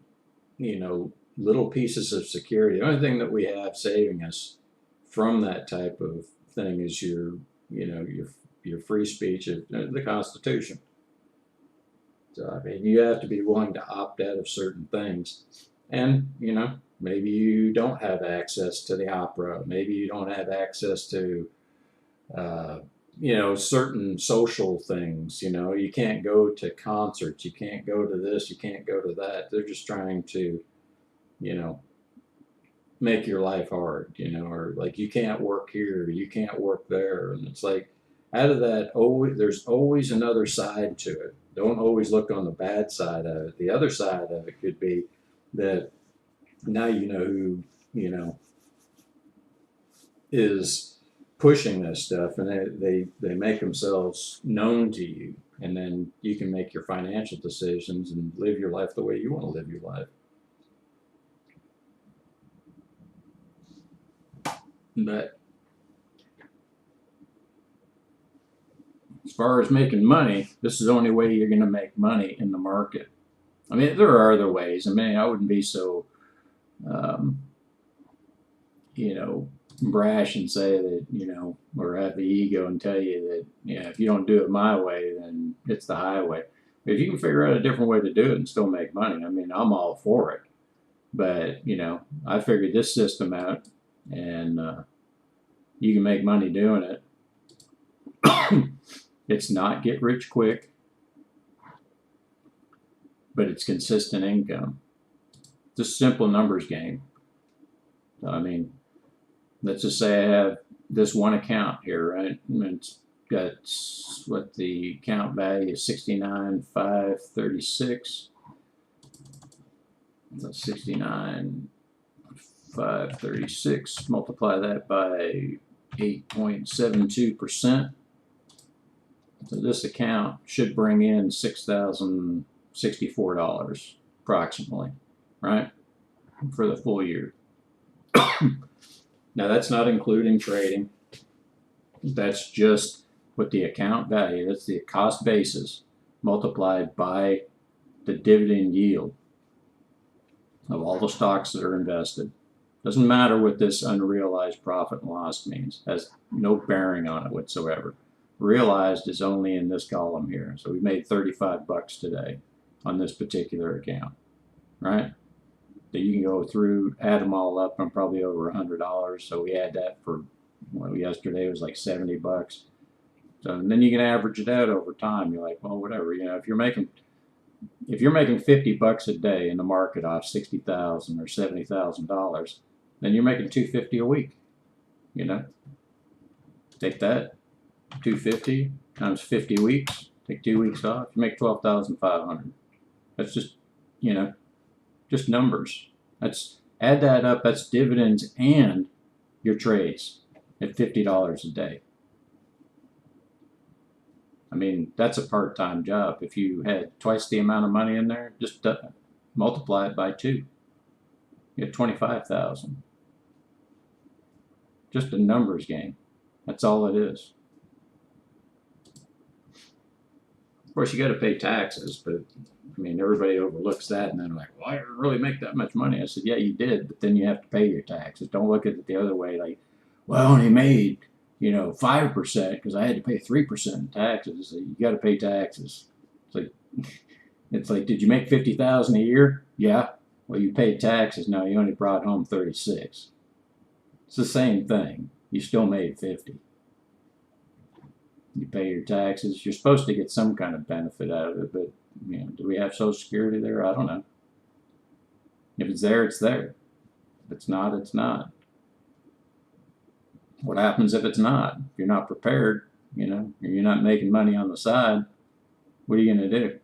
little pieces of security. The only thing that we have saving us from that type of thing is your free speech of the Constitution. So I mean, you have to be willing to opt out of certain things, and maybe you don't have access to the opera. Maybe you don't have access to certain social things. You can't go to concerts. You can't go to this. You can't go to that. They're just trying to make your life hard, or like you can't work here, you can't work there. And it's like, out of that, there's always another side to it. Don't always look on the bad side of it. The other side of it could be that now who, is pushing this stuff, and they make themselves known to you, and then you can make your financial decisions and live your life the way you want to live your life. But as far as making money, this is the only way you're going to make money in the market. I mean, there are other ways. I mean, I wouldn't be so, brash and say that, or have the ego and tell you that, if you don't do it my way, then it's the highway. But if you can figure out a different way to do it and still make money, I mean, I'm all for it. But, I figured this system out, and you can make money doing it. It's not get rich quick, but it's consistent income. It's a simple numbers game. So, I mean, let's just say I have this one account here, right? And it's got what the account value is, 69,536. That's 69,536. Multiply that by 8.72%. So this account should bring in $6,064 approximately, right? For the full year. Now that's not including trading. That's just what the account value, that's the cost basis multiplied by the dividend yield of all the stocks that are invested. Doesn't matter what this unrealized profit and loss means. Has no bearing on it whatsoever. Realized is only in this column here. So we made $35 today on this particular account, right? So you can go through, add them all up, I'm probably over $100. So we add that for Well, yesterday it was like $70. So and then you can average it out over time. You're like, well, whatever. If you're making $50 a day in the market off $60,000 or $70,000, then you're making $250 a week. You know, take that 250 times 50 weeks. Take 2 weeks off. You make 12,500. That's just numbers. Add that up. That's dividends and your trades at $50 a day. I mean, that's a part-time job. If you had twice the amount of money in there, just multiply it by 2. You get 25,000. Just a numbers game. That's all it is. Of course, you got to pay taxes, but I mean, everybody overlooks that, and then like, well, I didn't really make that much money. I said, yeah, you did, but then you have to pay your taxes. Don't look at it the other way, like, well, I only made 5% because I had to pay 3% in taxes. So you got to pay taxes. It's like, did you make 50,000 a year? Yeah. Well, you paid taxes. No, you only brought home 36. It's the same thing. You still made 50. You pay your taxes. You're supposed to get some kind of benefit out of it, but do we have Social Security there? I don't know. If it's there, it's there. If it's not, it's not. What happens if it's not? If you're not prepared, or you're not making money on the side, what are you going to do?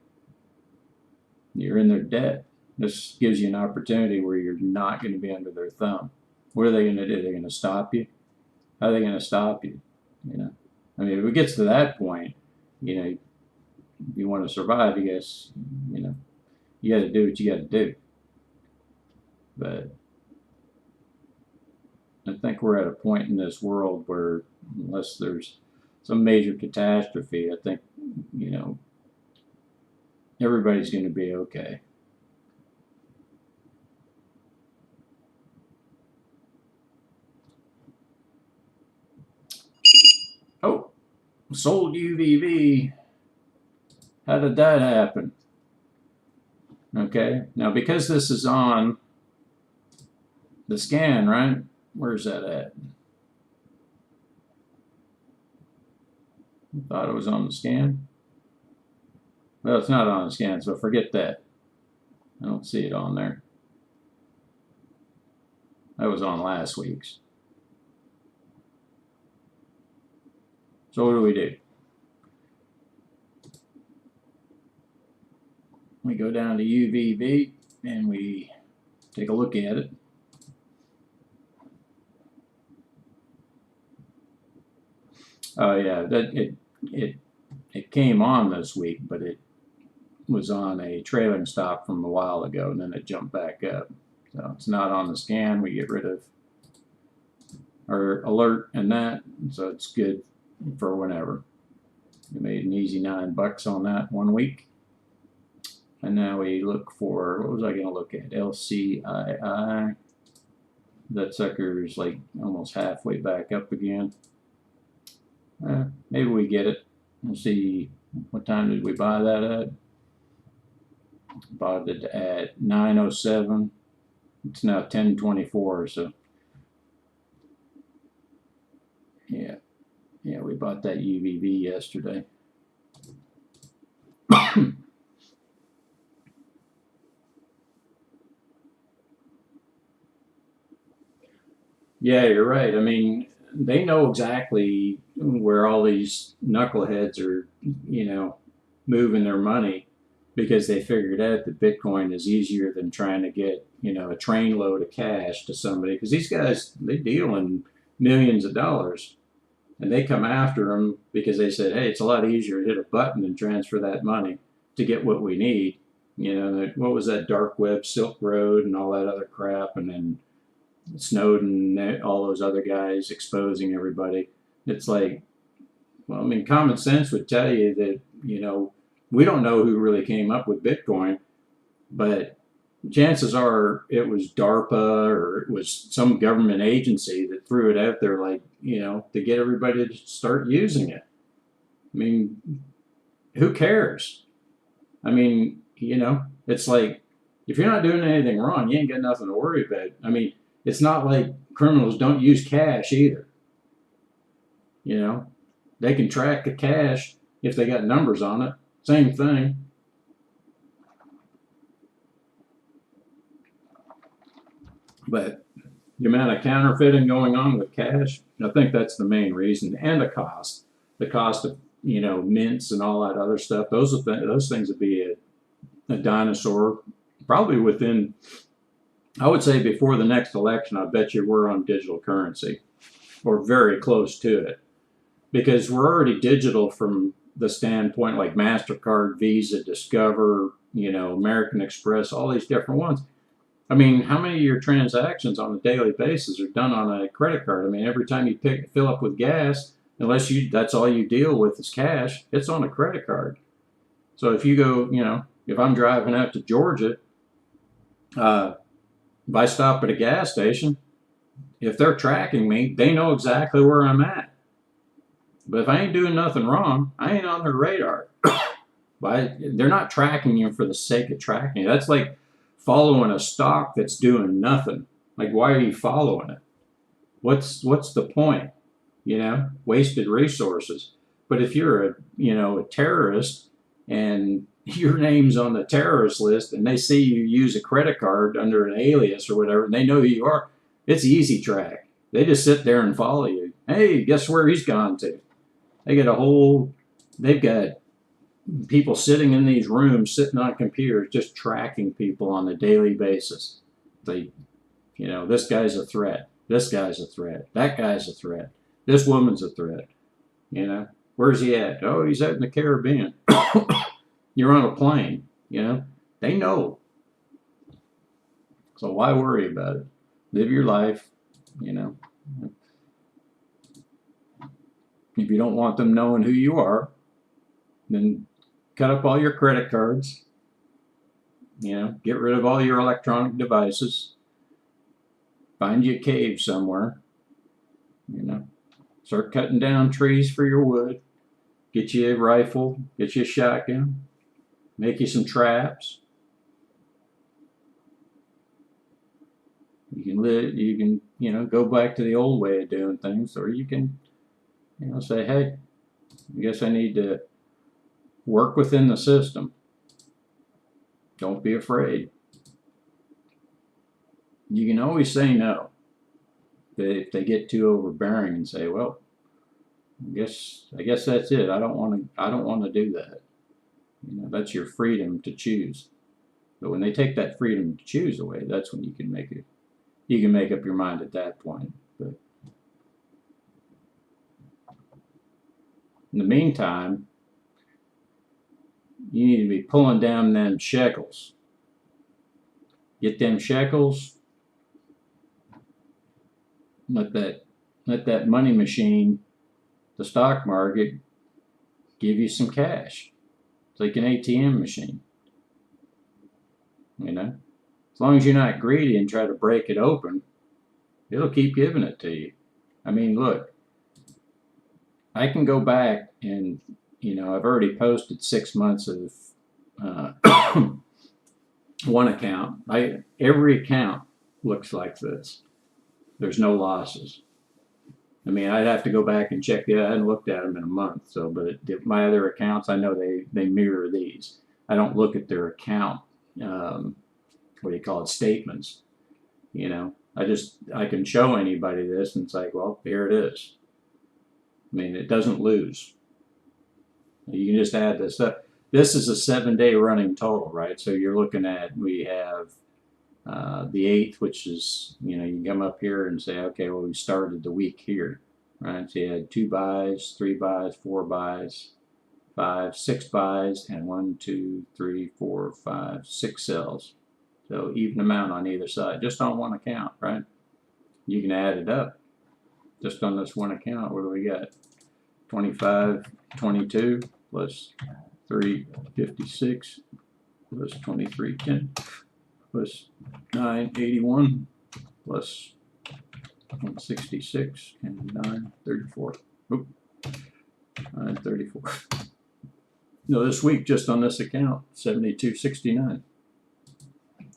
You're in their debt. This gives you an opportunity where you're not going to be under their thumb. What are they going to do? They're going to stop you? How are they going to stop you? I mean, if it gets to that point, if you want to survive, I guess, you got to do what you got to do. But I think we're at a point in this world where, unless there's some major catastrophe, I think, everybody's going to be okay. Oh, sold UVV. How did that happen? Okay, now because this is on the scan, right? Where's that at? I thought it was on the scan. Well, it's not on the scan, so forget that. I don't see it on there. That was on last week's. So what do we do? We go down to UVV and we take a look at it. Oh yeah, it came on this week, but it was on a trailing stop from a while ago, and then it jumped back up. So it's not on the scan. We get rid of our alert and that, so it's good for whenever. We made an easy $9 on that 1 week. And now we look for, what was I going to look at? LCII. That sucker's like almost halfway back up again. Maybe we get it. We'll see, what time did we buy that at? Bought it at 9:07. It's now 10:24, so yeah, we bought that UVV yesterday. Yeah, you're right. I mean, they know exactly where all these knuckleheads are, moving their money, because they figured out that Bitcoin is easier than trying to get, a trainload of cash to somebody, because these guys, they deal in millions of dollars, and they come after them because they said, hey, it's a lot easier to hit a button and transfer that money to get what we need. What was that dark web, Silk Road, and all that other crap, and then Snowden and all those other guys exposing everybody. It's like, well, I mean, common sense would tell you that, we don't know who really came up with Bitcoin, but chances are it was DARPA or it was some government agency that threw it out there, like, to get everybody to start using it. I mean, who cares? I mean, it's like, if you're not doing anything wrong, you ain't got nothing to worry about. I mean, it's not like criminals don't use cash either. You know, they can track the cash if they got numbers on it. Same thing. But the amount of counterfeiting going on with cash, I think that's the main reason, and the cost of mints and all that other stuff. Those things would be a dinosaur probably within. I would say before the next election, I bet you we're on digital currency or very close to it, because we're already digital from the standpoint like MasterCard, Visa, Discover, American Express, all these different ones. I mean, how many of your transactions on a daily basis are done on a credit card? I mean, every time you fill up with gas, unless that's all you deal with is cash, it's on a credit card. So if you go, if I'm driving out to Georgia, if I stop at a gas station, if they're tracking me, they know exactly where I'm at. But if I ain't doing nothing wrong, I ain't on their radar. They're not tracking you for the sake of tracking you. That's like following a stock that's doing nothing. Like, why are you following it? What's the point? Wasted resources. But if you're a terrorist and your name's on the terrorist list and they see you use a credit card under an alias or whatever, and they know who you are, it's easy track. They just sit there and follow you. Hey, guess where he's gone to? They've got people sitting in these rooms, sitting on computers, just tracking people on a daily basis. This guy's a threat. This guy's a threat. That guy's a threat. This woman's a threat. Where's he at? Oh, he's out in the Caribbean. You're on a plane. They know. So why worry about it? Live your life. If you don't want them knowing who you are, then cut up all your credit cards. Get rid of all your electronic devices. Find you a cave somewhere. Start cutting down trees for your wood. Get you a rifle. Get you a shotgun. Make you some traps. You can live. You can go back to the old way of doing things, or you can say, hey, I guess I need to work within the system. Don't be afraid. You can always say no. If they get too overbearing and say, well, I guess that's it. I don't want to do that. That's your freedom to choose. But when they take that freedom to choose away, that's when you can make it. You can make up your mind at that point. But in the meantime, you need to be pulling down them shekels. Get them shekels. Let that money machine, the stock market, give you some cash. It's like an ATM machine. As long as you're not greedy and try to break it open, it'll keep giving it to you. I mean, look, I can go back and, I've already posted 6 months of one account. Every account looks like this. There's no losses. I mean, I'd have to go back and check. I hadn't looked at them in a month. So, but my other accounts, I know they mirror these. I don't look at their account. What do you call it? Statements. I can show anybody this, and it's like, well, here it is. I mean, it doesn't lose. You can just add this up. This is a 7-day running total, right? So you're looking at, we have the 8th, which is, you can come up here and say, okay, well, we started the week here, right? So you had 2 buys, 3 buys, 4 buys, 5, 6 buys, and 1, 2, 3, 4, 5, 6 sells. So even amount on either side, just on one account, right? You can add it up just on this one account. What do we got? 25, 22 plus 356 plus 2310 plus 981 plus 166 and 934. Oop, 934. No, this week just on this account, 7269.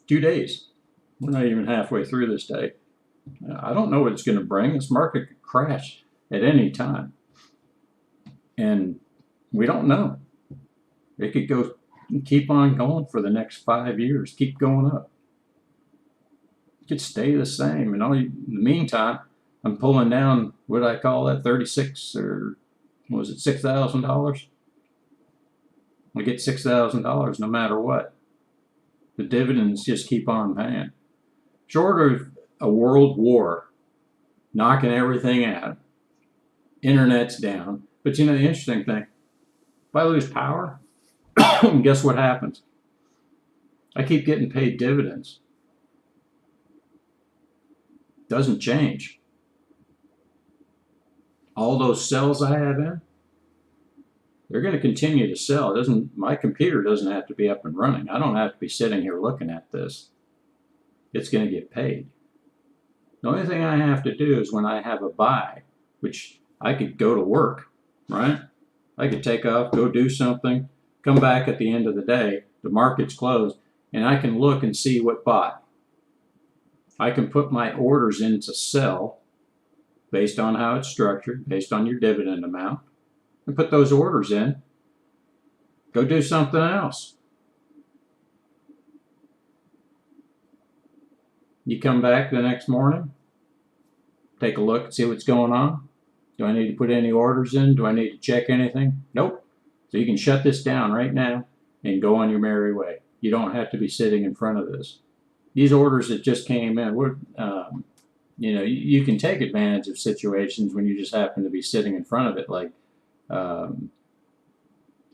2 days. We're not even halfway through this day. I don't know what it's going to bring. This market could crash at any time. And we don't know. It could go, keep on going for the next 5 years, keep going up. It could stay the same. And in the meantime, I'm pulling down, what did I call that, 36 or was it $6,000? I get $6,000 no matter what. The dividends just keep on paying. Short of a world war, knocking everything out, internet's down. But the interesting thing, if I lose power, guess what happens? I keep getting paid dividends. Doesn't change. All those cells I have in, they're going to continue to sell. My computer doesn't have to be up and running. I don't have to be sitting here looking at this. It's going to get paid. The only thing I have to do is when I have a buy, which I could go to work, right? I could take off, go do something, come back at the end of the day, the market's closed, and I can look and see what bought. I can put my orders in to sell based on how it's structured, based on your dividend amount, and put those orders in. Go do something else. You come back the next morning, take a look and see what's going on. Do I need to put any orders in? Do I need to check anything? Nope. So you can shut this down right now and go on your merry way. You don't have to be sitting in front of this. These orders that just came in, you can take advantage of situations when you just happen to be sitting in front of it, like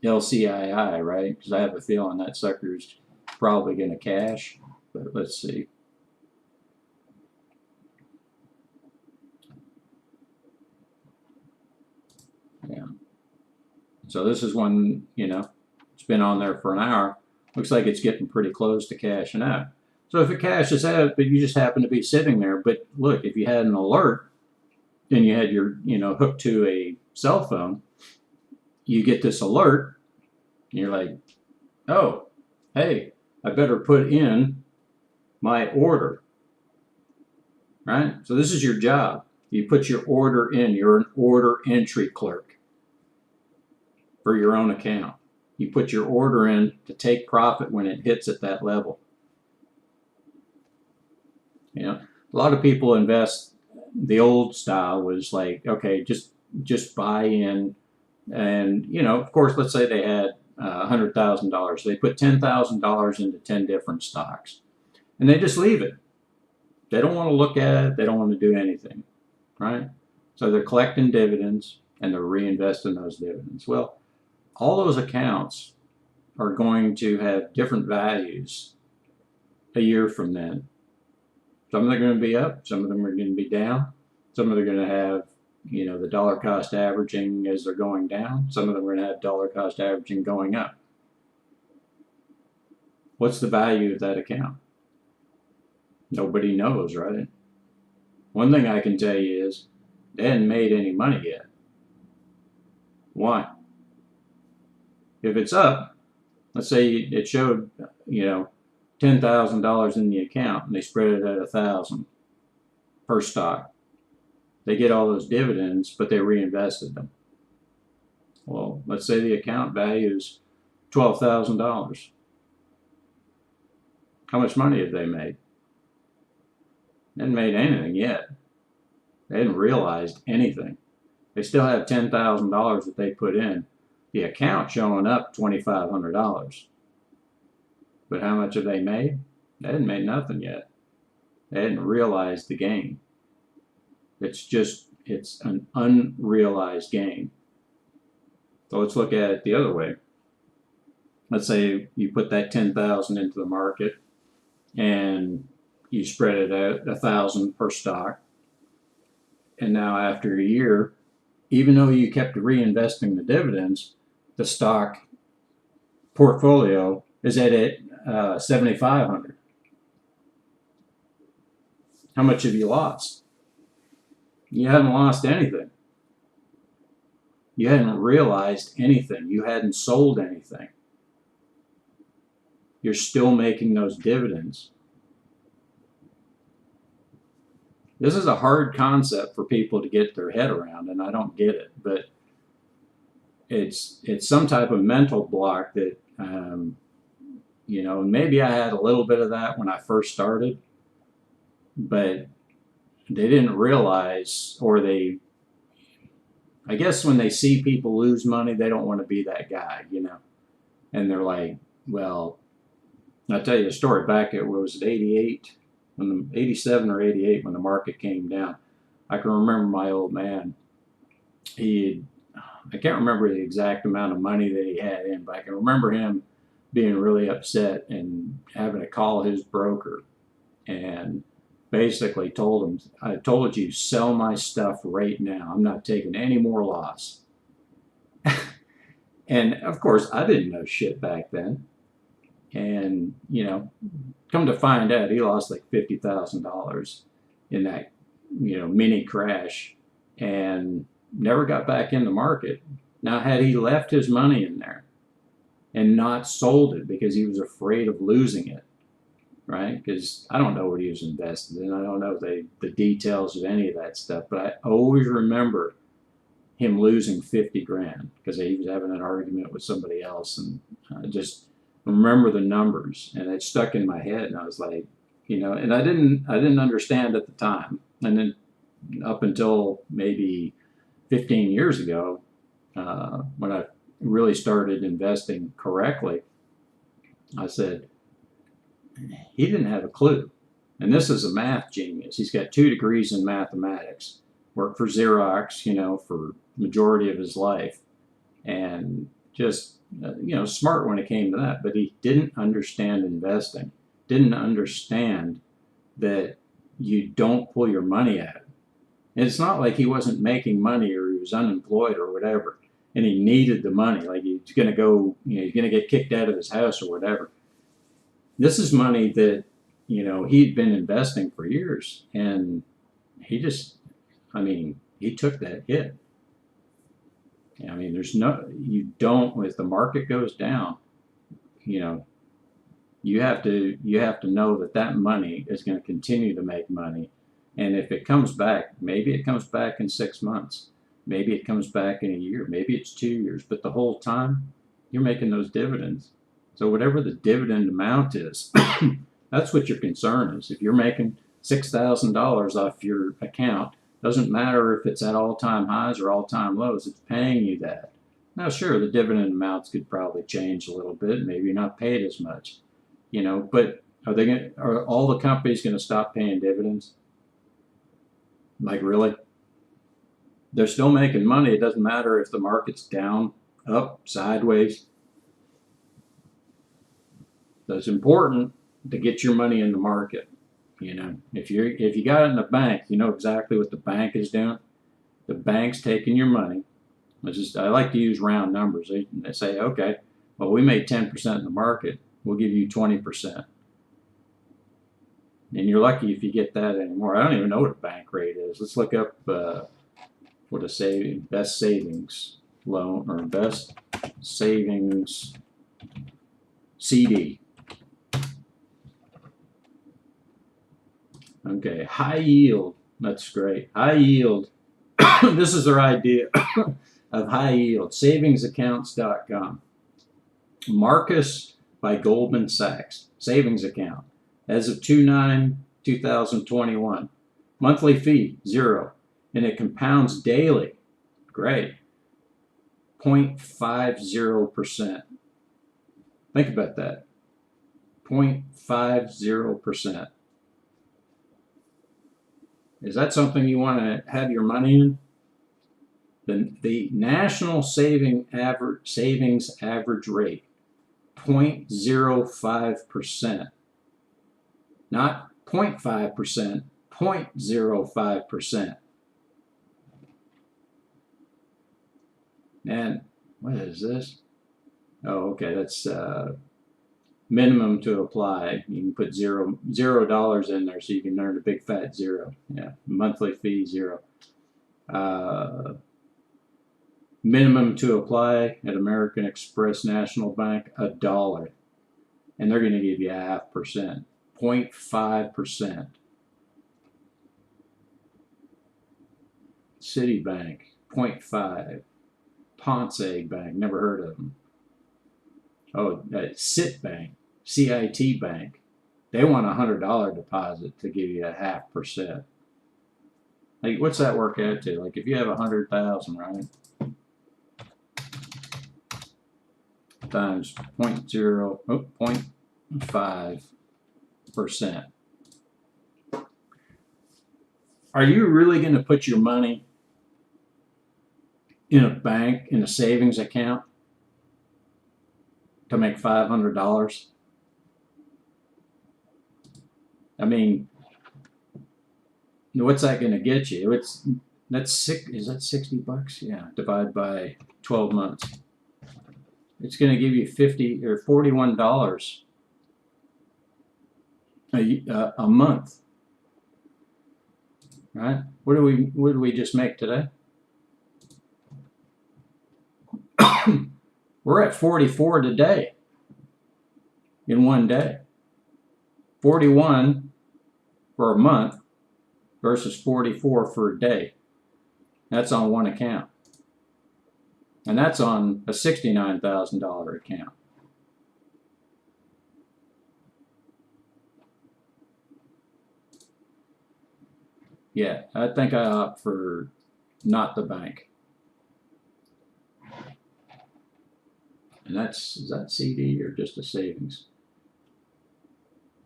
LCII, right? Because I have a feeling that sucker's probably going to cash. But let's see. Yeah. So this is one, it's been on there for an hour. Looks like it's getting pretty close to cashing out. So if it cashes out, but you just happen to be sitting there, but look, if you had an alert and you had your, hooked to a cell phone, you get this alert and you're like, oh, hey, I better put in my order, right? So this is your job. You put your order in. You're an order entry clerk for your own account. You put your order in to take profit when it hits at that level. A lot of people invest. The old style was like, okay, just buy in, and of course, let's say they had $100,000. They put $10,000 into 10 different stocks, and they just leave it. They don't want to look at it. They don't want to do anything, right? So they're collecting dividends and they're reinvesting those dividends. Well, all those accounts are going to have different values a year from then. Some of them are going to be up, some of them are going to be down, some of them are going to have, the dollar cost averaging as they're going down, some of them are going to have dollar cost averaging going up. What's the value of that account? Nobody knows, right? One thing I can tell you is they hadn't made any money yet. Why? If it's up, let's say it showed, $10,000 in the account and they spread it at $1,000 per stock. They get all those dividends, but they reinvested them. Well, let's say the account value is $12,000. How much money have they made? They haven't made anything yet. They hadn't realized anything. They still have $10,000 that they put in. The account showing up $2,500. But how much have they made? They hadn't made nothing yet. They hadn't realized the gain. It's an unrealized gain. So let's look at it the other way. Let's say you put that $10,000 into the market and you spread it out $1,000 per stock. And now after a year, even though you kept reinvesting the dividends, the stock portfolio is at $7,500. How much have you lost? You haven't lost anything. You hadn't realized anything. You hadn't sold anything. You're still making those dividends. This is a hard concept for people to get their head around, and I don't get it, but it's some type of mental block that you know, and maybe I had a little bit of that when I first started, but they didn't realize, or they, I guess when they see people lose money, they don't want to be that guy, you know, and they're like, well, I'll tell you a story. Back at, what was it, 88, when the 87 or 88, when the market came down, I can remember my old man. He, I can't remember the exact amount of money that he had in, but I can remember him being really upset and having to call his broker and basically told him, I told you, sell my stuff right now. I'm not taking any more loss. And of course, I didn't know shit back then. And, you know, come to find out, he lost like $50,000 in that, you know, mini crash and never got back in the market. Now, had he left his money in there and not sold it because he was afraid of losing it, right? Because I don't know what he was invested in. I don't know the details of any of that stuff, but I always remember him losing 50 grand because he was having an argument with somebody else, and I just remember the numbers, and it stuck in my head, and I was like, you know, and I didn't understand at the time, and then up until maybe 15 years ago, when I really started investing correctly, I said, he didn't have a clue. And this is a math genius. He's got 2 degrees in mathematics, worked for Xerox, you know, for majority of his life, and just, you know, smart when it came to that. But he didn't understand investing, didn't understand that you don't pull your money out. And it's not like he wasn't making money or he was unemployed or whatever, and he needed the money. Like he's going to go, you know, he's going to get kicked out of his house or whatever. This is money that, you know, he'd been investing for years, and he just, I mean, he took that hit. I mean, there's no, you don't, if the market goes down, you know, you have to know that that money is going to continue to make money. And if it comes back, maybe it comes back in 6 months, maybe it comes back in a year, maybe it's 2 years, but the whole time you're making those dividends. So whatever the dividend amount is, that's what your concern is. If you're making $6,000 off your account, doesn't matter if it's at all-time highs or all-time lows, it's paying you that. Now, sure, the dividend amounts could probably change a little bit. Maybe you're not paid as much, you know, but are all the companies going to stop paying dividends? Like, really? They're still making money. It doesn't matter if the market's down, up, sideways. So it's important to get your money in the market. You know, if you got it in the bank, you know exactly what the bank is doing. The bank's taking your money. I like to use round numbers. They say, okay, well, we made 10% in the market. We'll give you 20%. And you're lucky if you get that anymore. I don't even know what a bank rate is. Let's look up what a best savings loan or best savings CD. Okay, high yield. That's great. High yield. This is their idea of high yield. Savingsaccounts.com. Marcus by Goldman Sachs. Savings account. As of 2/9/2021. Monthly fee, 0. And it compounds daily. Great. 0.50%. Think about that. 0.50%. Is that something you want to have your money in? The national savings average rate, 0.05%. Not 0.5%, 0.05%. And what is this? Oh, okay, that's minimum to apply. You can put $0 in there so you can earn a big fat 0. Yeah, monthly fee 0. Minimum to apply at American Express National Bank, $1, and they're going to give you 0.5%, 0.5%. Citibank, 0.5. Ponce Bank, never heard of them. Oh, Cit Bank, CIT Bank. They want $100 deposit to give you a 0.5%. Like, what's that work out to? Like, if you have 100,000, right? Times 0.5%. Are you really going to put your money in a bank, in a savings account, to make $500? I mean, what's that going to get you? Is that $60? Yeah, divide by 12 months. It's going to give you $50 or $41 a month, right? What do we just make today? We're at 44 today in one day. 41 for a month versus 44 for a day. That's on one account. And that's on a $69,000 account. Yeah, I think I opt for not the bank. And is that CD or just a savings?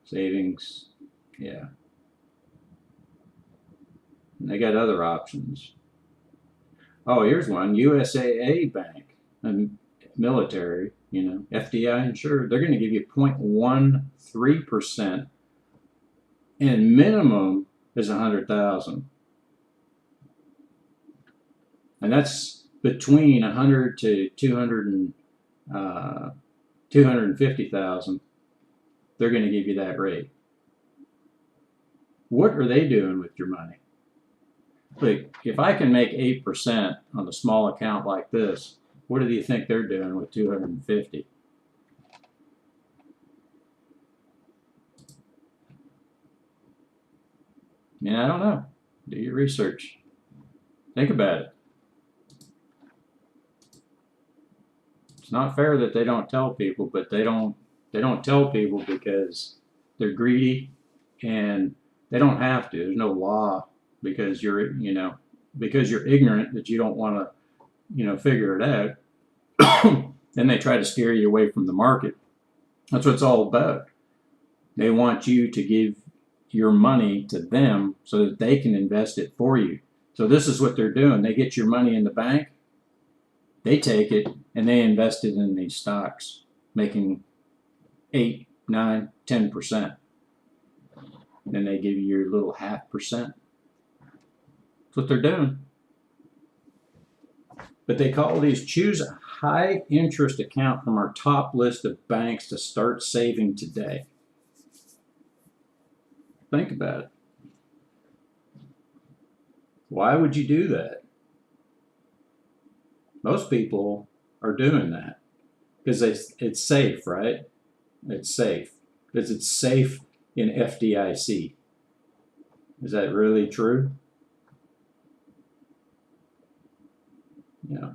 Savings, yeah. And they got other options. Oh, here's one, USAA Bank, military, FDI insured. They're going to give you 0.13%, and minimum is 100,000, and that's between 100 to 250,000. They're going to give you that rate. What are they doing with your money? Like, if I can make 8% on a small account like this, what do you think they're doing with 250? I don't know. Do your research. Think about it. It's not fair that they don't tell people, but they don't tell people because they're greedy, and they don't have to. There's no law because you're ignorant that you don't want to figure it out. Then they try to steer you away from the market. That's what it's all about. They want you to give your money to them so that they can invest it for you. So this is what they're doing. They get your money in the bank, they take it, and they invest it in these stocks, making 8, 9, 10%. Then they give you your little 0.5%. That's what they're doing. But they call these, choose a high interest account from our top list of banks to start saving today. Think about it. Why would you do that? Most people are doing that because it's safe, right? It's safe because it's safe in FDIC. Is that really true? Yeah.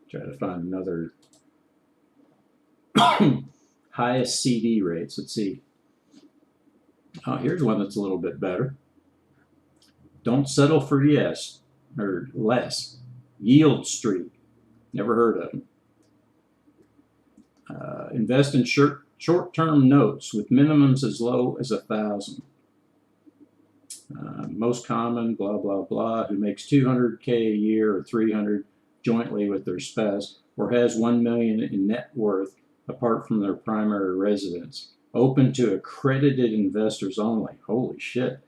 Try to find another highest CD rates. Let's see. Oh, here's one that's a little bit better. Don't settle for yes or less. Yield Street. Never heard of them. Invest in short-term notes with minimums as low as 1,000. Most common, blah, blah, blah, who makes $200K a year or 300 jointly with their spouse, or has $1 million in net worth apart from their primary residence. Open to accredited investors only. Holy shit.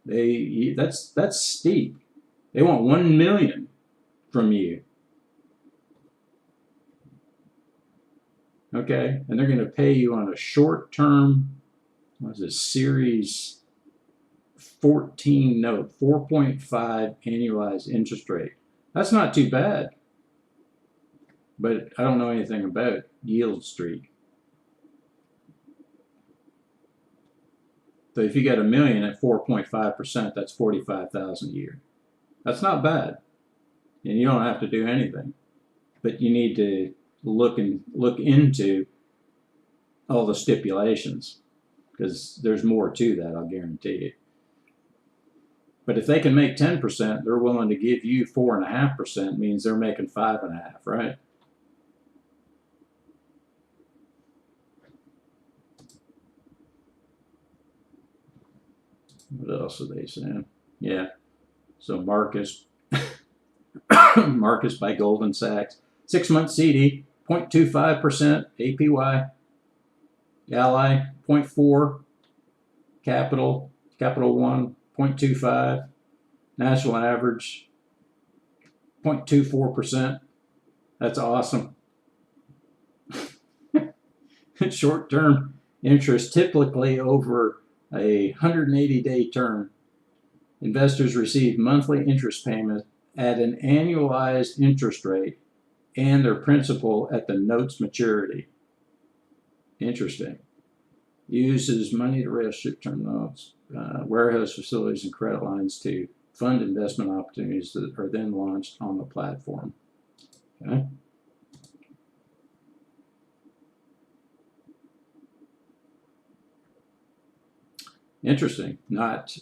That's steep. They want $1 million from you. Okay, and they're going to pay you on a short-term, what is this, Series 14 note, 4.5 annualized interest rate. That's not too bad. But I don't know anything about Yield Street. So if you got $1 million at 4.5%, that's 45,000 a year. That's not bad, and you don't have to do anything, but you need to look into all the stipulations, because there's more to that, I'll guarantee you. But if they can make 10%, they're willing to give you 4.5%, means they're making 5.5%, right? What else are they saying? Yeah. So Marcus, Marcus by Goldman Sachs, 6-month CD, 0.25% APY. Ally, 0.4. Capital One, 0.25. National average, 0.24%. That's awesome. Short-term interest, typically over a 180-day term. Investors receive monthly interest payments at an annualized interest rate and their principal at the note's maturity. Interesting. Uses money to raise short-term notes, warehouse facilities, and credit lines to fund investment opportunities that are then launched on the platform. Okay. Interesting. Not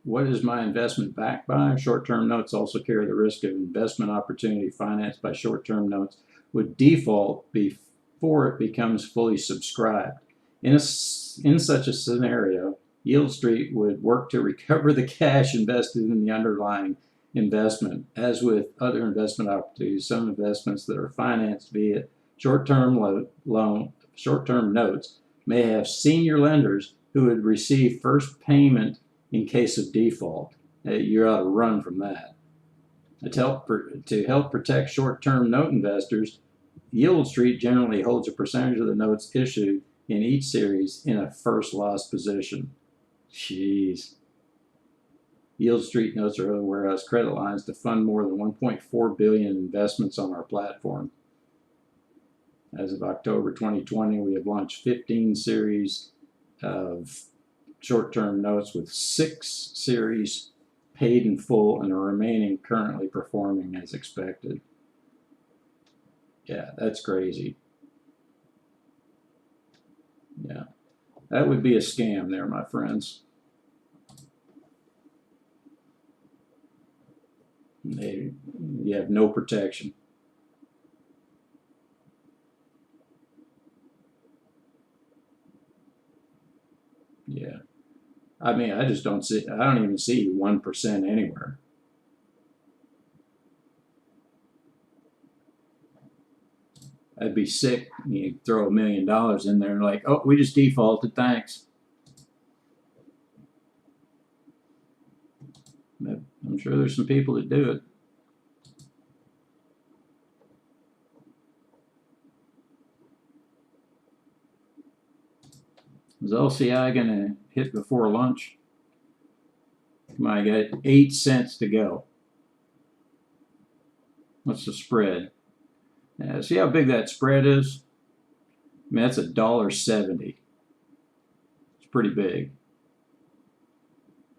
what is my investment backed by? Short-term notes also carry the risk of investment opportunity financed by short-term notes would default before it becomes fully subscribed. In such a scenario, Yield Street would work to recover the cash invested in the underlying investment. As with other investment opportunities, some investments that are financed via short-term notes may have senior lenders who would receive first payment in case of default. You ought to run from that. To help protect short-term note investors, Yield Street generally holds a percentage of the notes issued in each series in a first loss position. Jeez. Yield Street notes are other warehouse credit lines to fund more than 1.4 billion investments on our platform. As of October 2020, we have launched 15 series of short-term notes with 6 series paid in full and the remaining currently performing as expected. Yeah, that's crazy. Yeah, that would be a scam there, my friends. You have no protection. Yeah. I mean, I don't even see 1% anywhere. I'd be sick. You throw $1 million in there and like, oh, we just defaulted, thanks. But I'm sure there's some people that do it. Is LCI going to hit before lunch? Come on, I got 8 cents to go. What's the spread? See how big that spread is? I mean, that's $1.70. It's pretty big.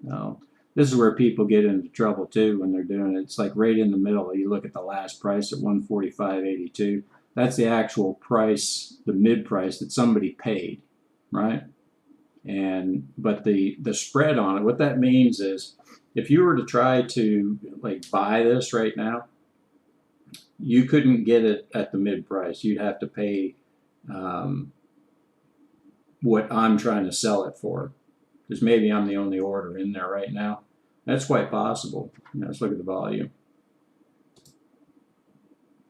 Now, this is where people get into trouble too when they're doing it. It's like right in the middle. You look at the last price at 145.82. That's the actual price, the mid price that somebody paid, right? But the spread on it, what that means is if you were to try to like buy this right now, you couldn't get it at the mid price. You'd have to pay what I'm trying to sell it for, because maybe I'm the only order in there right now. That's quite possible. Let's look at the volume.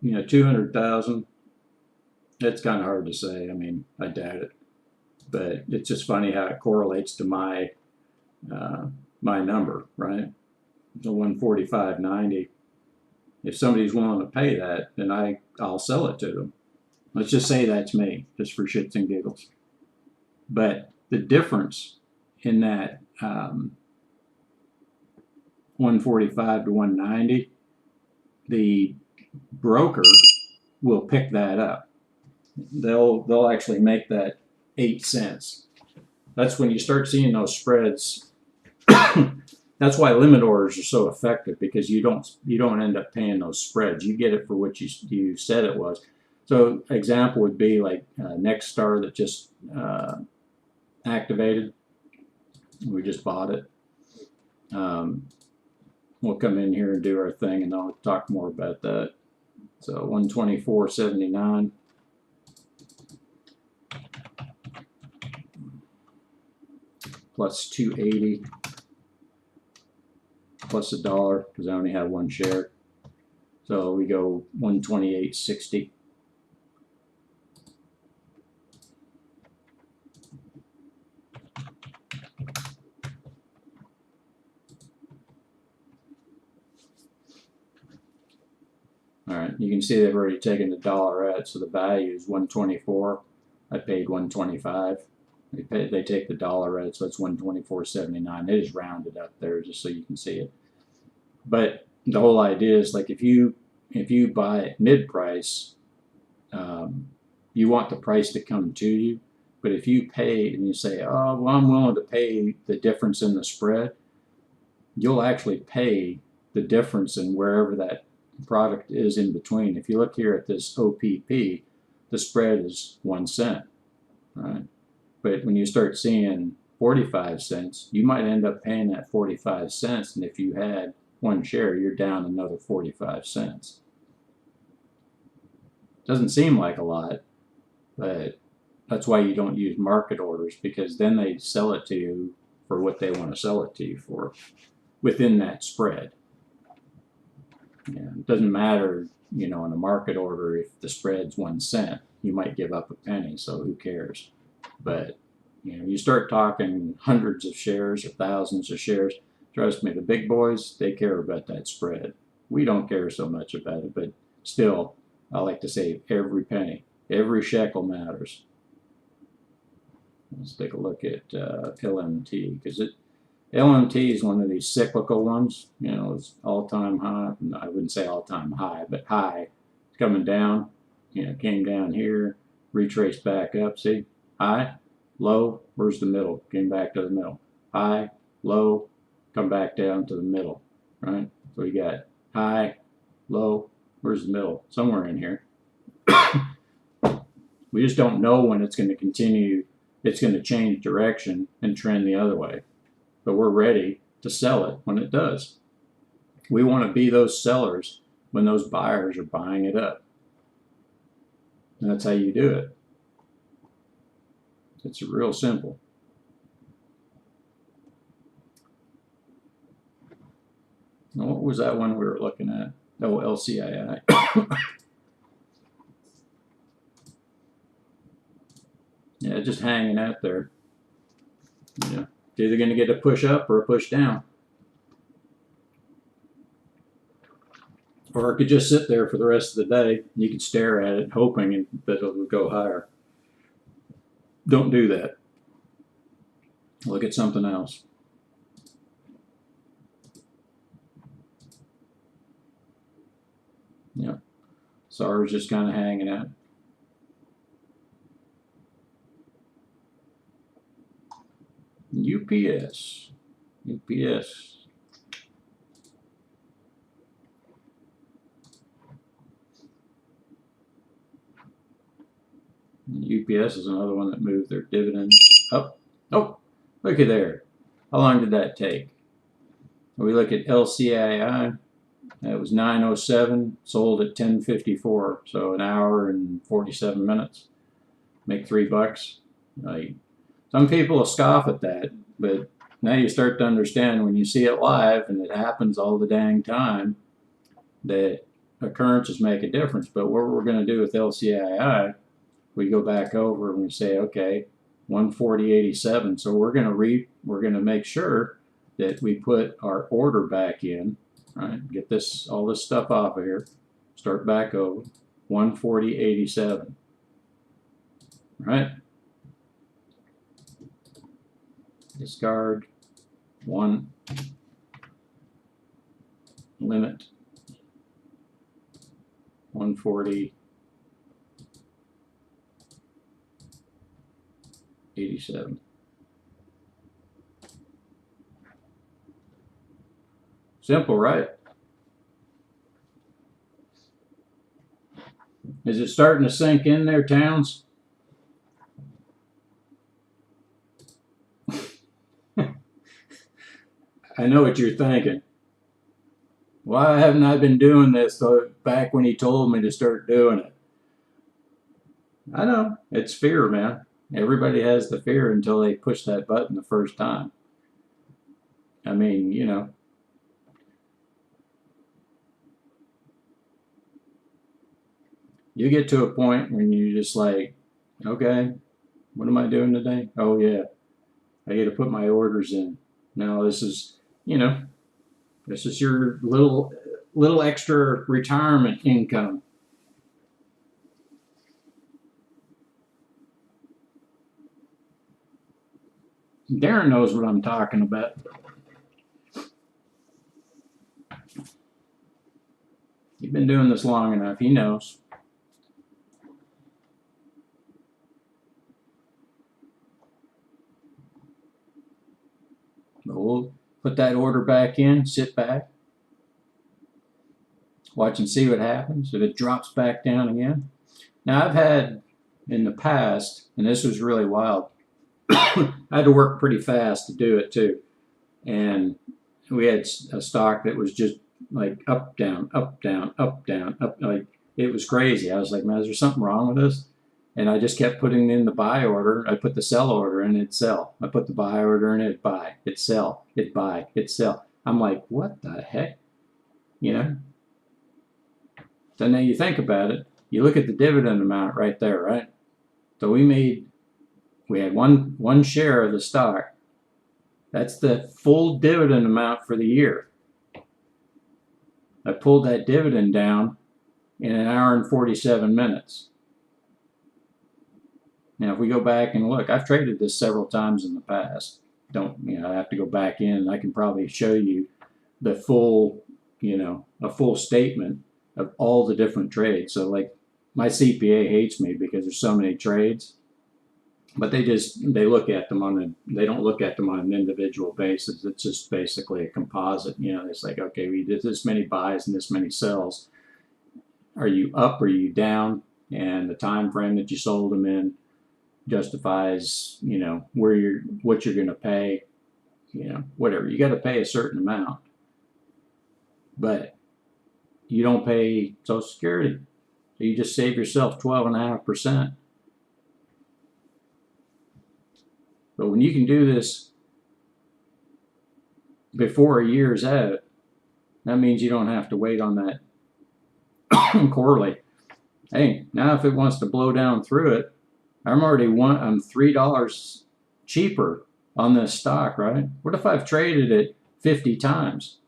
200,000. It's kind of hard to say. I mean, I doubt it, but it's just funny how it correlates to my my number, right? The 145.90. If somebody's willing to pay that, then I'll sell it to them. Let's just say that's me, just for shits and giggles. But the difference in that 145 to 190, the broker will pick that up. They'll actually make that 8 cents. that's when you start seeing those spreads. That's why limit orders are so effective, because you don't end up paying those spreads. You get it for what you said it was. So example would be like Next Star that just activated. We just bought it. We'll come in here and do our thing, and I'll talk more about that. So 124.79. Plus 280 plus $1 because I only have one share. So we go 128.60. All right, you can see they've already taken the dollar out, so the value is 124. I paid 125. They take the dollar out, so it's 124.79. It is rounded up there just so you can see it. But the whole idea is, like, if you buy at mid price, you want the price to come to you. But if you pay and you say, oh, well, I'm willing to pay the difference in the spread, you'll actually pay the difference in wherever that product is in between. If you look here at this OPP, the spread is 1 cent, right? But when you start seeing 45 cents, you might end up paying that 45 cents, and if you had one share, you're down another 45 cents. Doesn't seem like a lot, but that's why you don't use market orders, because then they sell it to you for what they want to sell it to you for within that spread. Yeah, it doesn't matter, in a market order, if the spread's 1 cent, you might give up a penny, so who cares? But you start talking hundreds of shares or thousands of shares, trust me, the big boys, they care about that spread. We don't care so much about it, but still, I like to say every penny, every shekel matters. Let's take a look at LMT, because LMT is one of these cyclical ones. It's all-time high. I wouldn't say all-time high, but high. It's coming down. Came down here, retraced back up. See, high, low. Where's the middle? Came back to the middle. High, low, come back down to the middle. Right. So we got high, low. Where's the middle? Somewhere in here. We just don't know when it's going to continue. It's going to change direction and trend the other way. But we're ready to sell it when it does. We want to be those sellers when those buyers are buying it up. And that's how you do it. It's real simple. Now, what was that one we were looking at? Oh, LCII. Yeah, just hanging out there. Yeah. It's either going to get a push up or a push down. Or it could just sit there for the rest of the day. You could stare at it hoping that it will go higher. Don't do that. Look at something else. Yeah. SAR's just kind of hanging out. UPS. UPS is another one that moved their dividend up. Oh, look at there. How long did that take? We look at LCII. It was 9:07, sold at 10:54, so an hour and 47 minutes. Make $3. Some people will scoff at that, but now you start to understand when you see it live, and it happens all the dang time, that occurrences make a difference. But what we're going to do with LCII, we go back over and we say, okay, 140.87. So we're going to make sure that we put our order back in, right? Get all this stuff off of here. Start back over 140.87, right? Discard 1, limit 140.87. Simple, right? Is it starting to sink in there, Towns? I know what you're thinking. Why haven't I been doing this back when he told me to start doing it? I know. It's fear, man. Everybody has the fear until they push that button the first time. I mean, you get to a point when you just like, okay, what am I doing today? Oh, yeah, I got to put my orders in. Now, this is, this is your little extra retirement income. Darren knows what I'm talking about. You've been doing this long enough. He knows. But we'll put that order back in, sit back, watch and see what happens. If it drops back down again. Now, I've had in the past, and this was really wild, I had to work pretty fast to do it too. And we had a stock that was just like up, down, up, down, up, down, up. Like it was crazy. I was like, man, is there something wrong with this? And I just kept putting in the buy order. I put the sell order in, it'd sell. I put the buy order in, it'd buy, it'd sell, it'd buy, it'd sell. I'm like, what the heck? So now you think about it. You look at the dividend amount right there, right? So we had one share of the stock. That's the full dividend amount for the year. I pulled that dividend down in an hour and 47 minutes. Now, if we go back and look, I've traded this several times in the past. I have to go back in. I can probably show you the full, a full statement of all the different trades. So, like, my CPA hates me because there's so many trades, but they look at them they don't look at them on an individual basis. It's just basically a composite. It's like, okay, we did this many buys and this many sells. Are you up or are you down? And the time frame that you sold them in justifies, what you're going to pay, whatever. You got to pay a certain amount, but you don't pay Social Security. So you just save yourself 12.5%. But when you can do this before a year's out, that means you don't have to wait on that quarterly. Hey, now if it wants to blow down through it, I'm $3 cheaper on this stock, right? What if I've traded it 50 times?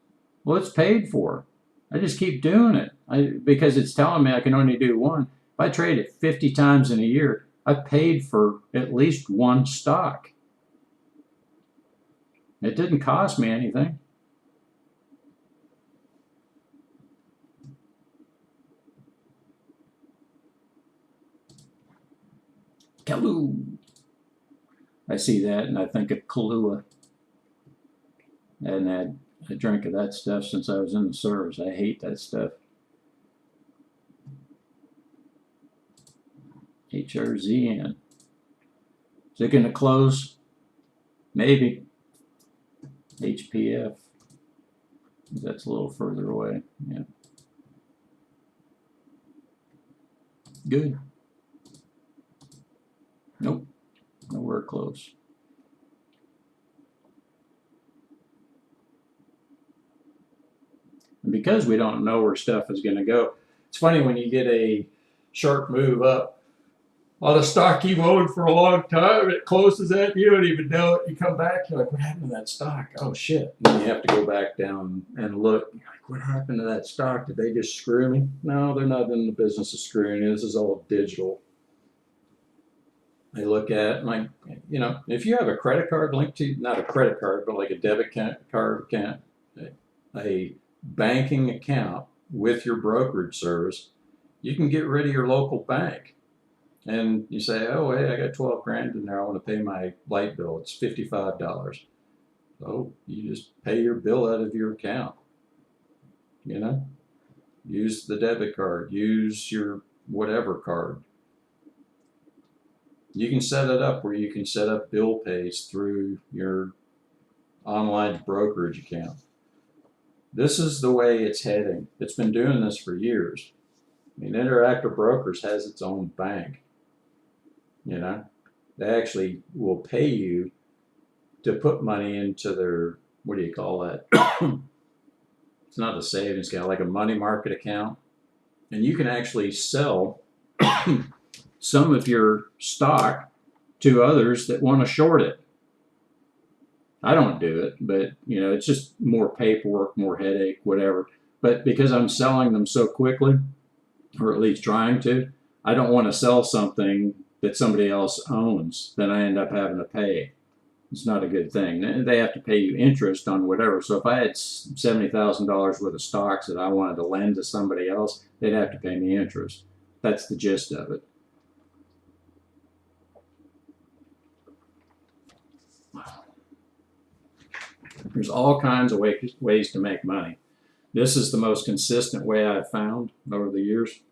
Well, it's paid for. I just keep doing it because it's telling me I can only do one. If I trade it 50 times in a year, I've paid for at least one stock. It didn't cost me anything. Kahlua. I see that and I think of Kahlua. I hadn't had a drink of that stuff since I was in the service. I hate that stuff. HRZN. Is it going to close? Maybe. HPF. That's a little further away. Yeah. Good. Nope. Nowhere close. And because we don't know where stuff is going to go, it's funny when you get a sharp move up on a stock you've owned for a long time, it closes at you, don't even know it. You come back, you're like, what happened to that stock? Oh, shit. And then you have to go back down and look. You're like, what happened to that stock? Did they just screw me? No, they're not in the business of screwing you. This is all digital. They look at it like, if you have a credit card linked to, not a credit card, but like a debit card account, a banking account with your brokerage service, you can get rid of your local bank. And you say, oh, hey, I got 12 grand in there. I want to pay my light bill. It's $55. So you just pay your bill out of your account. you know, use the debit card, use your whatever card. You can set it up where you can set up bill pays through your online brokerage account. This is the way it's heading. It's been doing this for years. I mean, Interactive Brokers has its own bank. You know, they actually will pay you to put money into their, what do you call that? It's not a savings account, like a money market account. And you can actually sell some of your stock to others that want to short it. I don't do it, but you know, it's just more paperwork, more headache, whatever. But because I'm selling them so quickly, or at least trying to, I don't want to sell something that somebody else owns, then I end up having to pay. It's not a good thing. They have to pay you interest on whatever. So if I had $70,000 worth of stocks that I wanted to lend to somebody else, they'd have to pay me interest. That's the gist of it. There's all kinds of ways to make money. This is the most consistent way I've found over the years.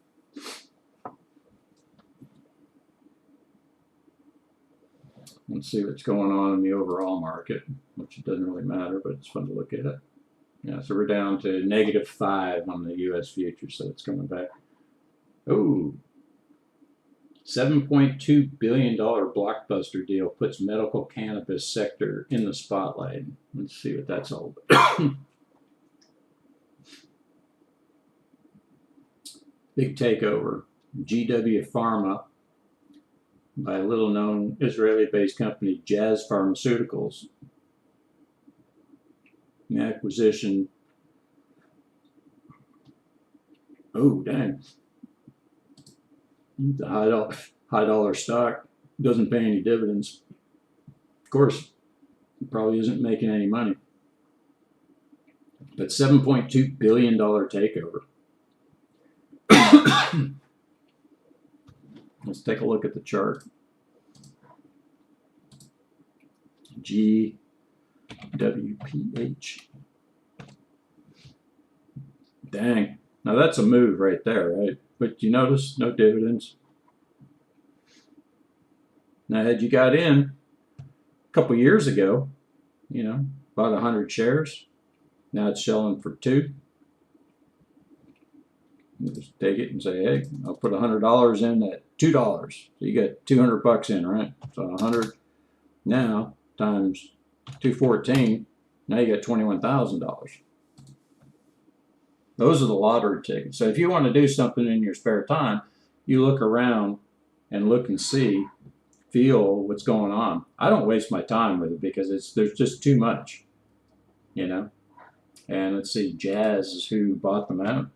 Let's see what's going on in the overall market, which it doesn't really matter, but it's fun to look at it. Yeah, so we're down to -5 on the U.S. futures, so it's coming back. Oh, $7.2 billion blockbuster deal puts medical cannabis sector in the spotlight. Let's see what that's all about. Big takeover. GW Pharma by a little known Israeli-based company, Jazz Pharmaceuticals. The acquisition. Oh, dang. The high dollar stock doesn't pay any dividends. Of course, it probably isn't making any money. But $7.2 billion takeover. Let's take a look at the chart. GWPH. Dang. Now that's a move right there, right? But you notice no dividends. Now, had you got in a couple years ago, you know, bought 100 shares, now it's selling for 2. You just take it and say, hey, I'll put $100 in at $2. So you got $200 in, right? So 100 now times 214, now you got $21,000. Those are the lottery tickets. So if you want to do something in your spare time, you look around and look and see, feel what's going on. I don't waste my time with it because there's just too much, you know. And let's see, Jazz is who bought them out,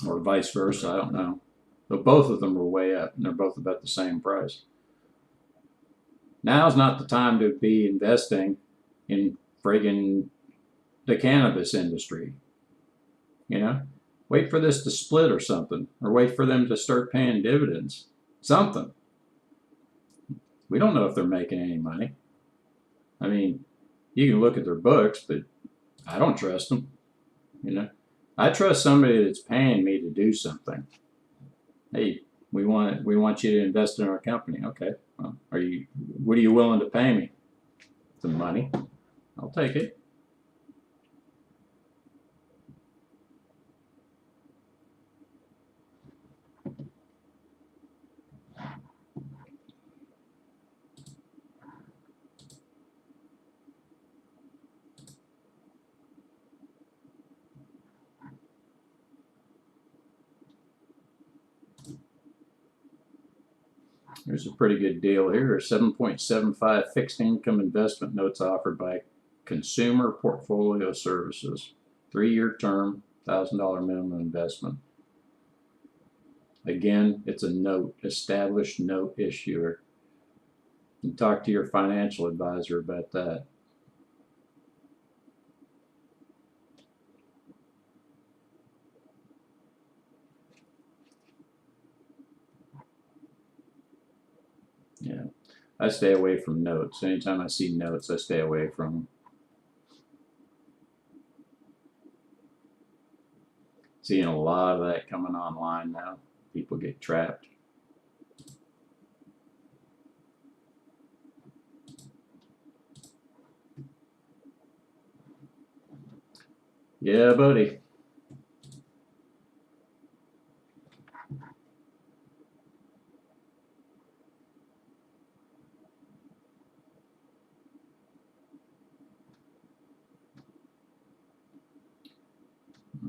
or vice versa. I don't know, but both of them were way up, and they're both about the same price. Now's not the time to be investing in friggin' the cannabis industry. You know, wait for this to split or something, or wait for them to start paying dividends. Something. We don't know if they're making any money. I mean, you can look at their books, but I don't trust them. You know, I trust somebody that's paying me to do something. Hey, we want you to invest in our company. Okay, well, what are you willing to pay me? Some money. I'll take it. There's a pretty good deal here. 7.75 fixed income investment notes offered by Consumer Portfolio Services. 3-year term, $1,000 minimum investment. Again, it's a note, established note issuer. You talk to your financial advisor about that. Yeah, I stay away from notes. Anytime I see notes, I stay away from them. Seeing a lot of that coming online now. People get trapped. Yeah, buddy.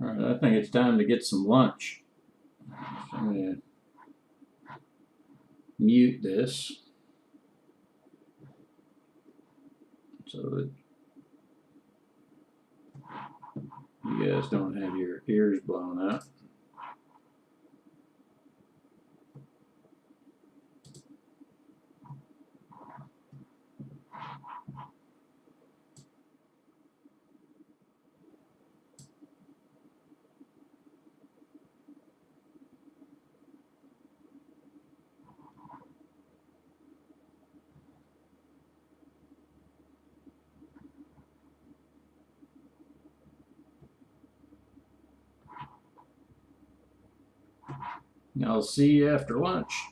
All right, I think it's time to get some lunch. So I'm gonna mute this so that you guys don't have your ears blown out. I'll see you after lunch.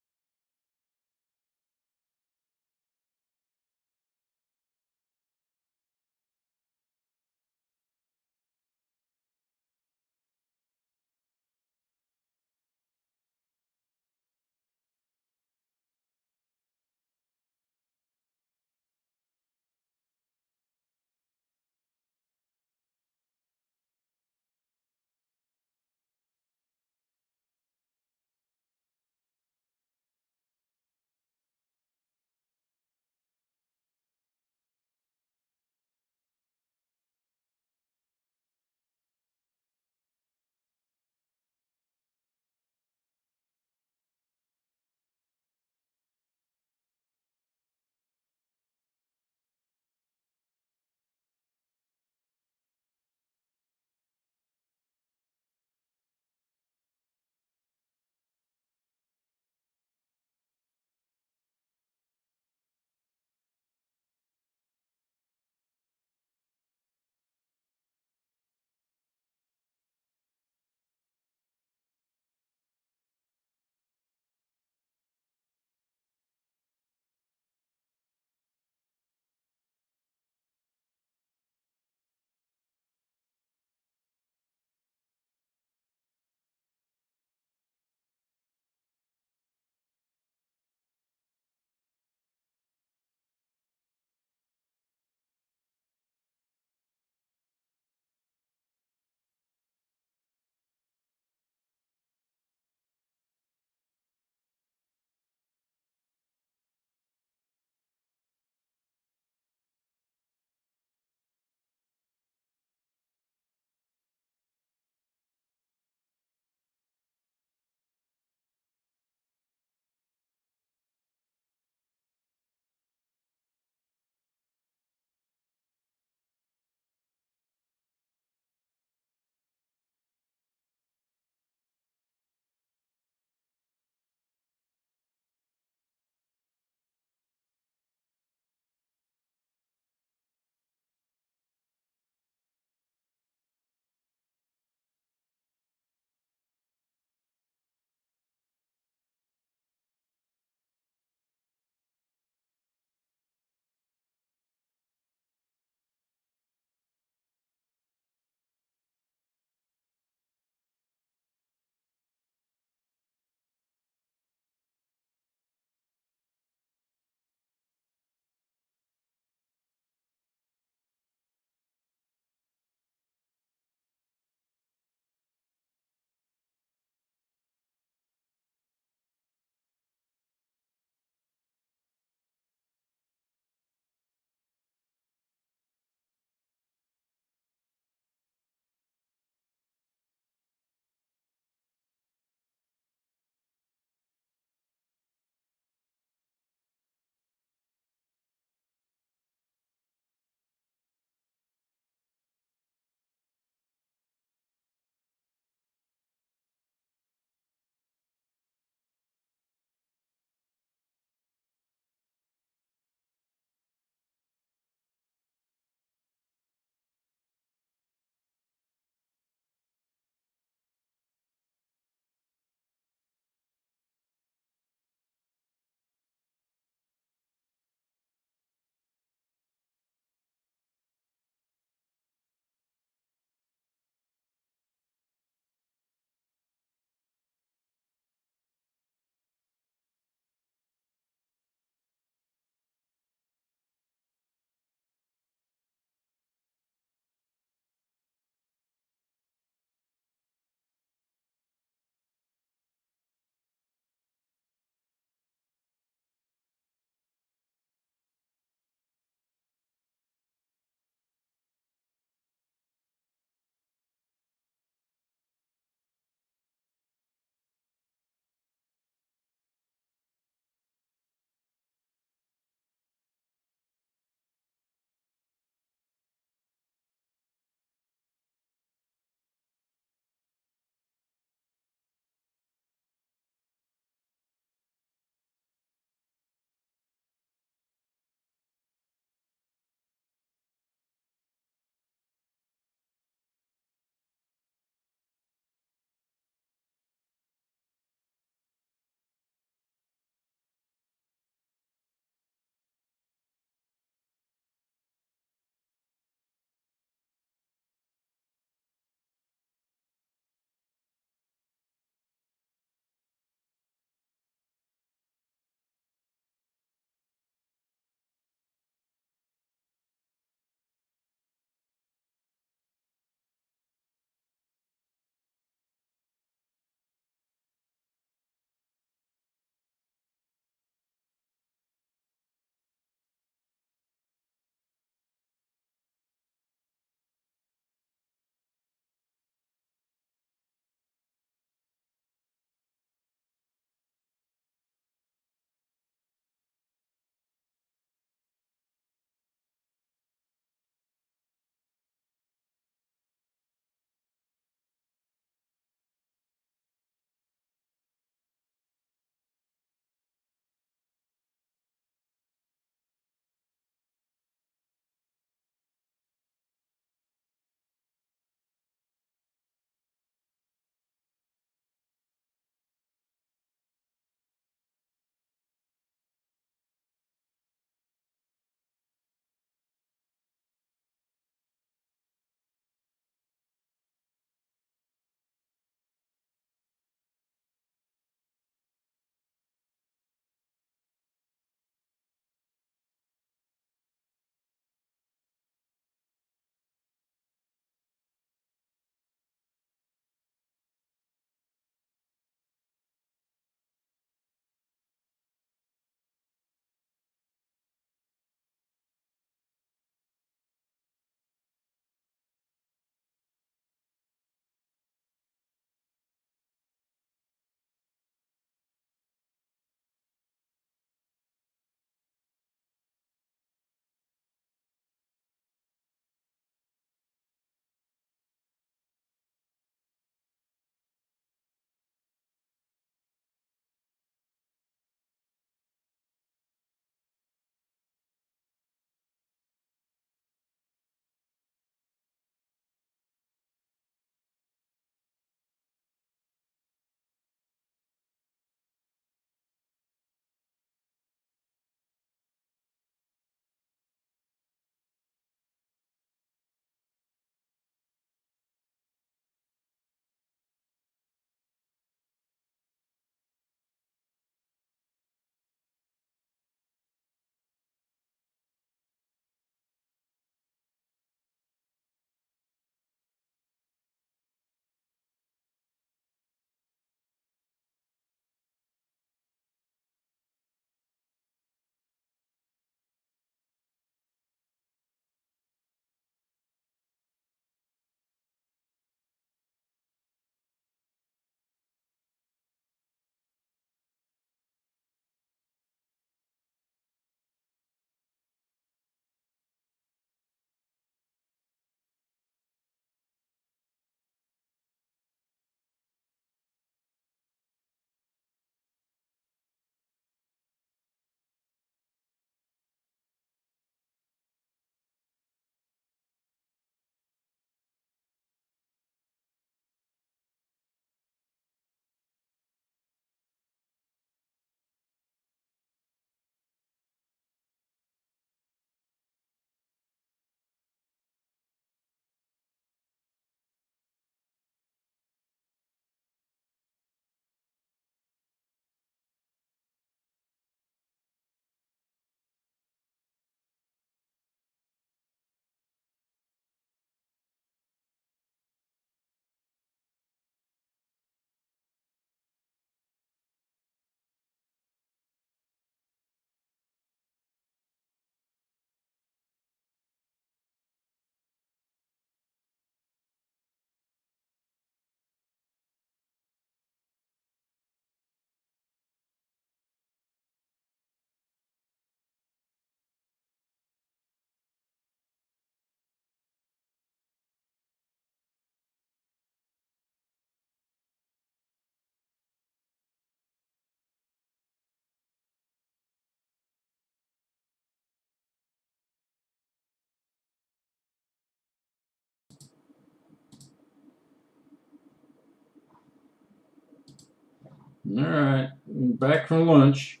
Alright, back from lunch.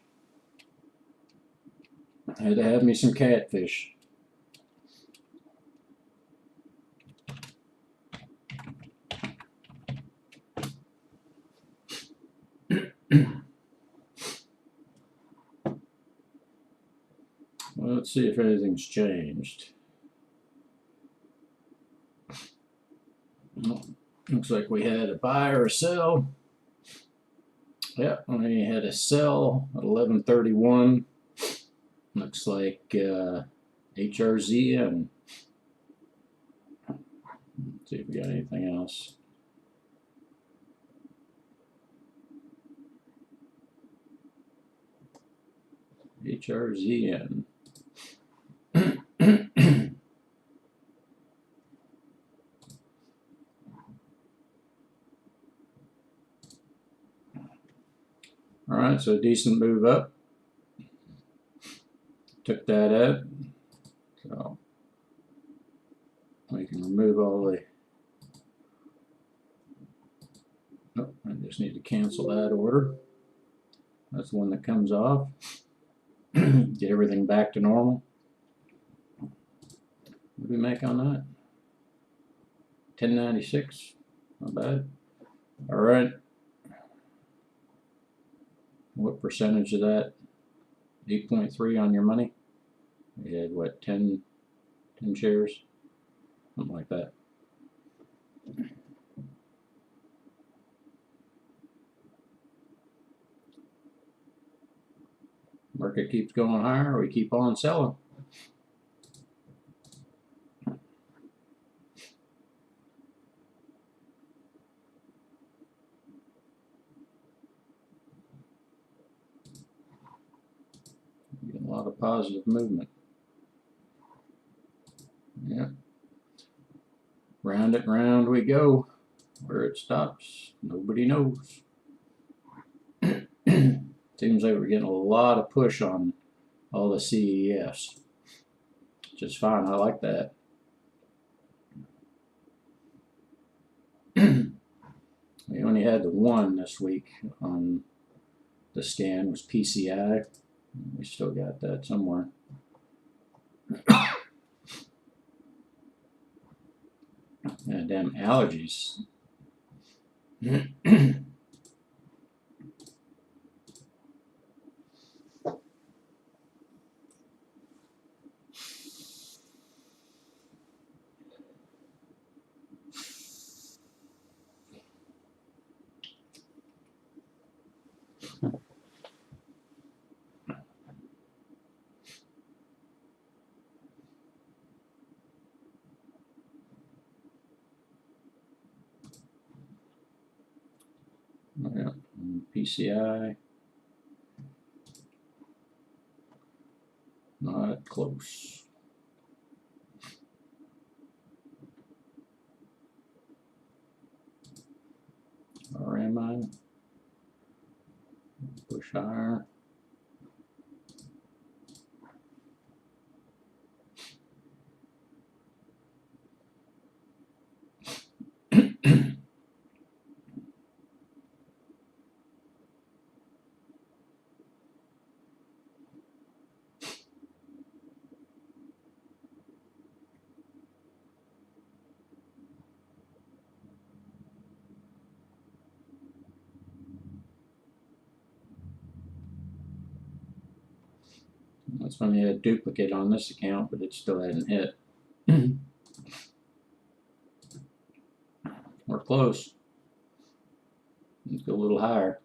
Had to have me some catfish. Well, let's see if anything's changed. Well, looks like we had a buy or a sell. Yep, we had a sell at 11:31. Looks like HRZN. Let's see if we got anything else. HRZN. All right, so a decent move up. Took that out. So we can remove all the. Oh, I just need to cancel that order. That's the one that comes off. Get everything back to normal. What do we make on that? 1096. Not bad. All right. What percentage of that? 8.3 on your money? We had what, 10 shares? Something like that. Market keeps going higher, we keep on selling. Getting a lot of positive movement. Yeah. Round and round we go. Where it stops, nobody knows. Seems like we're getting a lot of push on all the CEFs. Which is fine, I like that. We only had the one this week on the scan, was PCI. We still got that somewhere. Damn allergies. Yeah, PCI. Not close. Or am I? Push higher. That's when you had a duplicate on this account, but it still hadn't hit. We're close. Let's go a little higher.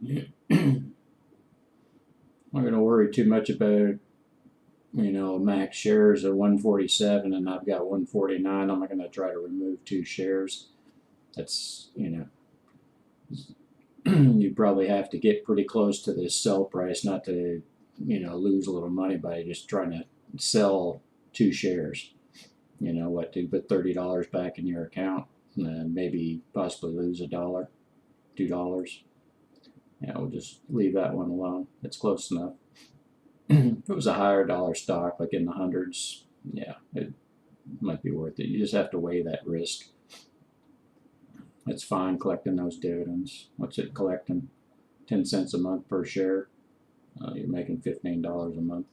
I'm not going to worry too much about, max shares of 147 and I've got 149. I'm not going to try to remove 2 shares. That's, you probably have to get pretty close to this sell price not to, lose a little money by just trying to sell 2 shares. To put $30 back in your account and maybe possibly lose $1, $2. Yeah, we'll just leave that one alone. It's close enough. If it was a higher dollar stock, like in the hundreds, yeah, it might be worth it. You just have to weigh that risk. It's fine collecting those dividends. What's it collecting? 10 cents a month per share. You're making $15 a month.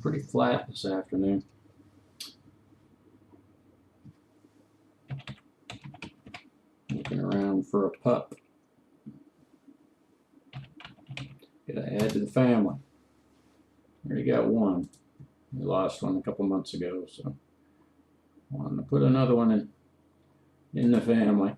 pretty flat this afternoon. Looking around for a pup. Gotta add to the family. Already got one. We lost one a couple months ago, so wanted to put another one in the family.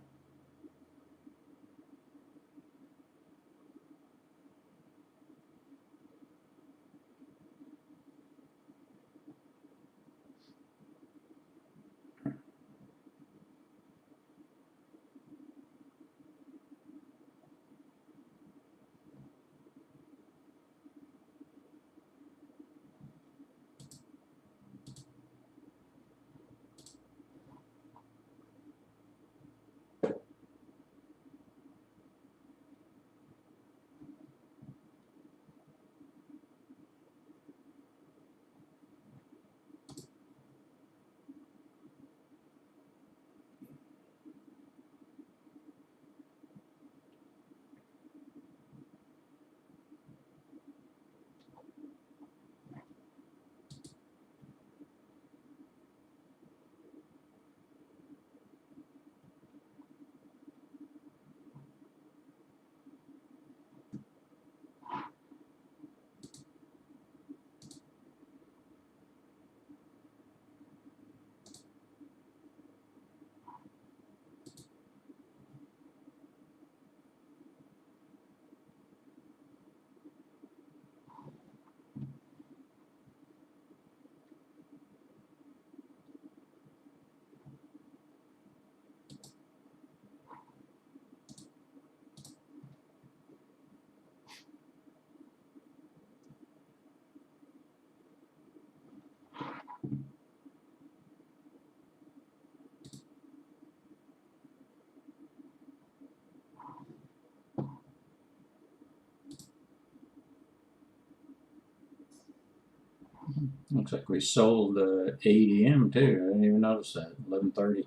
Looks like we sold ADM too. I didn't even notice that. 11:30.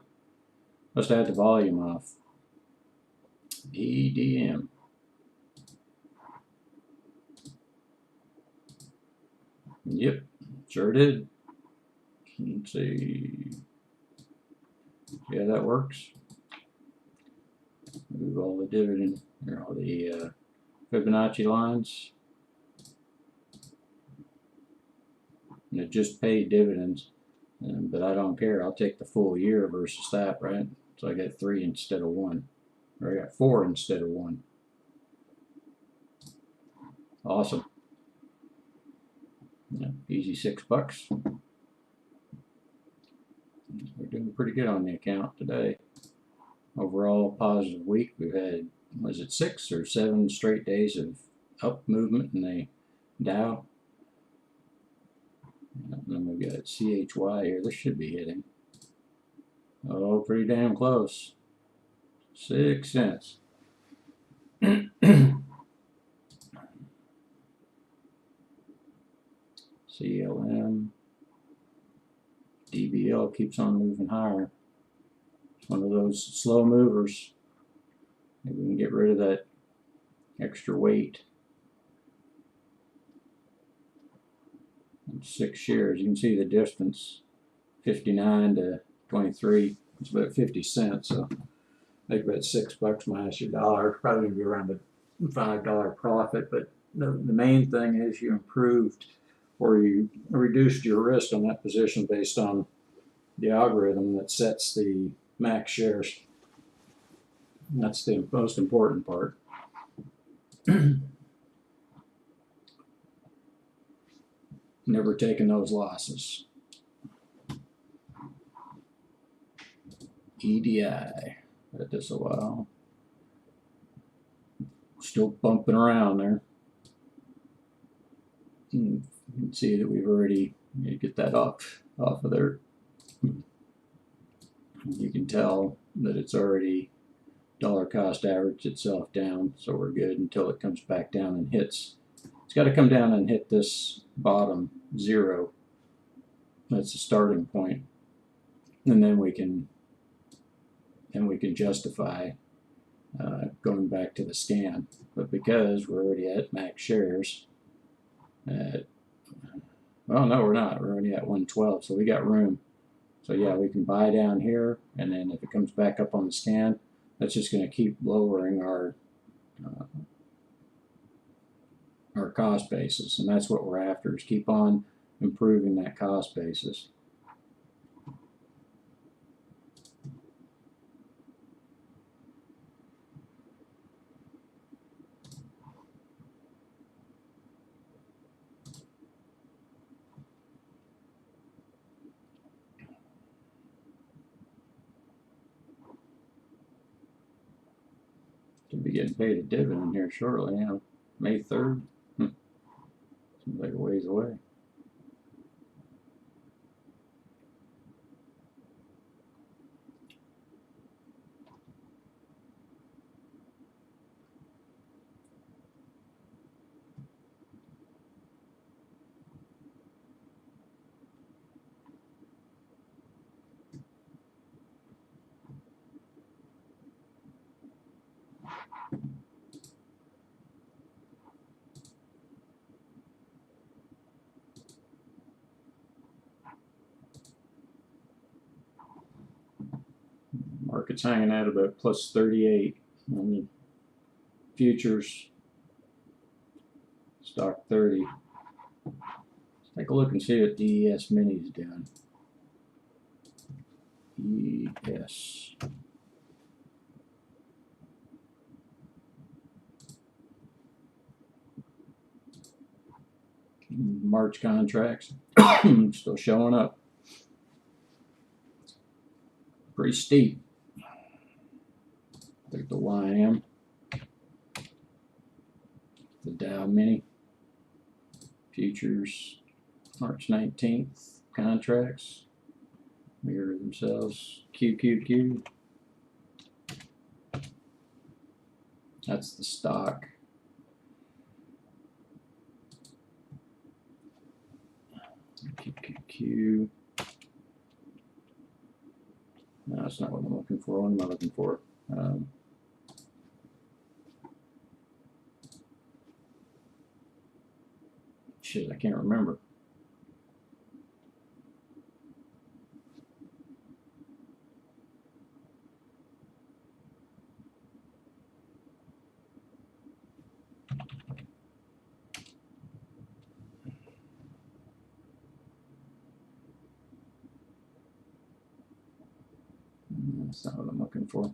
Must have had the volume off. ADM. Yep, sure did. Let's see. Yeah, that works. Move all the dividend, or all the Fibonacci lines. And it just paid dividends, but I don't care. I'll take the full year versus that, right? So I got 3 instead of 1, or I got 4 instead of 1. Awesome. Yeah, easy $6. We're doing pretty good on the account today. Overall, positive week. We've had, was it 6 or 7 straight days of up movement in the Dow? And then we've got CHY here. This should be hitting. Oh, pretty damn close. 6 cents. CLM. DBL keeps on moving higher. It's one of those slow movers. Maybe we can get rid of that extra weight. 6 shares. You can see the distance, 59 to 23. It's about 50 cents. So make about $6 minus your dollar. Probably gonna be around a $5 profit. But the main thing is you improved, or you reduced your risk on that position based on the algorithm that sets the max shares. And that's the most important part. Never taking those losses. EDI. Had this a while. Still bumping around there. You can see that we've already, you get that off of there. You can tell that it's already dollar cost averaged itself down, so we're good until it comes back down and hits. It's got to come down and hit this bottom 0. That's the starting point, and then we can justify going back to the scan. But because we're already at max shares at Well, no, we're not. We're already at 112, so we got room. So yeah, we can buy down here, and then if it comes back up on the scan, that's just going to keep lowering our cost basis, and that's what we're after, is keep on improving that cost basis. Should be getting paid a dividend here shortly, you know, May 3rd. Seems like a ways away. Market's hanging out about plus 38 on the futures, stock 30. Let's take a look and see what DES Mini's doing. ES. March contracts still showing up. Pretty steep. Like the YM, the Dow Mini futures, March 19th contracts mirror themselves. QQQ. That's the stock. QQQ. No, that's not what I'm looking for. What am I looking for? Shit, I can't remember. That's not what I'm looking for.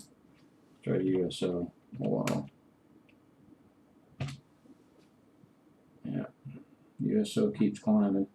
Try USO. Wow. Yeah. USO keeps climbing.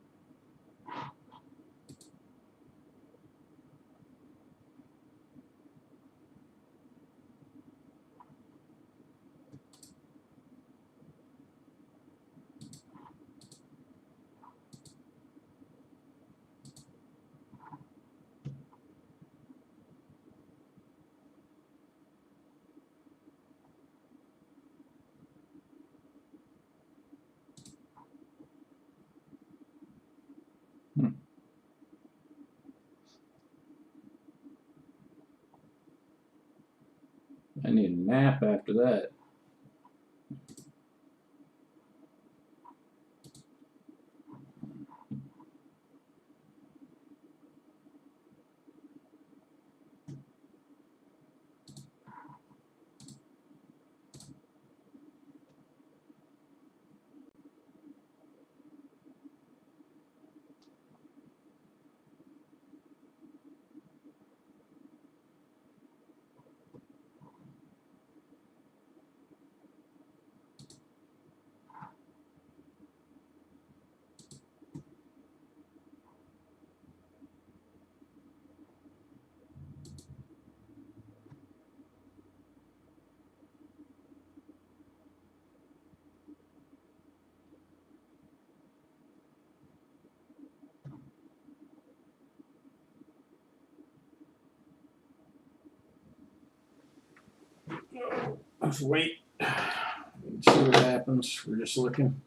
I need a nap after that. Let's wait. See what happens. We're just looking.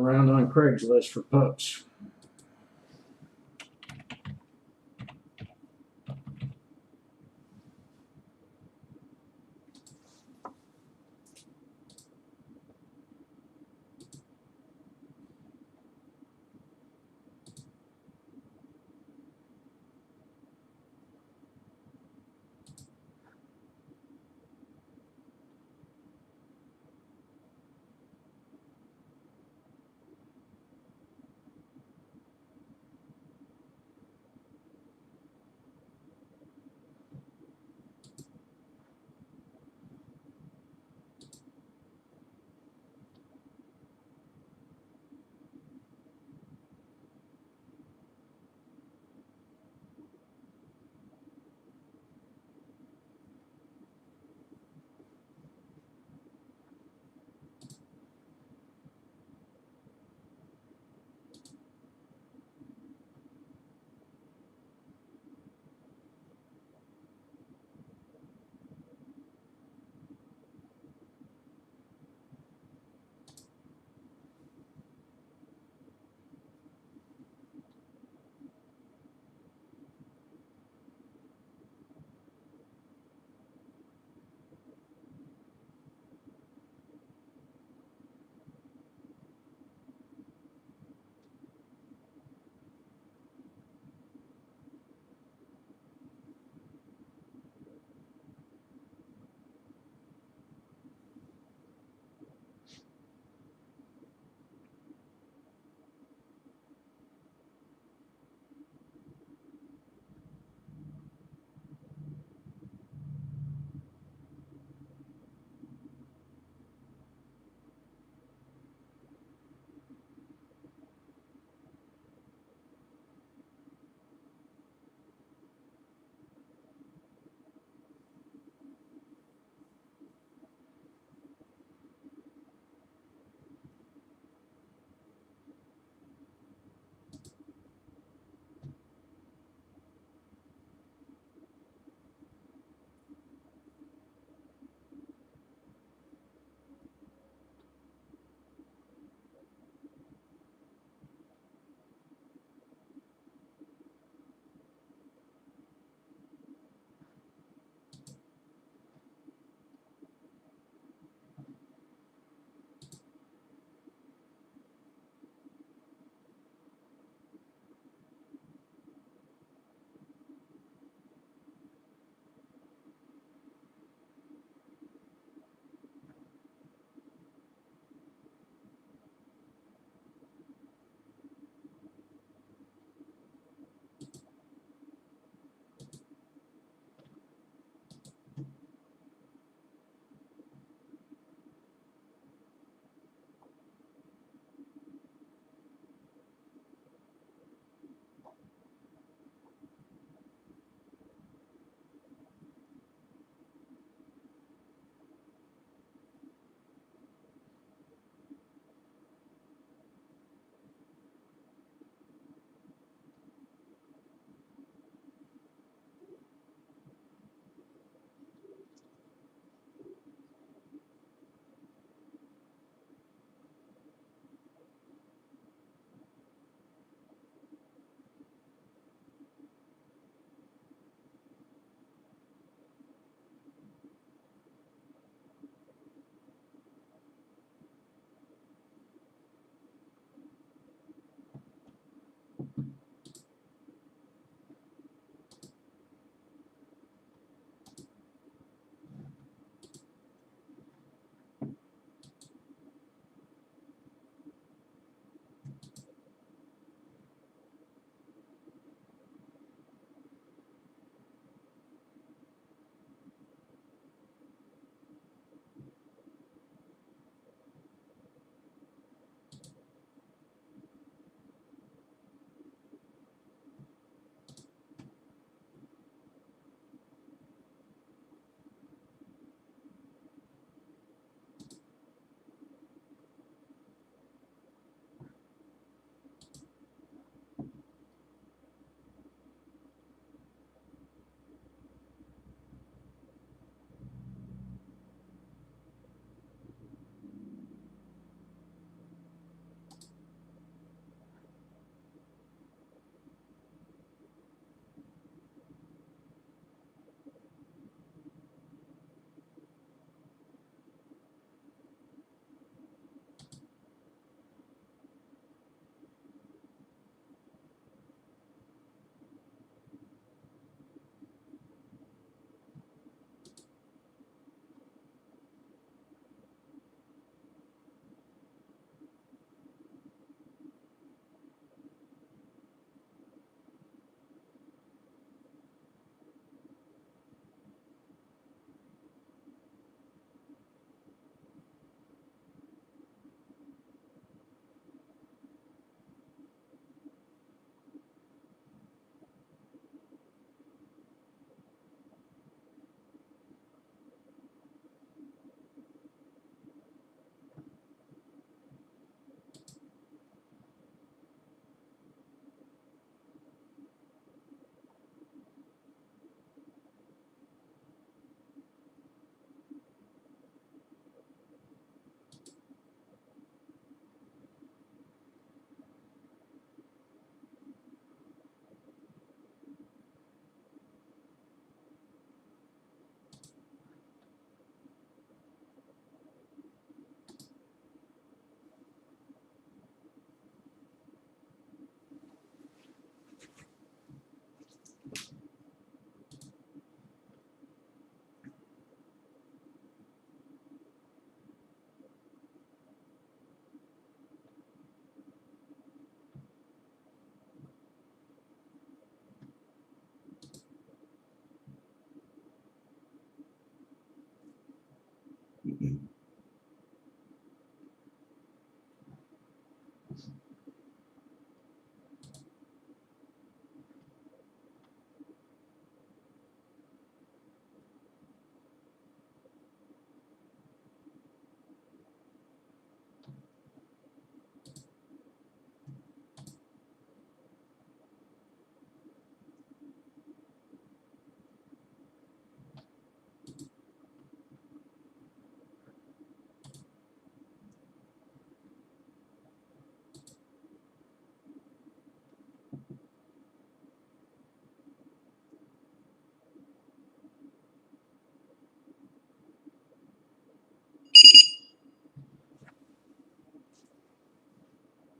around on Craigslist for pups.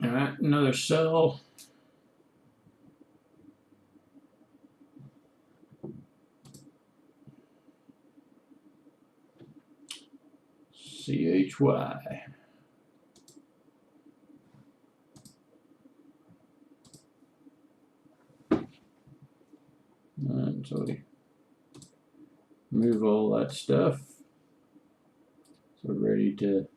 All right, another sell. CHY. And so we move all that stuff. So we're ready to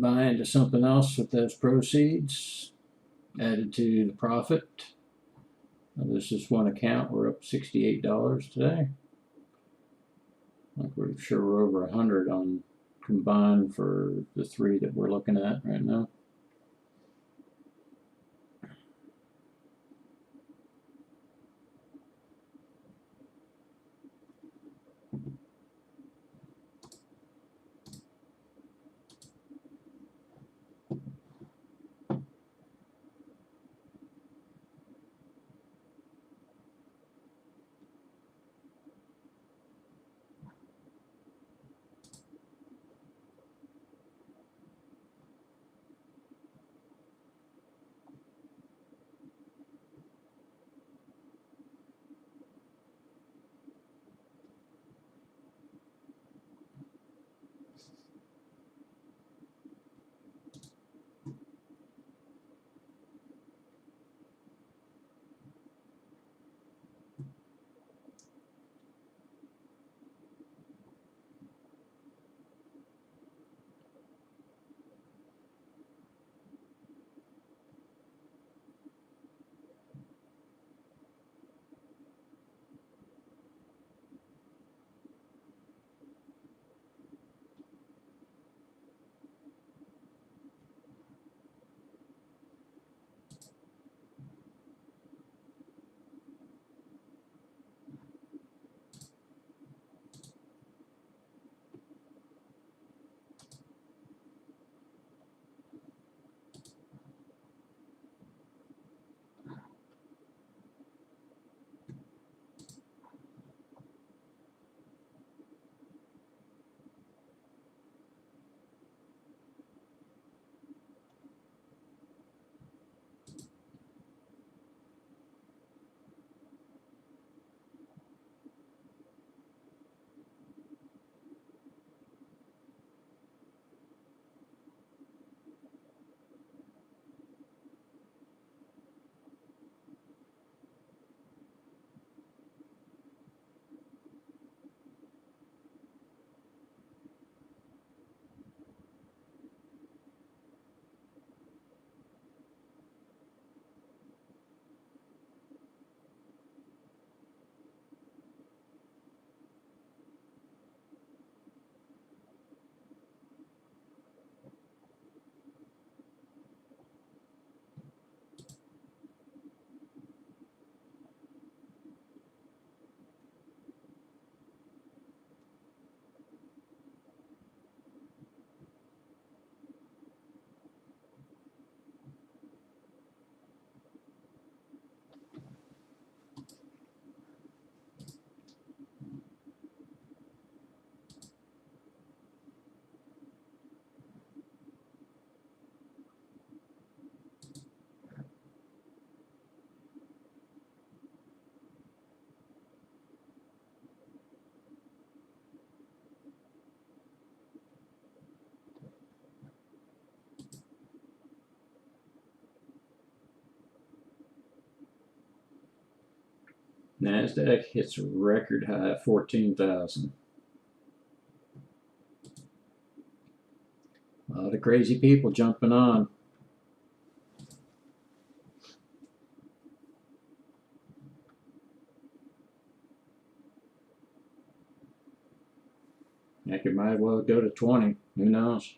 buy into something else with those proceeds added to the profit. Now this is one account. We're up $68 today. Like we're sure we're over 100 on combined for the three that we're looking at right now. NASDAQ hits a record high of 14,000. A lot of crazy people jumping on. Heck, it might well go to 20. Who knows?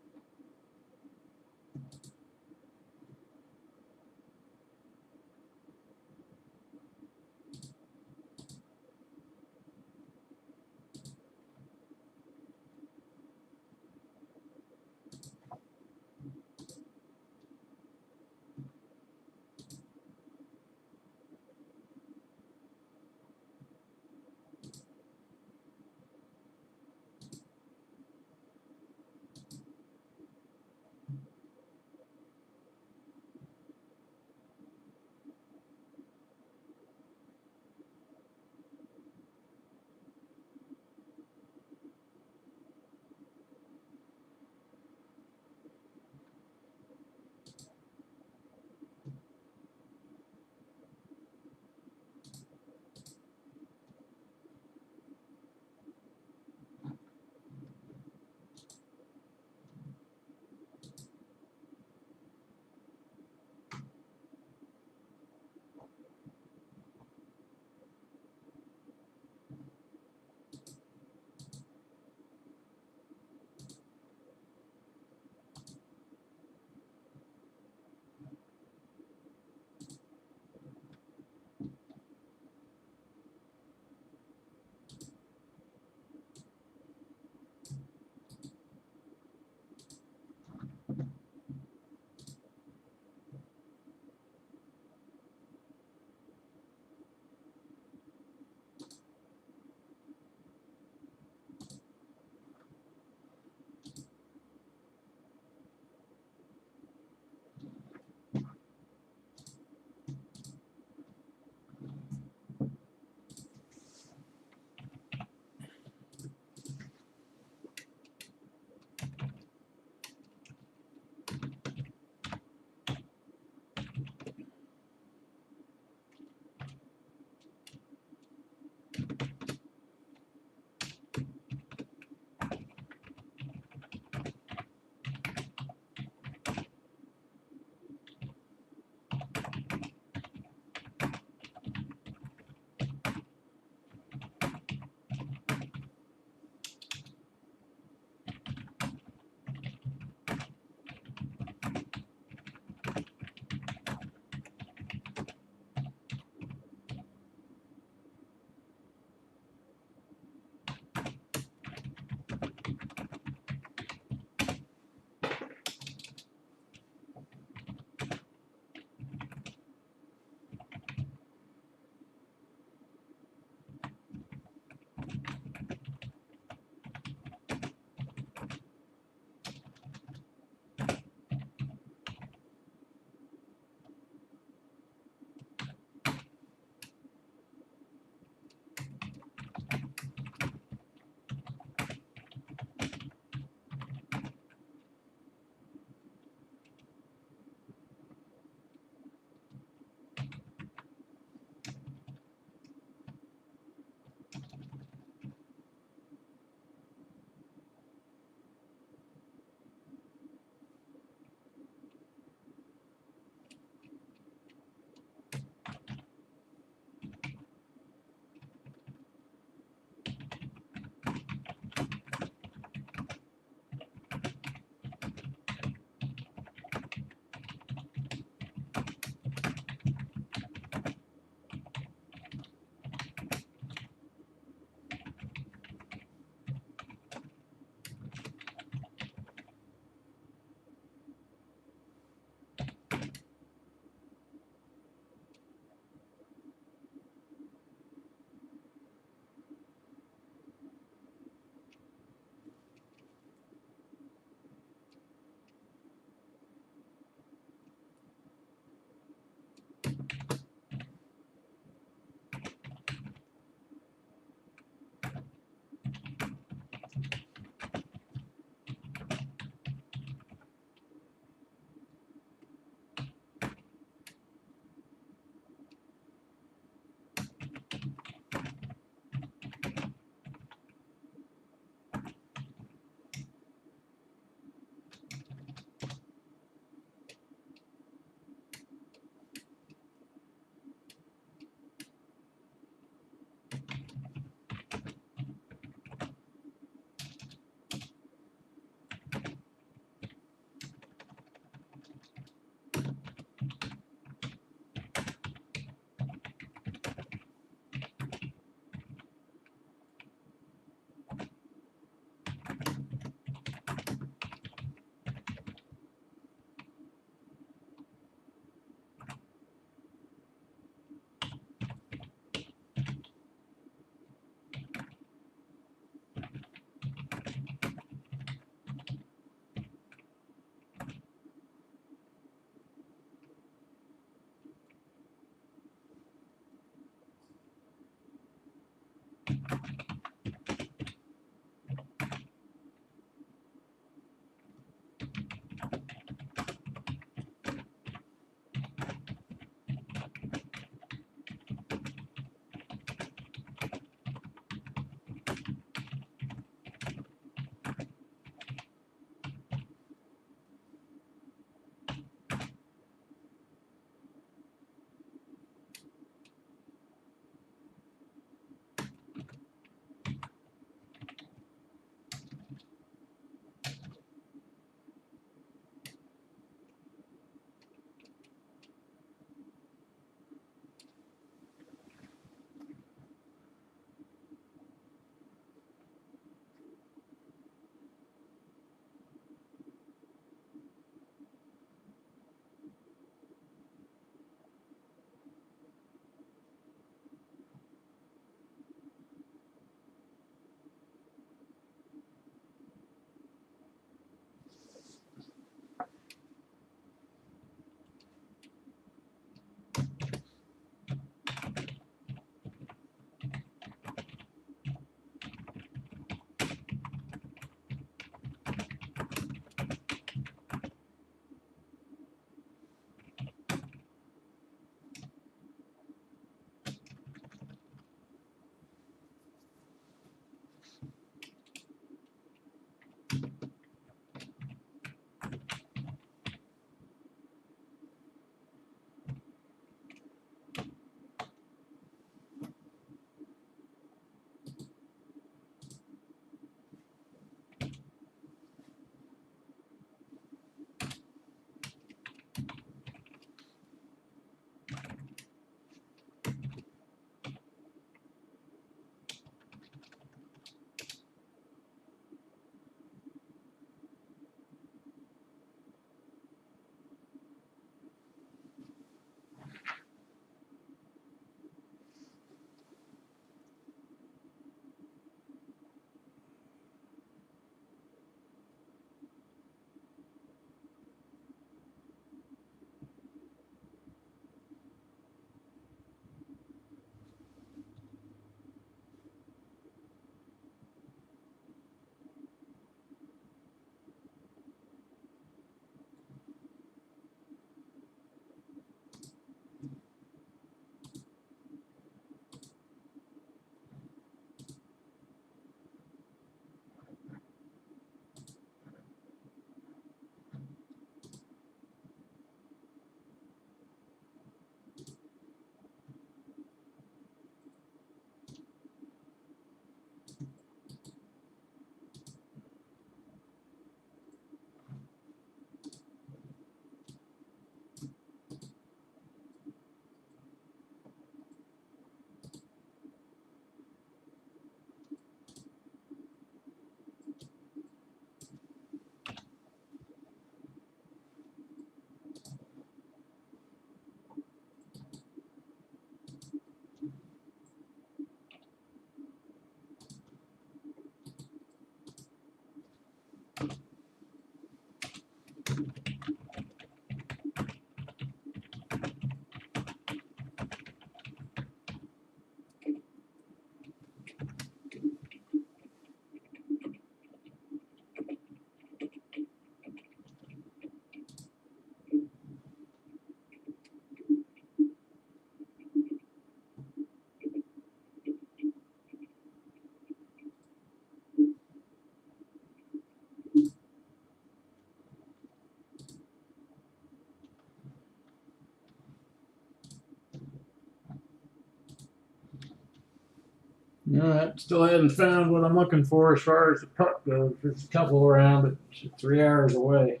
All right, still haven't found what I'm looking for as far as the puck goes. There's a couple around, but it's 3 hours away.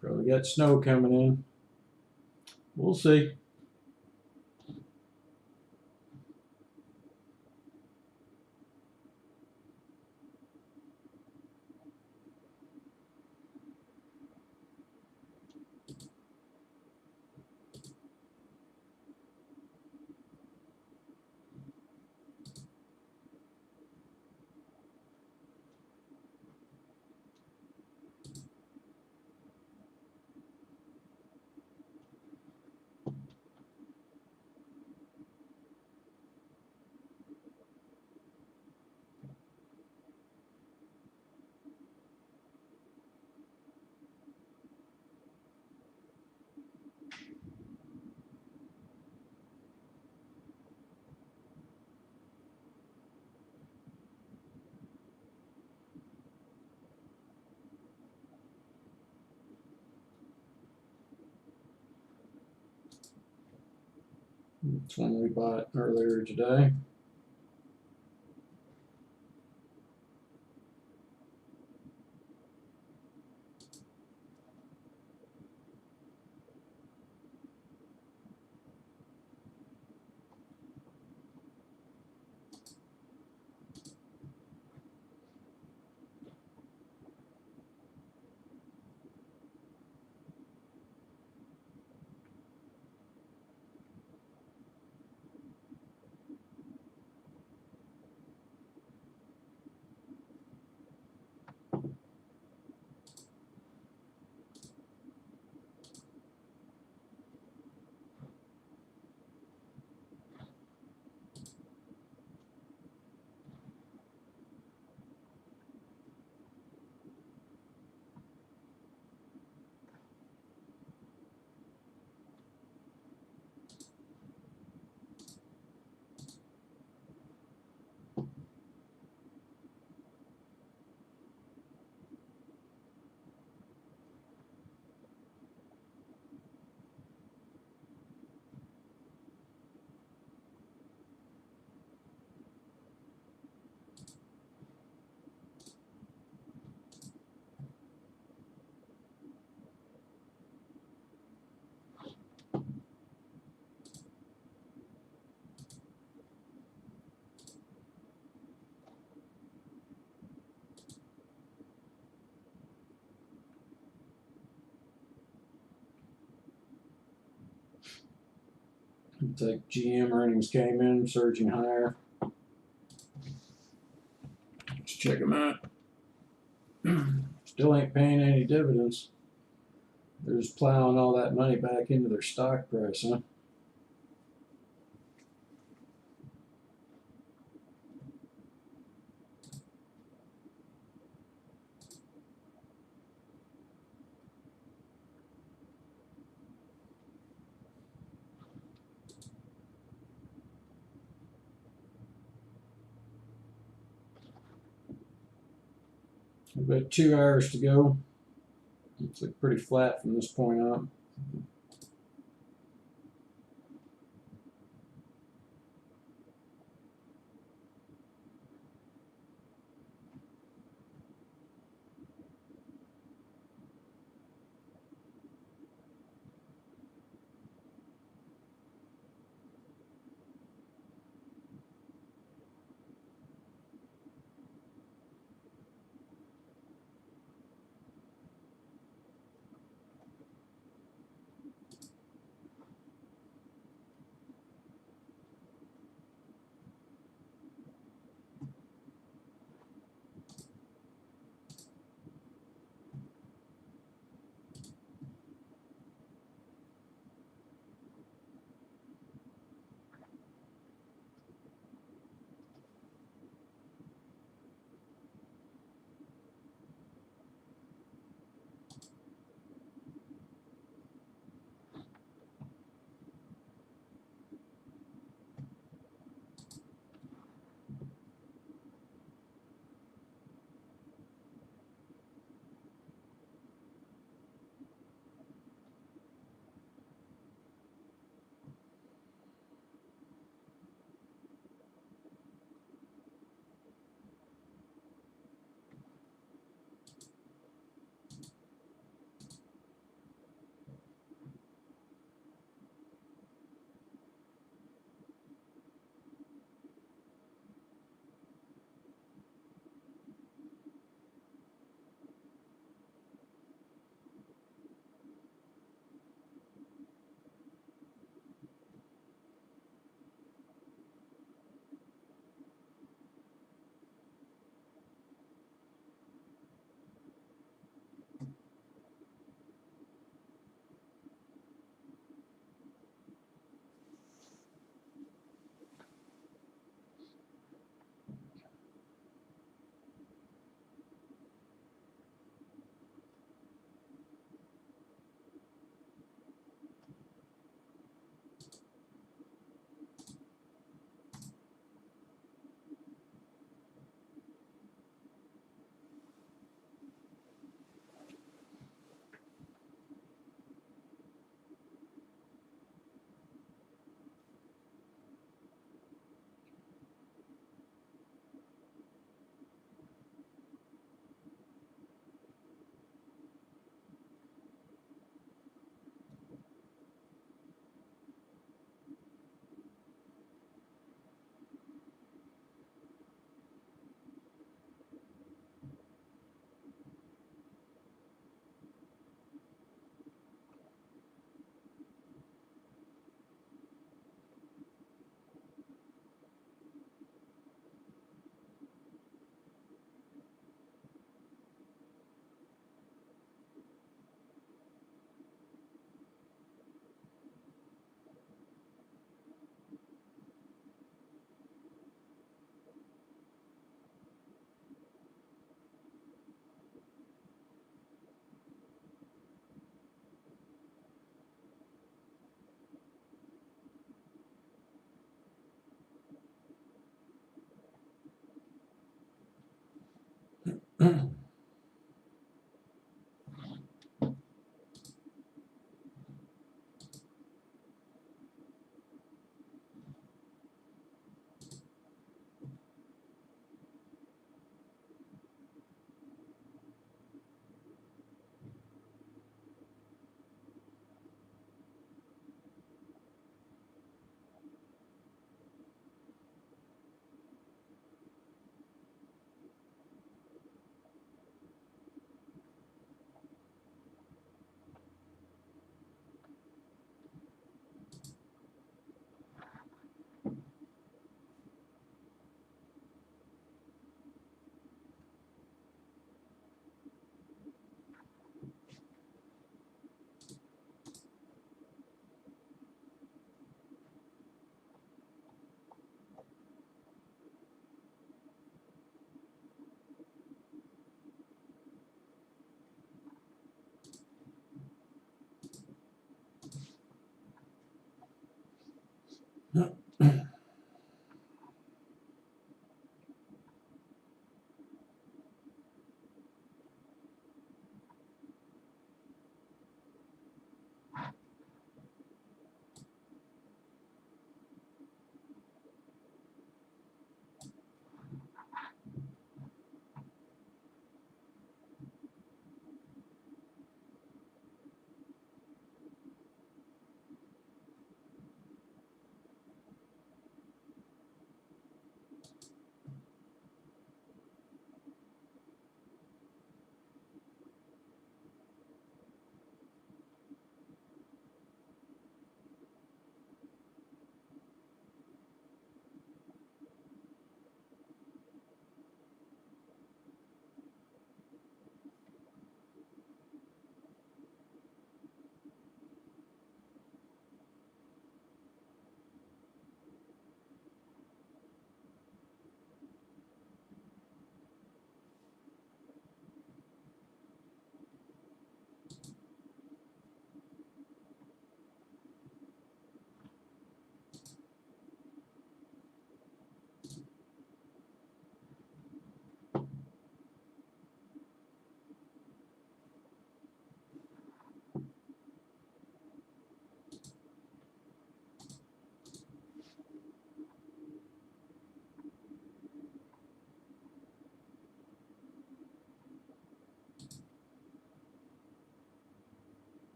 Probably got snow coming in. We'll see. It's one we bought earlier today. Looks like GM earnings came in, surging higher. Let's check them out. Still ain't paying any dividends. They're just plowing all that money back into their stock price, huh? About 2 hours to go. Looks like pretty flat from this point on.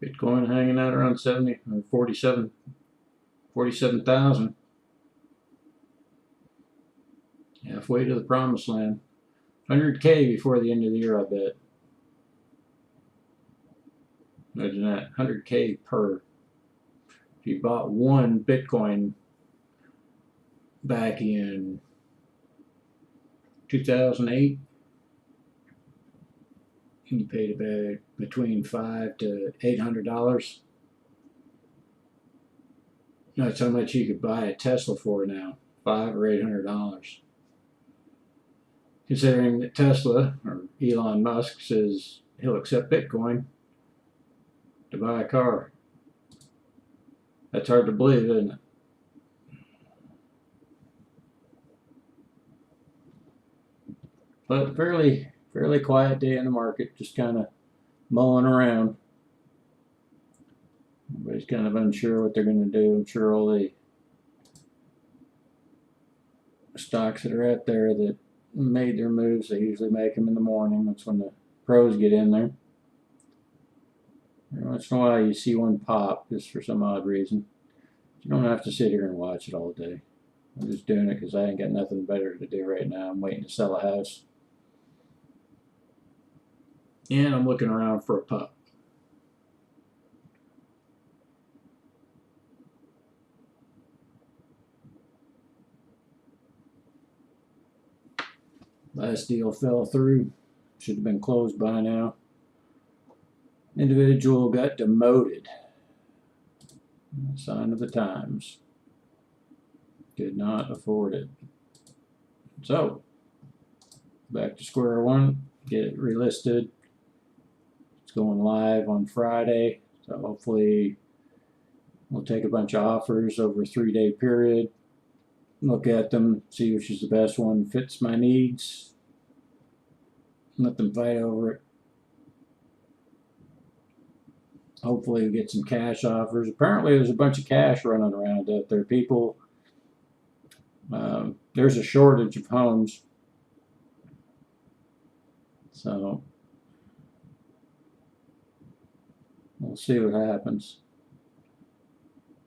Bitcoin hanging out around 47,000. Halfway to the promised land. 100K before the end of the year, I bet. Imagine that, 100K per. If you bought one Bitcoin back in 2008, and you paid about between $500 to $800. That's how much you could buy a Tesla for now, $500 or $800. Considering that Tesla, or Elon Musk, says he'll accept Bitcoin to buy a car. That's hard to believe, isn't it? But fairly quiet day in the market, just kind of mulling around. Everybody's kind of unsure what they're going to do. I'm sure all the stocks that are out there that made their moves, they usually make them in the morning. That's when the pros get in there. Every once in a while you see one pop just for some odd reason. You don't have to sit here and watch it all day. I'm just doing it because I ain't got nothing better to do right now. I'm waiting to sell a house. And I'm looking around for a pup. Last deal fell through. Should have been closed by now. Individual got demoted. Sign of the times. Could not afford it. So, back to square one. Get it relisted. It's going live on Friday. So hopefully we'll take a bunch of offers over a 3-day period. Look at them, see which is the best one, fits my needs. Let them fight over it. Hopefully we get some cash offers. Apparently there's a bunch of cash running around out there. People, there's a shortage of homes. So we'll see what happens.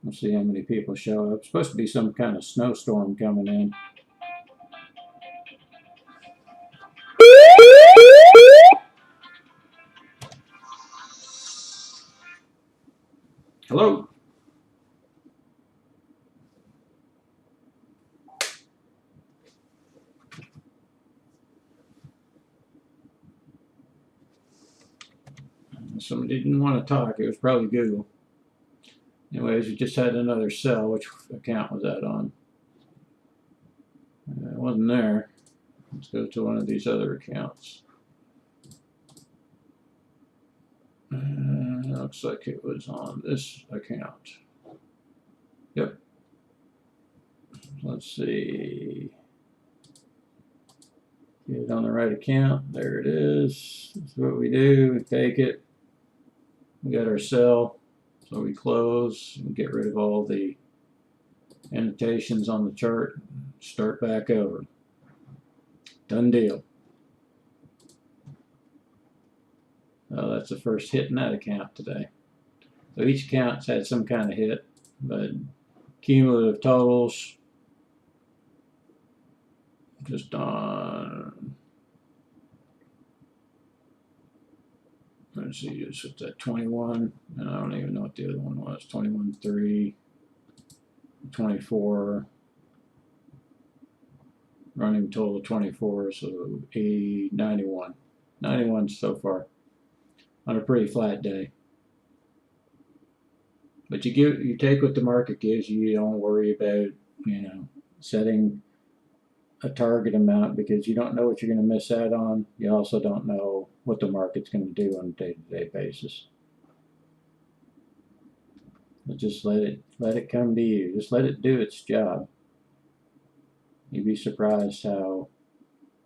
We'll see how many people show up. It's supposed to be some kind of snowstorm coming in. Hello? Somebody didn't want to talk. It was probably Google. Anyways, we just had another sell. Which account was that on? It wasn't there. Let's go to one of these other accounts. Looks like it was on this account. Yep. Let's see. Get it on the right account. There it is. That's what we do. We take it. We got our sell. So we close and get rid of all the annotations on the chart. Start back over. Done deal. That's the first hit in that account today. So each account's had some kind of hit, but cumulative totals just on, let's see, it's at 21. I don't even know what the other one was. 21.3, 24. Running total 24, so 80, 91. 91 so far on a pretty flat day. But you take what the market gives you. You don't worry about, setting a target amount because you don't know what you're going to miss out on. You also don't know what the market's going to do on a day-to-day basis. But just let it come to you. Just let it do its job. You'd be surprised how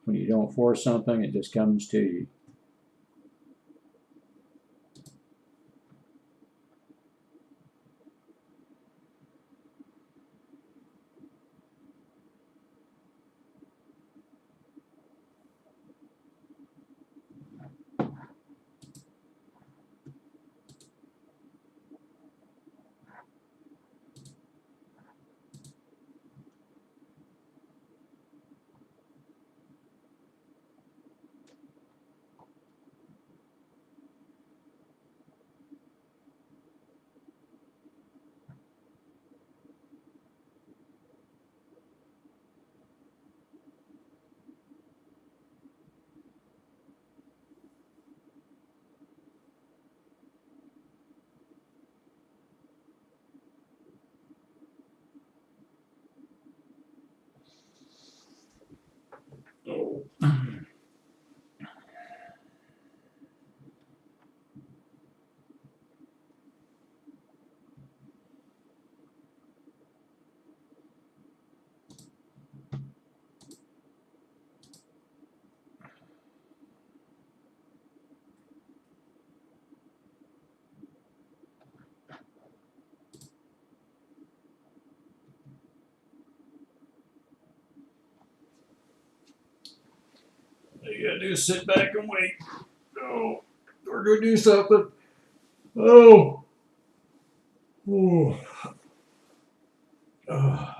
when you don't force something, it just comes to you. All you gotta do is sit back and wait. Oh, we're gonna do something. Oh. Oh. Oh.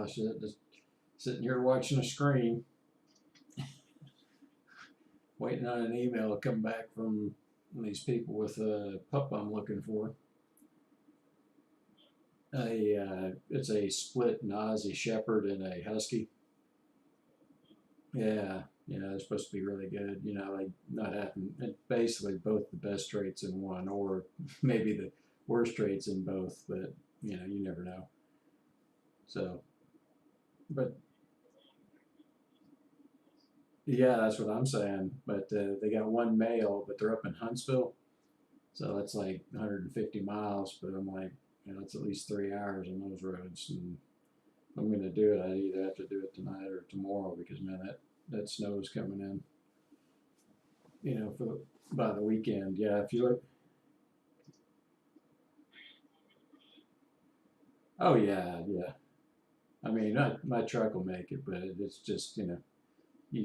Shit, just sitting here watching a screen, waiting on an email to come back from these people with a pup I'm looking for. It's a split Nazi Shepherd and a Husky. Yeah, they're supposed to be really good. Like not having basically both the best traits in one, or maybe the worst traits in both. But you never know. So, but yeah, that's what I'm saying. But they got one male, but they're up in Huntsville, so it's like 150 miles. But I'm like, it's at least 3 hours on those roads, and if I'm gonna do it, I either have to do it tonight or tomorrow because man, that snow is coming in. For by the weekend. Yeah, if you look. Oh yeah, yeah. I mean, my truck will make it, but it's just you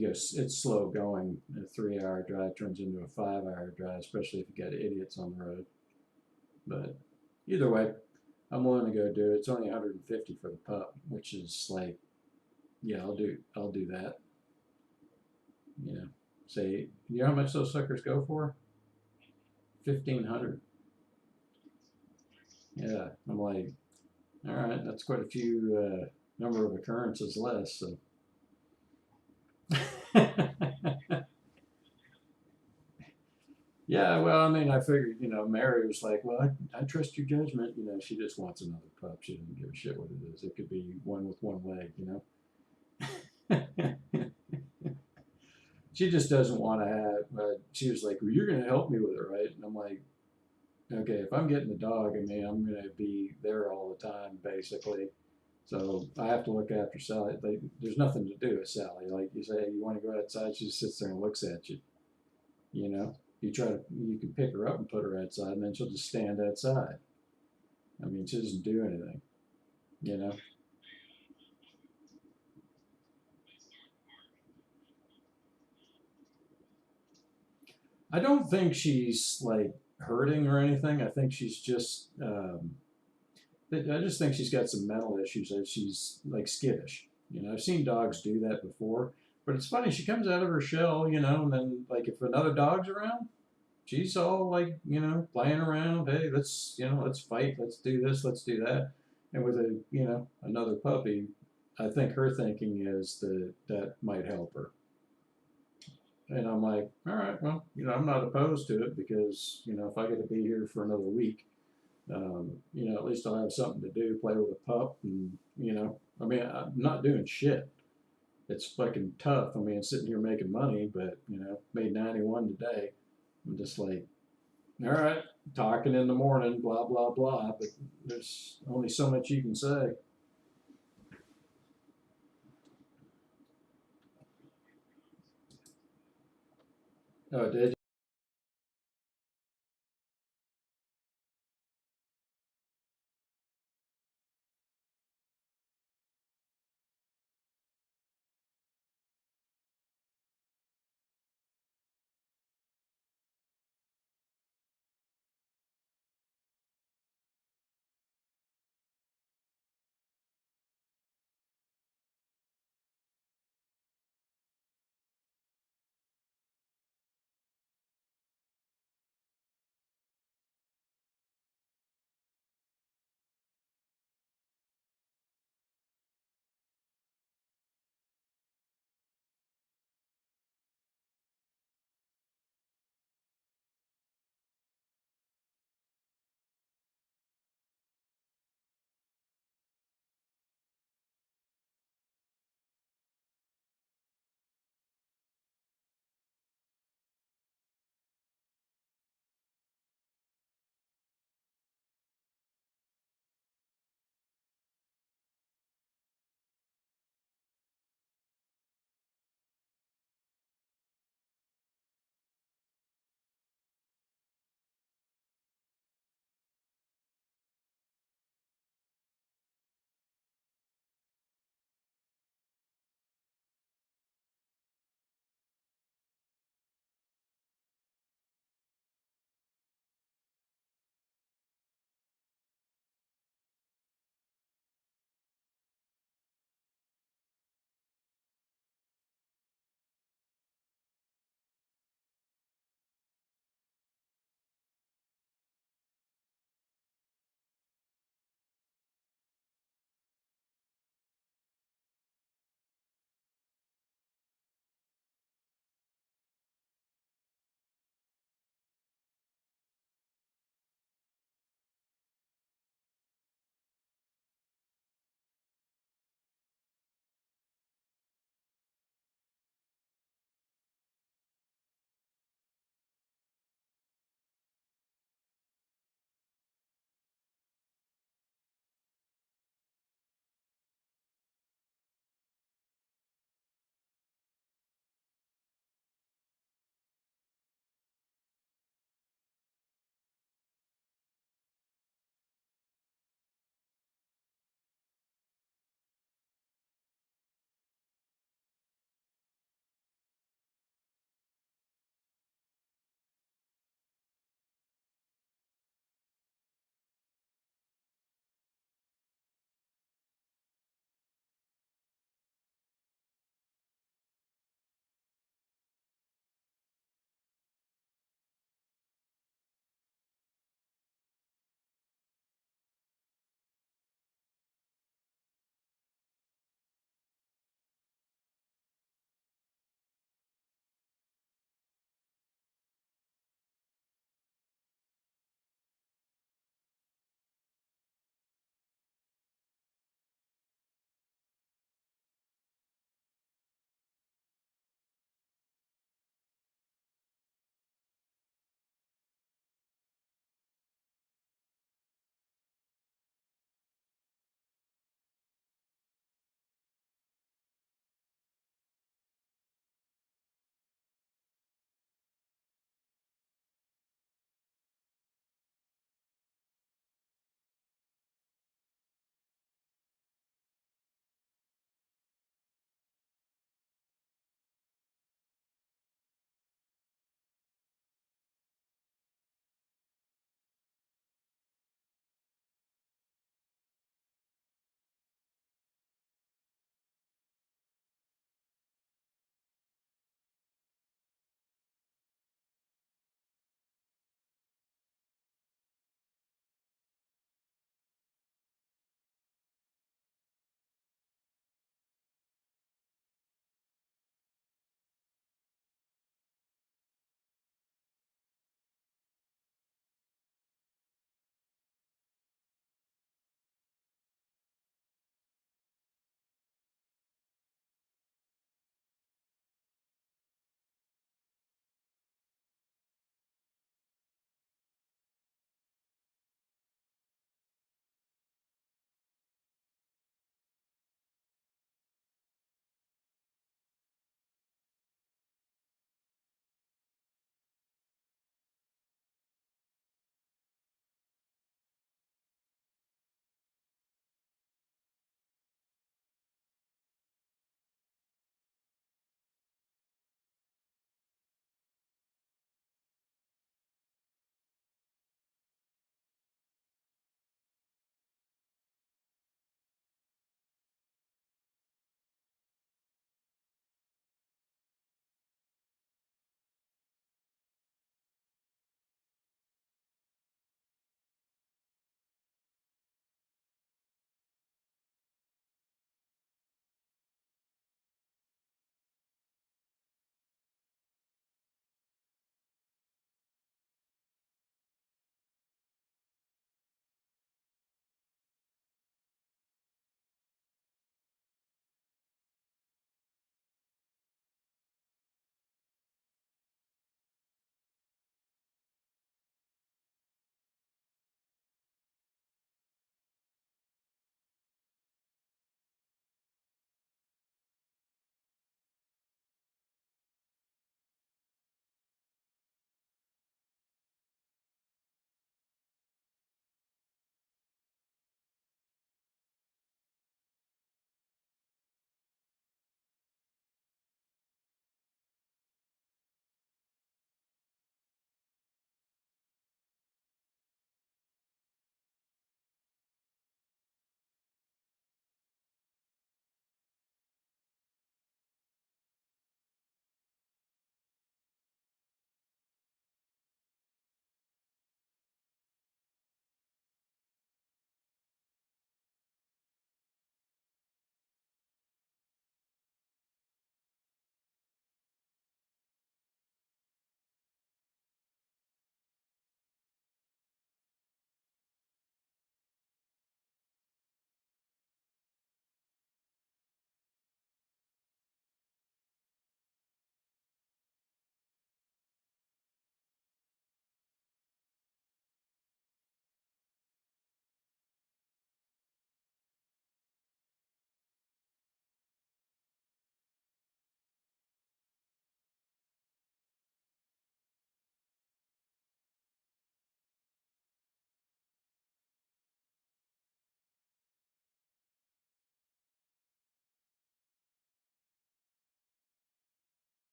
go. It's slow going. A 3 hour drive turns into a 5 hour drive, especially if you got idiots on the road. But either way, I'm willing to go do it. It's only 150 for the pup, which is like, yeah, I'll do that. You know, say, you know how much those suckers go for? 1,500. Yeah, I'm like, all right, that's quite a few number of occurrences less. So. Yeah, well, I mean, I figured, Mary was like, well, I trust your judgment. She just wants another pup. She doesn't give a shit what it is. It could be one with one leg. She just doesn't want to have, she was like, well, you're going to help me with it, right? And I'm like, okay, if I'm getting the dog, I mean, I'm going to be there all the time, basically. So I have to look after Sally. Like, there's nothing to do with Sally. Like you say, you want to go outside, she just sits there and looks at you. You know, you can pick her up and put her outside, and then she'll just stand outside. I mean, she doesn't do anything. You know, I don't think she's like hurting or anything. I think she's just. I just think she's got some mental issues. That she's like skittish. I've seen dogs do that before, but it's funny. She comes out of her shell, and then like if another dog's around, she's all like, playing around. Hey, let's fight. Let's do this. Let's do that. And with another puppy, I think her thinking is that that might help her. And I'm like, all right, well, I'm not opposed to it because, if I get to be here for another week, at least I'll have something to do, play with a pup. And, I mean, I'm not doing shit. It's fucking tough. I mean, sitting here making money, but, made 91 today. I'm just like, all right, talking in the morning, blah, blah, blah. But there's only so much you can say. Oh, did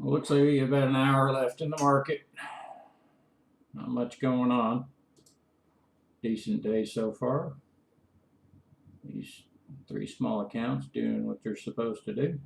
Looks like we have about an hour left in the market. Not much going on. Decent day so far. These 3 small accounts doing what they're supposed to do.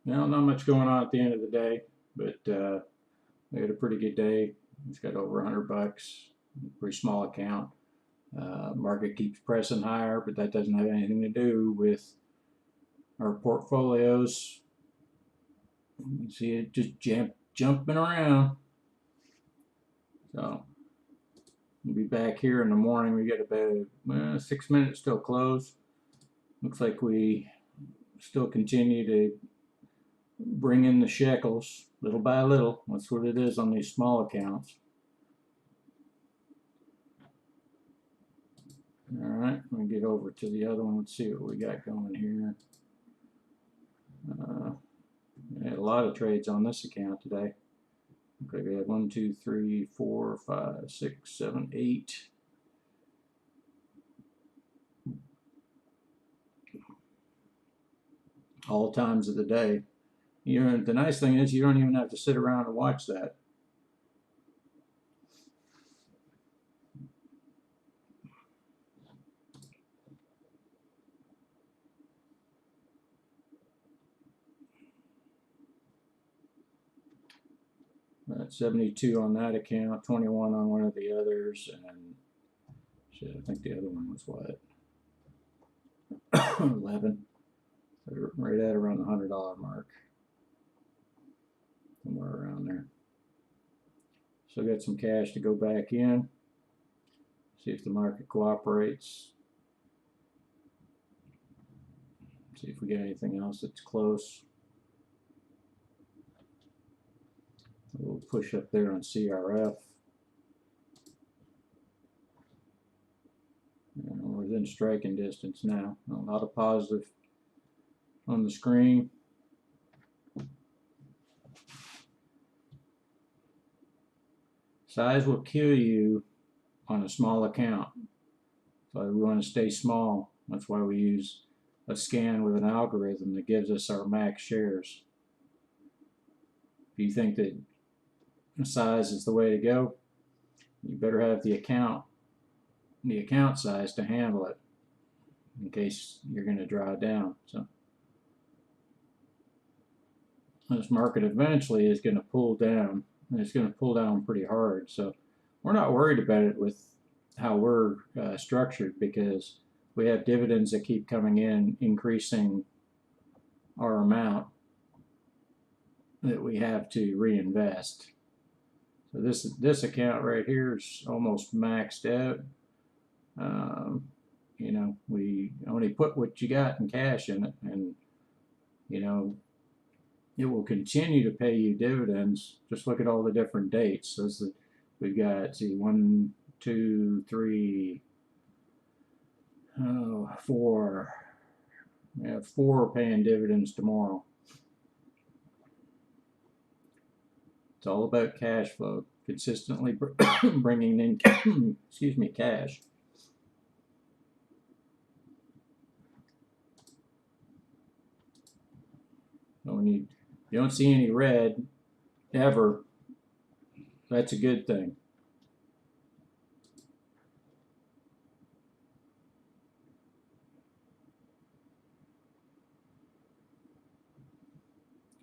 Well, not much going on at the end of the day, but we had a pretty good day. It's got over $100, pretty small account. Market keeps pressing higher, but that doesn't have anything to do with our portfolios. You see it just jumping around. So we'll be back here in the morning. We got about 6 minutes till close. Looks like we still continue to bring in the shekels little by little. That's what it is on these small accounts. All right, let me get over to the other one. Let's see what we got going here. We had a lot of trades on this account today. Okay, we had 1, 2, 3, 4, 5, 6, 7, 8. All times of the day. You know, the nice thing is you don't even have to sit around and watch that. That's 72 on that account, 21 on one of the others, and shit, I think the other one was what? 11. So right at around the $100 mark. Somewhere around there. So got some cash to go back in. See if the market cooperates. See if we get anything else that's close. We'll push up there on CRF. And we're within striking distance now. A lot of positive on the screen. Size will kill you on a small account. So we want to stay small. That's why we use a scan with an algorithm that gives us our max shares. If you think that size is the way to go, you better have the account size to handle it in case you're going to draw it down. So this market eventually is going to pull down, and it's going to pull down pretty hard. So we're not worried about it with how we're structured, because we have dividends that keep coming in, increasing our amount that we have to reinvest. So this account right here is almost maxed out. You know, we only put what you got in cash in it, and you know, it will continue to pay you dividends. Just look at all the different dates. So we've got, see, 1, 2, 3, 4. We have 4 paying dividends tomorrow. It's all about cash flow, consistently bringing in, excuse me, cash. So when you don't see any red ever, that's a good thing.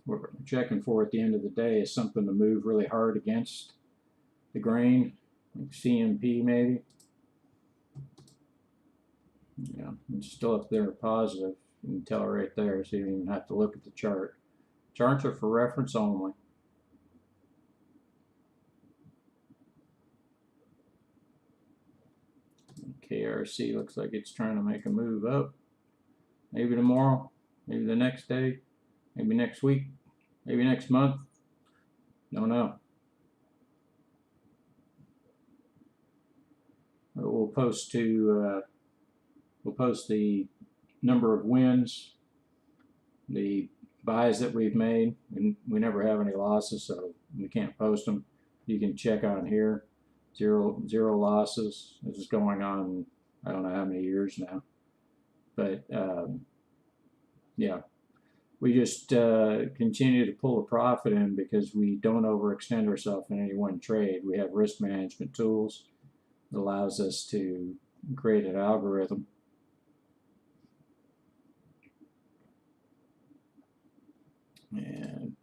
What we're checking for at the end of the day is something to move really hard against the grain, like CMP maybe. Yeah, it's still up there positive. You can tell right there, so you don't even have to look at the chart. Charts are for reference only. KRC looks like it's trying to make a move up. Maybe tomorrow, maybe the next day, maybe next week, maybe next month. Don't know. We'll post the number of wins, the buys that we've made, and we never have any losses, so we can't post them. You can check on here, zero losses. This is going on, I don't know how many years now, but yeah, we just continue to pull a profit in because we don't overextend ourselves in any one trade. We have risk management tools that allows us to create an algorithm.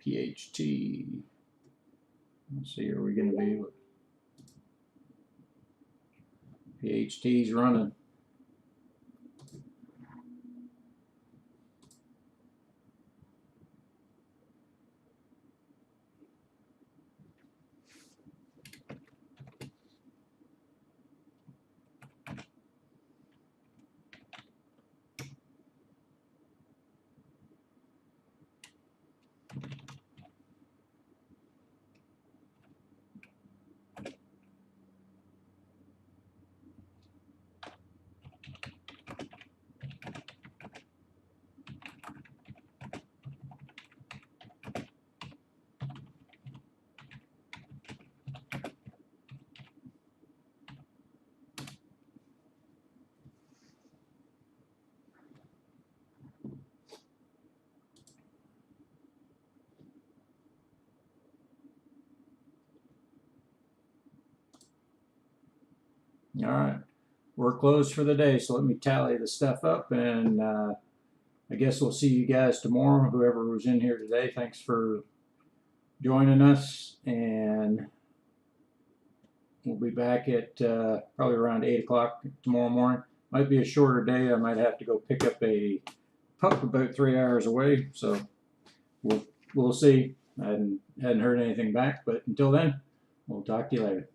PHT. Let's see, are we going to be with PHT's running? All right, we're closed for the day, so let me tally the stuff up, and I guess we'll see you guys tomorrow. Whoever was in here today, thanks for joining us, and we'll be back at probably around 8 o'clock tomorrow morning. Might be a shorter day. I might have to go pick up a pup about 3 hours away, so we'll see. I hadn't heard anything back, but until then, we'll talk to you later.